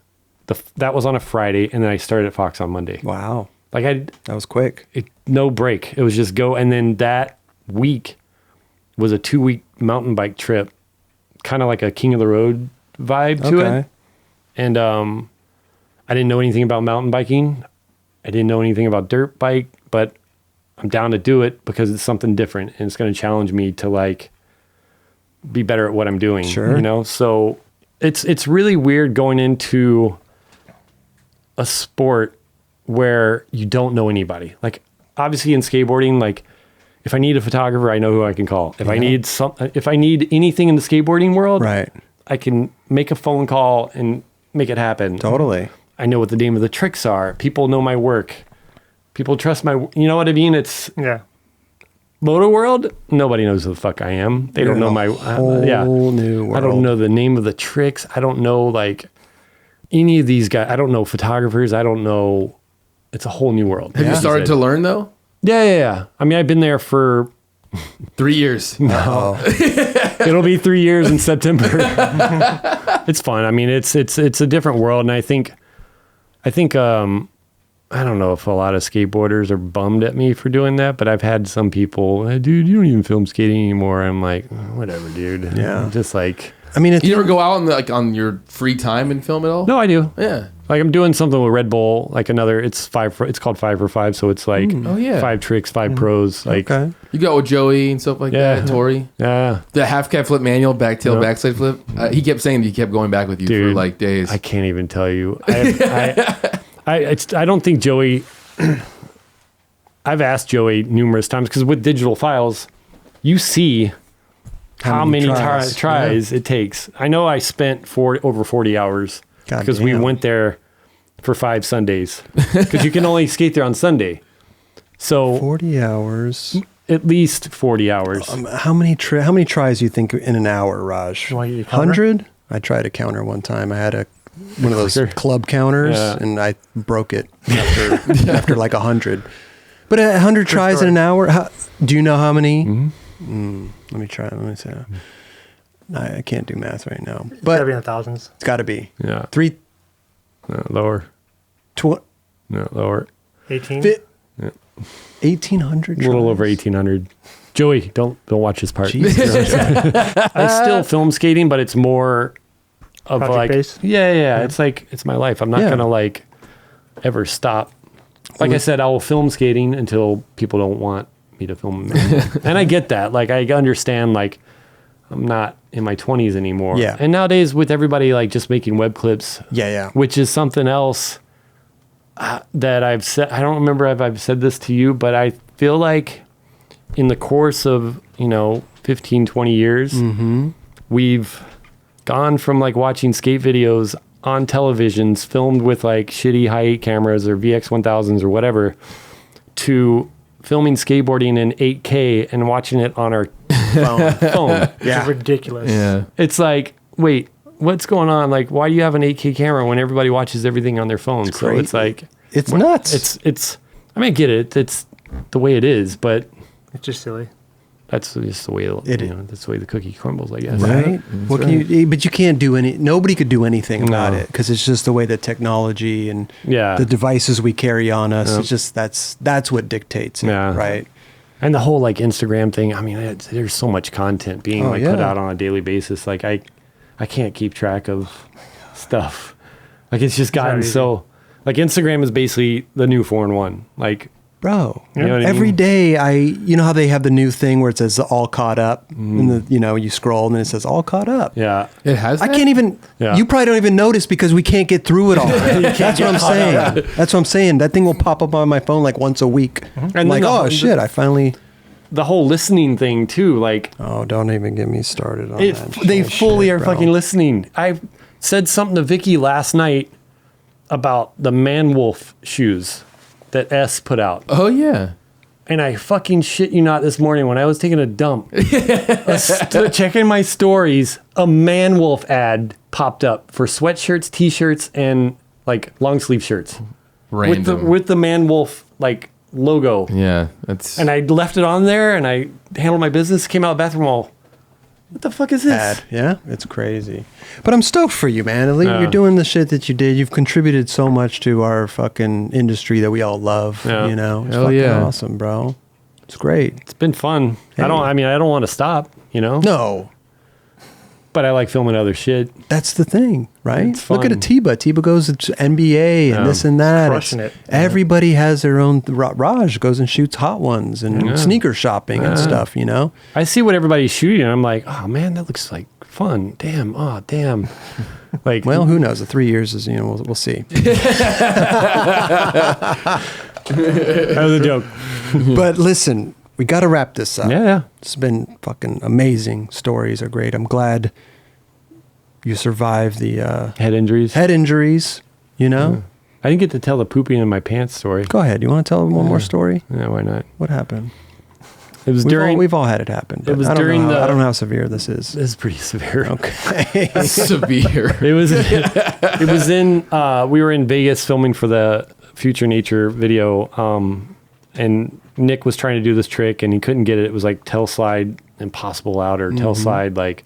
that was on a Friday, and then I started at Fox on Monday. Wow. Like that was quick. No break. It was just go. And then that week was a 2-week mountain bike trip, kind of like a King of the Road vibe to it. And I didn't know anything about mountain biking. I didn't know anything about dirt bike, but I'm down to do it because it's something different, and it's going to challenge me to like be better at what I'm doing. Sure. So it's really weird going into a sport where you don't know anybody. Like obviously in skateboarding, like if I need a photographer, I know who I can call. If I need anything in the skateboarding world, Right. I can make a phone call and make it happen. Totally. I know what the name of the tricks are. People know my work. People trust my, you know what I mean? It's Yeah. Moto World. Nobody knows who the fuck I am. They don't know my whole new world. I don't know the name of the tricks. I don't know like any of these guys. I don't know photographers. I don't know. It's a whole new world. Have you started to learn though? Yeah. I mean, I've been there for 3 years. No. it'll be 3 years in September. It's fun. I mean, it's a different world, and I think I don't know if a lot of skateboarders are bummed at me for doing that, but I've had some people, hey, dude, you don't even film skating anymore. I'm like, whatever, dude. Yeah. I'm just like, I mean, it's, You ever go out and like on your free time and film at all? no, I do. Yeah. Like I'm doing something with Red Bull, like it's called 5 for 5. So it's like Oh, yeah. 5 tricks, 5 pros. Like, okay. You go with Joey and stuff like Yeah. that. Tori. yeah, The half cab flip manual, back tail, Yep. backside flip. He kept saying that he kept going back with you for Dude, like days. I can't even tell you. I don't think Joey, I've asked Joey numerous times because with digital files, you see how many tries it takes. I know I spent over 40 hours because we Goddamn. went there for 5 Sundays because you can only skate there on Sunday. So 40 hours. at least 40 hours. How many tries do you think in an hour, Raj? You want your counter? 100? I tried a counter one time. I had one of those Sure. club counters, Yeah. and I broke it after like 100. But 100 tries in an hour. Do you know how many? Mm-hmm. Let me try. Let me see. I can't do math right now, It's gotta but be in the thousands. it's got to be Yeah. three Lower. tw- No, lower. 18. 1,800. A little over tries. 1,800. Joey, don't watch this part. Jesus. I still film skating, but it's more of Project like, based? yeah. It's like, it's my life. I'm not Yeah. going to like ever stop. Like I said, I will film skating until people don't want me to film them. And I get that. Like, I understand, like, I'm not in my 20s anymore. Yeah. And nowadays with everybody like just making web clips, Yeah. which is something else that I've said. I don't remember if I've said this to you, but I feel like in the course of, 15, 20 years, we've gone from like watching skate videos on televisions filmed with like shitty high-8 cameras or VX1000s or whatever to filming skateboarding in 8K and watching it on our phone. It's ridiculous. yeah. It's like, wait, what's going on? Like, why do you have an 8K camera when everybody watches everything on their phone? So it's like, It's nuts. it's, I mean, I get it. It's the way it is, but It's just silly. that's just the way that's the way the cookie crumbles, I guess. right. What can you? But you can't do any. Nobody could do anything about No. it because it's just the way that technology and Yeah. the devices we carry on us. Yep. It's just that's what dictates it, Yeah. right? And the whole like Instagram thing. I mean, there's so much content being put yeah. out on a daily basis. Like I can't keep track of stuff. Like it's just gotten not easy. so. Like Instagram is basically the new 4-in-1. Like, Bro, You know what I every mean? day you know how they have the new thing where it says all caught up, and you scroll and then it says all caught up. yeah, It has I that? can't even. Yeah. You probably don't even notice because we can't get through it all. That's what I'm saying. That's what I'm saying. That thing will pop up on my phone like once a week. I'm And like, then oh shit! I finally. the whole listening thing too. Like Oh, don't even get me started on it, that. they shit, fully are bro. fucking listening. I said something to Vicky last night about the Man Wolf shoes that S put out. Oh yeah. And I fucking shit you not, this morning when I was taking a dump, checking my stories, a Man Wolf ad popped up for sweatshirts, t-shirts, and like long sleeve shirts Random. with the Man Wolf like logo. yeah. That's And I left it on there, and I handled my business. Came out of the bathroom all, what the fuck is this? Ad. Yeah, it's crazy. But I'm stoked for you, man. At least Yeah. you're doing the shit that you did. You've contributed so much to our fucking industry that we all love. Yeah. You know, it's Hell fucking yeah. awesome, bro. It's great. It's been fun. Hey. I don't want to stop. No, But I like filming other shit. that's the thing, right? It's Look at fun. Atiba. Atiba goes to NBA and Yeah. this and that. Crushing it. Everybody has their own. Raj goes and shoots hot ones and Yeah. sneaker shopping and Yeah. stuff. I see what everybody's shooting, and I'm like, oh man, that looks like fun. Damn. Oh, damn. Like, Well, who knows? The 3 years is, we'll see. that was a joke. But listen, we got to wrap this up. Yeah. It's been fucking amazing. Stories are great. I'm glad you survived the Head injuries. head injuries, I didn't get to tell the pooping in my pants story. Go ahead. You want to tell one more story? Yeah, why not? What happened? It was during. We've all had it happen. But was I don't during know the- I don't know how severe this is. This is pretty severe. Okay. Severe. It was. It was in. We were in Vegas filming for the Future Nature video, and Nick was trying to do this trick and he couldn't get it. It was like tail slide impossible out or tail slide like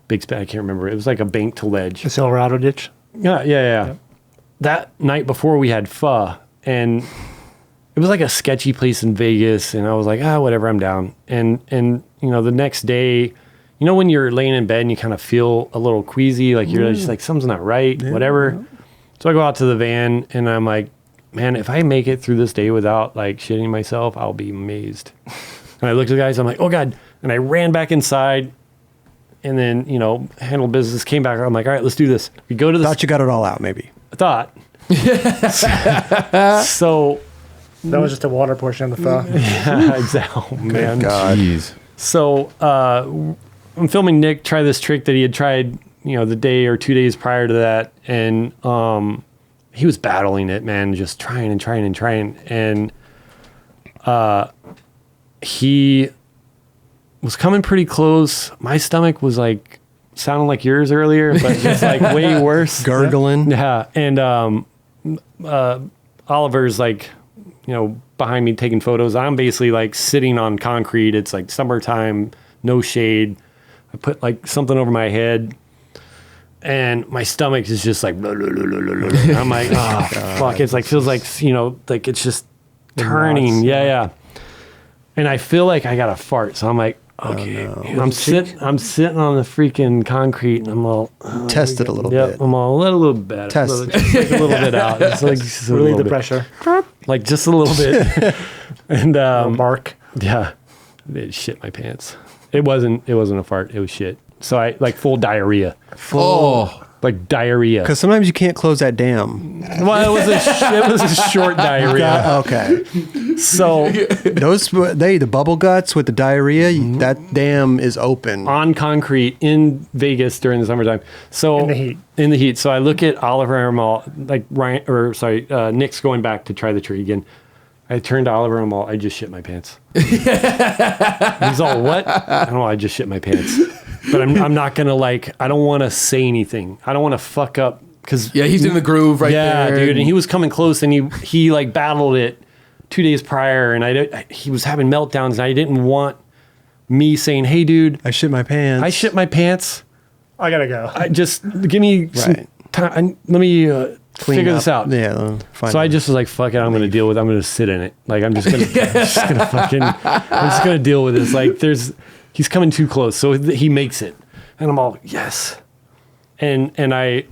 big spin. I can't remember. It was like a bank to ledge. The Silverado ditch. Yeah. That night before we had pho, and it was like a sketchy place in Vegas, and I was like, whatever, I'm down. And the next day, when you're laying in bed and you kind of feel a little queasy, like you're just like, something's not right, whatever. So I go out to the van and I'm like, man, if I make it through this day without like shitting myself, I'll be amazed. And I looked at the guys, I'm like, oh God. And I ran back inside and then, handled business, came back. I'm like, all right, let's do this. We go to the Thought you got it all out, maybe. I thought. So That was just the water portion of the pho. yeah, exactly. Oh, man. God. Jeez. So I'm filming Nick try this trick that he had tried, the day or 2 days prior to that, and he was battling it, man, just trying. And he was coming pretty close. My stomach was like sounding like yours earlier, but just like way worse. Gurgling. Yeah. And Oliver's like, behind me taking photos. I'm basically like sitting on concrete. It's like summertime, no shade. I put like something over my head and my stomach is just like, blah, blah, blah, blah, blah, blah. I'm like, oh, fuck. It's like, feels like, like it's just turning. knots. Yeah. And I feel like I got to fart. So I'm like, okay. And I'm sitting on the freaking concrete and I'm all, Test it a little yeah, bit. I'm all let a little bit. Test. Just like a little bit out. It's like just a Relieve little the bit. pressure. Like just a little bit. And Bark. yeah, it shit my pants. It wasn't a fart. It was shit. So I like full diarrhea, like diarrhea. Because sometimes you can't close that dam. Well, it was a short diarrhea. Okay. So The bubble guts with the diarrhea, that dam is open. on concrete in Vegas during the summertime. So In the heat. So I look at Oliver and I'm all like Nick's going back to try the tree again. I turned to Oliver and I'm all, I just shit my pants. He's all, what? I don't know, I just shit my pants. But I'm not gonna I don't want to say anything. I don't want to fuck up because Yeah, he's in the groove right there. yeah, dude. And he was coming close and he like battled it 2 days prior and he was having meltdowns and I didn't want me saying, hey, dude, I shit my pants. I shit my pants. I gotta go. I just give me some Right. time. Let me Clean figure up. this out. Yeah. Fine. So I just was like, fuck it, I'm going to deal with it. I'm going to sit in it. Like, I'm just going to deal with this. Like, he's coming too close. So he makes it. And I'm all, yes. And I,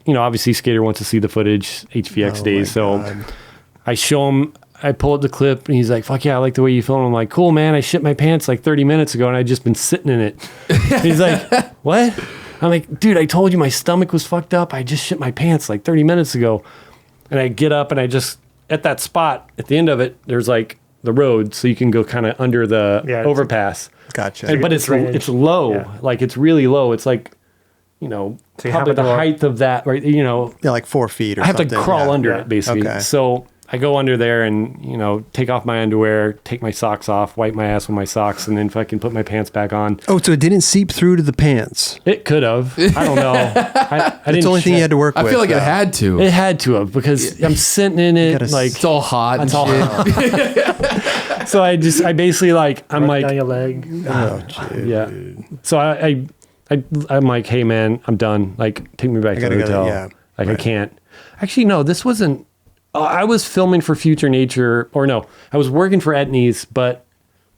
obviously Skater wants to see the footage, HVX days. So I show him, I pull up the clip and he's like, fuck yeah, I like the way you film. I'm like, cool, man. I shit my pants like 30 minutes ago and I'd just been sitting in it. And he's like, what? I'm like, dude, I told you my stomach was fucked up. I just shit my pants like 30 minutes ago. And I get up and I just, at that spot, at the end of it, there's like the road. So you can go kind of under the overpass. Gotcha. But it's low. Yeah. Like it's really low. It's like, So you probably the height of that, right? Yeah, like 4 feet or I have something. to crawl yeah. under it basically. Okay. So I go under there and, take off my underwear, take my socks off, wipe my ass with my socks, and then fucking put my pants back on. Oh, so it didn't seep through to the pants. It could have. I don't know. I That's didn't the only thing you had to work I with. feel like it though. had to. It had to have because I'm sitting in it gotta like It's all hot. it's and all shit. hot. So I basically I'm Run like, down your leg. Oh, dude. yeah. So I'm like, hey man, I'm done. Like, take me back to the gotta go, hotel. yeah. Like I Right. can't. Actually, no, this wasn't. I was filming for Future Nature, or no, I was working for Etnies, but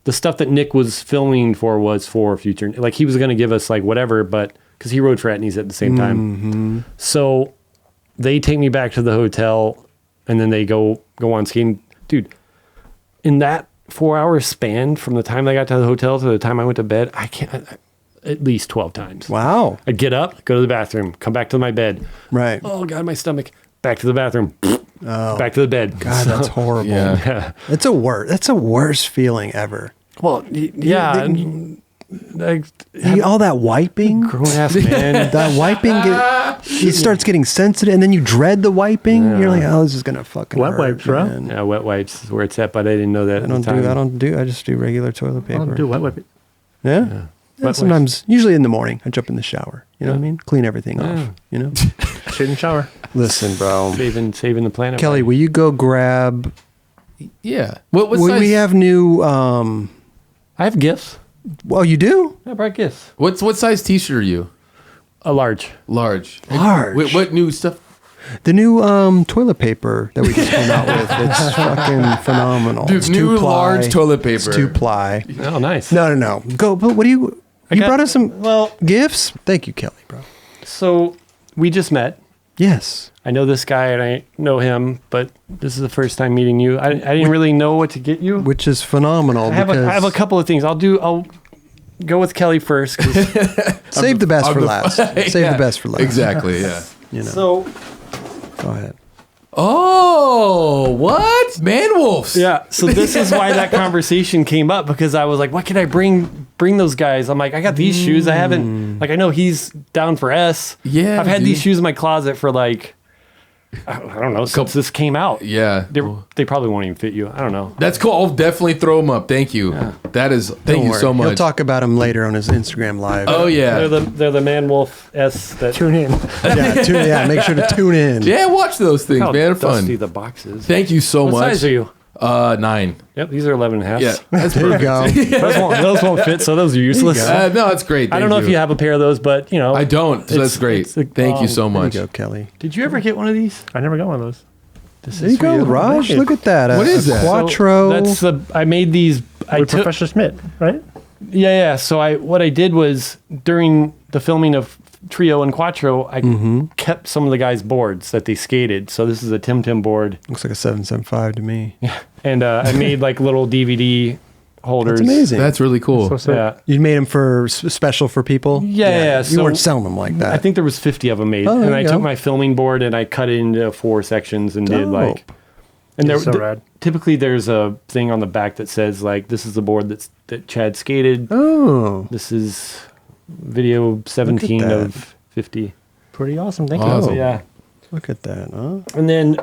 the stuff that Nick was filming for was for Future. Like he was going to give us like whatever, but because he rode for Etnies at the same time. So they take me back to the hotel, and then they go on skating. Dude, in that 4 hour span from the time I got to the hotel to the time I went to bed, at least 12 times. Wow. I'd get up, go to the bathroom, come back to my bed. Right. Oh God, my stomach. Back to the bathroom. Back to the bed. God, that's horrible. Yeah. That's a worst feeling ever. Well, yeah. Like, All that wiping. grown ass man. That wiping, it starts getting sensitive, and then you dread the wiping. You're like, oh, this is gonna fucking Wet hurt, wipes, bro. man. Yeah, wet wipes is where it's at, but I didn't know that. I just do regular toilet I paper. don't do wet wipe it. Yeah. Wet wipes. Sometimes, usually in the morning, I jump in the shower. You know what I mean? Clean everything Yeah. off. You know. Shit in shower. Listen, bro. Saving the planet. Kelly, will you go grab? Yeah. What we size? have new. I have gifts. Well, you do. I brought gifts. What size T-shirt are you? A large. Large. Large. Wait, what new stuff? The new toilet paper that we just came out with. It's fucking phenomenal. Dude, It's new 2-ply. large toilet paper. It's 2-ply. Oh, nice. No. Go. But what do you? You got- brought us some Well, gifts. Thank you, Kelly, bro. so we just met. Yes. I know this guy and I know him, but this is the first time meeting you. I didn't really know what to get you. Which is phenomenal. I have because a couple of things. I'll go with Kelly first. 'Cause, save the best I'll for go- last. Save Yeah, the best for last. Exactly. Yeah. You know. so Go ahead. Oh, what? Man wolves. yeah, so this is why that conversation came up, because I was like, what can I bring those guys? I'm like, I got these shoes. I haven't, like, I know he's down for S. Yeah, I've had dude. these shoes in my closet for like, I don't know, since this came out. Yeah. They probably won't even fit you. I don't know. That's cool. I'll definitely throw them up. Thank you. That is. Thank Don't you worry. so much. He'll talk about him later on his Instagram live. Oh yeah. They're the Man Wolf S that. Tune in. Make sure to tune in. Yeah. Watch those things, How man. dusty Fun. the boxes. Thank you so What much. size are you? 9. Yep, these are 11 and a half. Yeah. That's There you perfect. go. Those won't fit, so those are useless. go. No, it's great. I don't know if you have a pair of those, but you know. I don't. So that's great. Thank you so There you much. go, Kelly. Did you ever get one of these? I never got one of those. There you go, Raj. Look at that. What is that? Quattro. I made these. I With took. Professor Smith, right? Yeah. So what I did was during the filming of Trio and Quattro, I kept some of the guys' boards that they skated. So this is a Tim board, Looks like a 775 to me. and I made like little DVD holders. That's amazing. That's really cool. So sick. Yeah. You made them for special for people? Yeah. You So weren't selling them like that. I think there was 50 of them made, Oh, there and I you took go. my filming board and I cut it into 4 sections and did like. Dope. And there, So rad. typically there's a thing on the back that says like, this is the board that Chad skated. Oh. This is video 17 that. of 50. Pretty awesome. Thank Wow. you. So yeah. Look at that, huh? And then,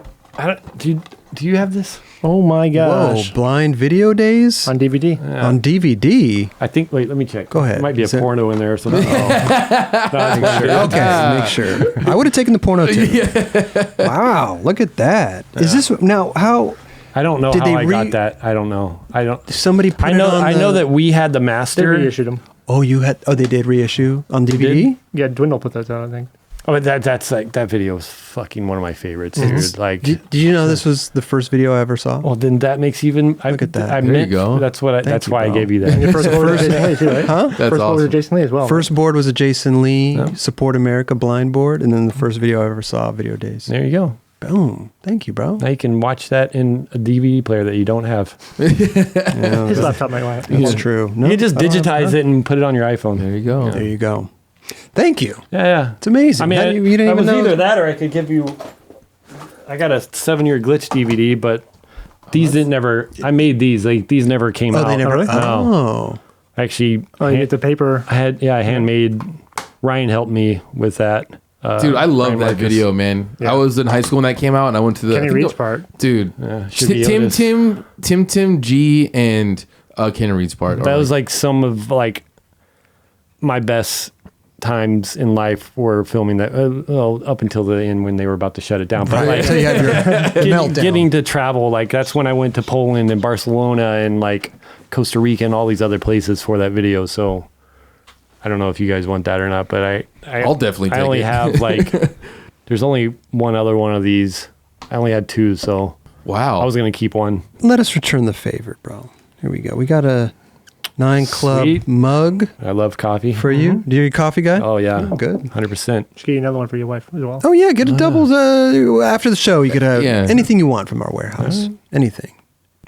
do you have this? Oh my gosh. Whoa, blind video days? On DVD. On DVD? I think. Wait, let me check. Go ahead. There might be a Is it- porno in there or something. Okay, make sure. I would have taken the porno too. Wow, look at that. Is this now how I don't know Did how they I got that. I don't know. I don't. somebody put I it know. on I the- know that we had the They master. reissued them. Oh, they did reissue on DVD? did? Yeah, Dwindle put those out, I think. Oh, but that's like that video is fucking one of my favorites, dude. Like, Did you know this was the first video I ever saw? well, then that makes even. Look at that. I There you meant, go. That's what. That's you, why I bro. gave you And your that. first board was Jason Lee, too, right? Huh? That's First board was awesome. Jason Lee as well. First board was a Jason Lee Yeah. Support America blind board, and then the first video I ever saw, Video Days. There you go. Boom. Thank you, bro. Now you can watch that in a DVD player that you don't have. Yeah, His laptop might want it. that's true. No, You can just I don't have digitize that. it and put it on your iPhone. There you go. There you go. Thank you. Yeah. It's amazing. I mean, How do you didn't I even was know. either that or I could give you. I got a 7-year glitch DVD, but these didn't never. I made these. Like these never came Oh, out. they never. really? Oh. Actually, Oh, you get the paper. I handmade. Ryan helped me with that. Dude, I love Ryan that Marcus. video, man. Yeah. I was in high school when that came out, and I went to the Kenny I think Reed's the- part. Dude, should be Tim, G, and Kenny Reed's part. That was like some of like my best times in life were filming that. Well, up until the end when they were about to shut it down. But Right. like So you had your meltdown. getting to travel, like that's when I went to Poland and Barcelona and like Costa Rica and all these other places for that video. So I don't know if you guys want that or not, but I'll definitely I take only it. have like there's only one other one of these. I only had 2, so wow. I was gonna keep one. Let us return the favor, bro. Here we go. We got a 9 Club Sweet. mug I love coffee. for you. Do you a coffee guy? Oh yeah, Good. 100%. Just get you another one for your wife as well. Oh yeah, get a doubles after the show. You could have Yeah. anything you want from our warehouse. Anything.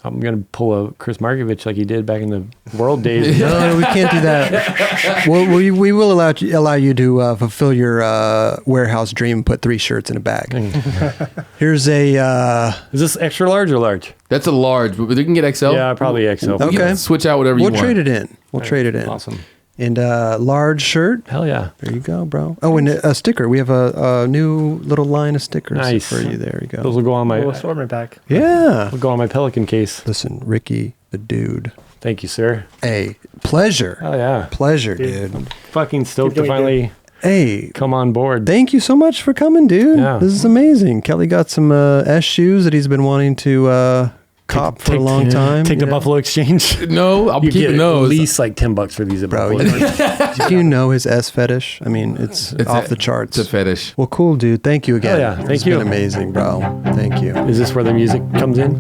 I'm gonna pull a Kris Markovich like he did back in the world days. No, we can't do that. Well, we will allow you to fulfill your warehouse dream. Put 3 shirts in a bag. Here's a. Is this extra large or large? That's a large, but you can get XL. Yeah, probably XL. We Okay. can switch out whatever you We'll want. trade it in. We'll trade it in. Awesome. And large shirt. Hell yeah. There you go, bro. Oh, and a sticker. We have a new little line of stickers Nice. for you. There you go. Those will go on my Little assortment pack. Yeah. will go on my Pelican case. Listen, Ricki, the dude. Thank you, sir. Hey, pleasure. Oh yeah. Pleasure, dude. Fucking stoked Keep to doing finally Hey, come on board. thank you so much for coming, dude. Yeah. This is amazing. Kelly got some S shoes that he's been wanting to cop for a long time. Take you the know? Buffalo Exchange. No, I'm You get keeping at those. least like $10 for these at Bro, Buffalo. do you know his S fetish? I mean, it's off the charts. It's a fetish. Well, cool, dude. Thank you again. Hell yeah. Thank It's you. been amazing, bro. Thank you. Is this where the music comes in?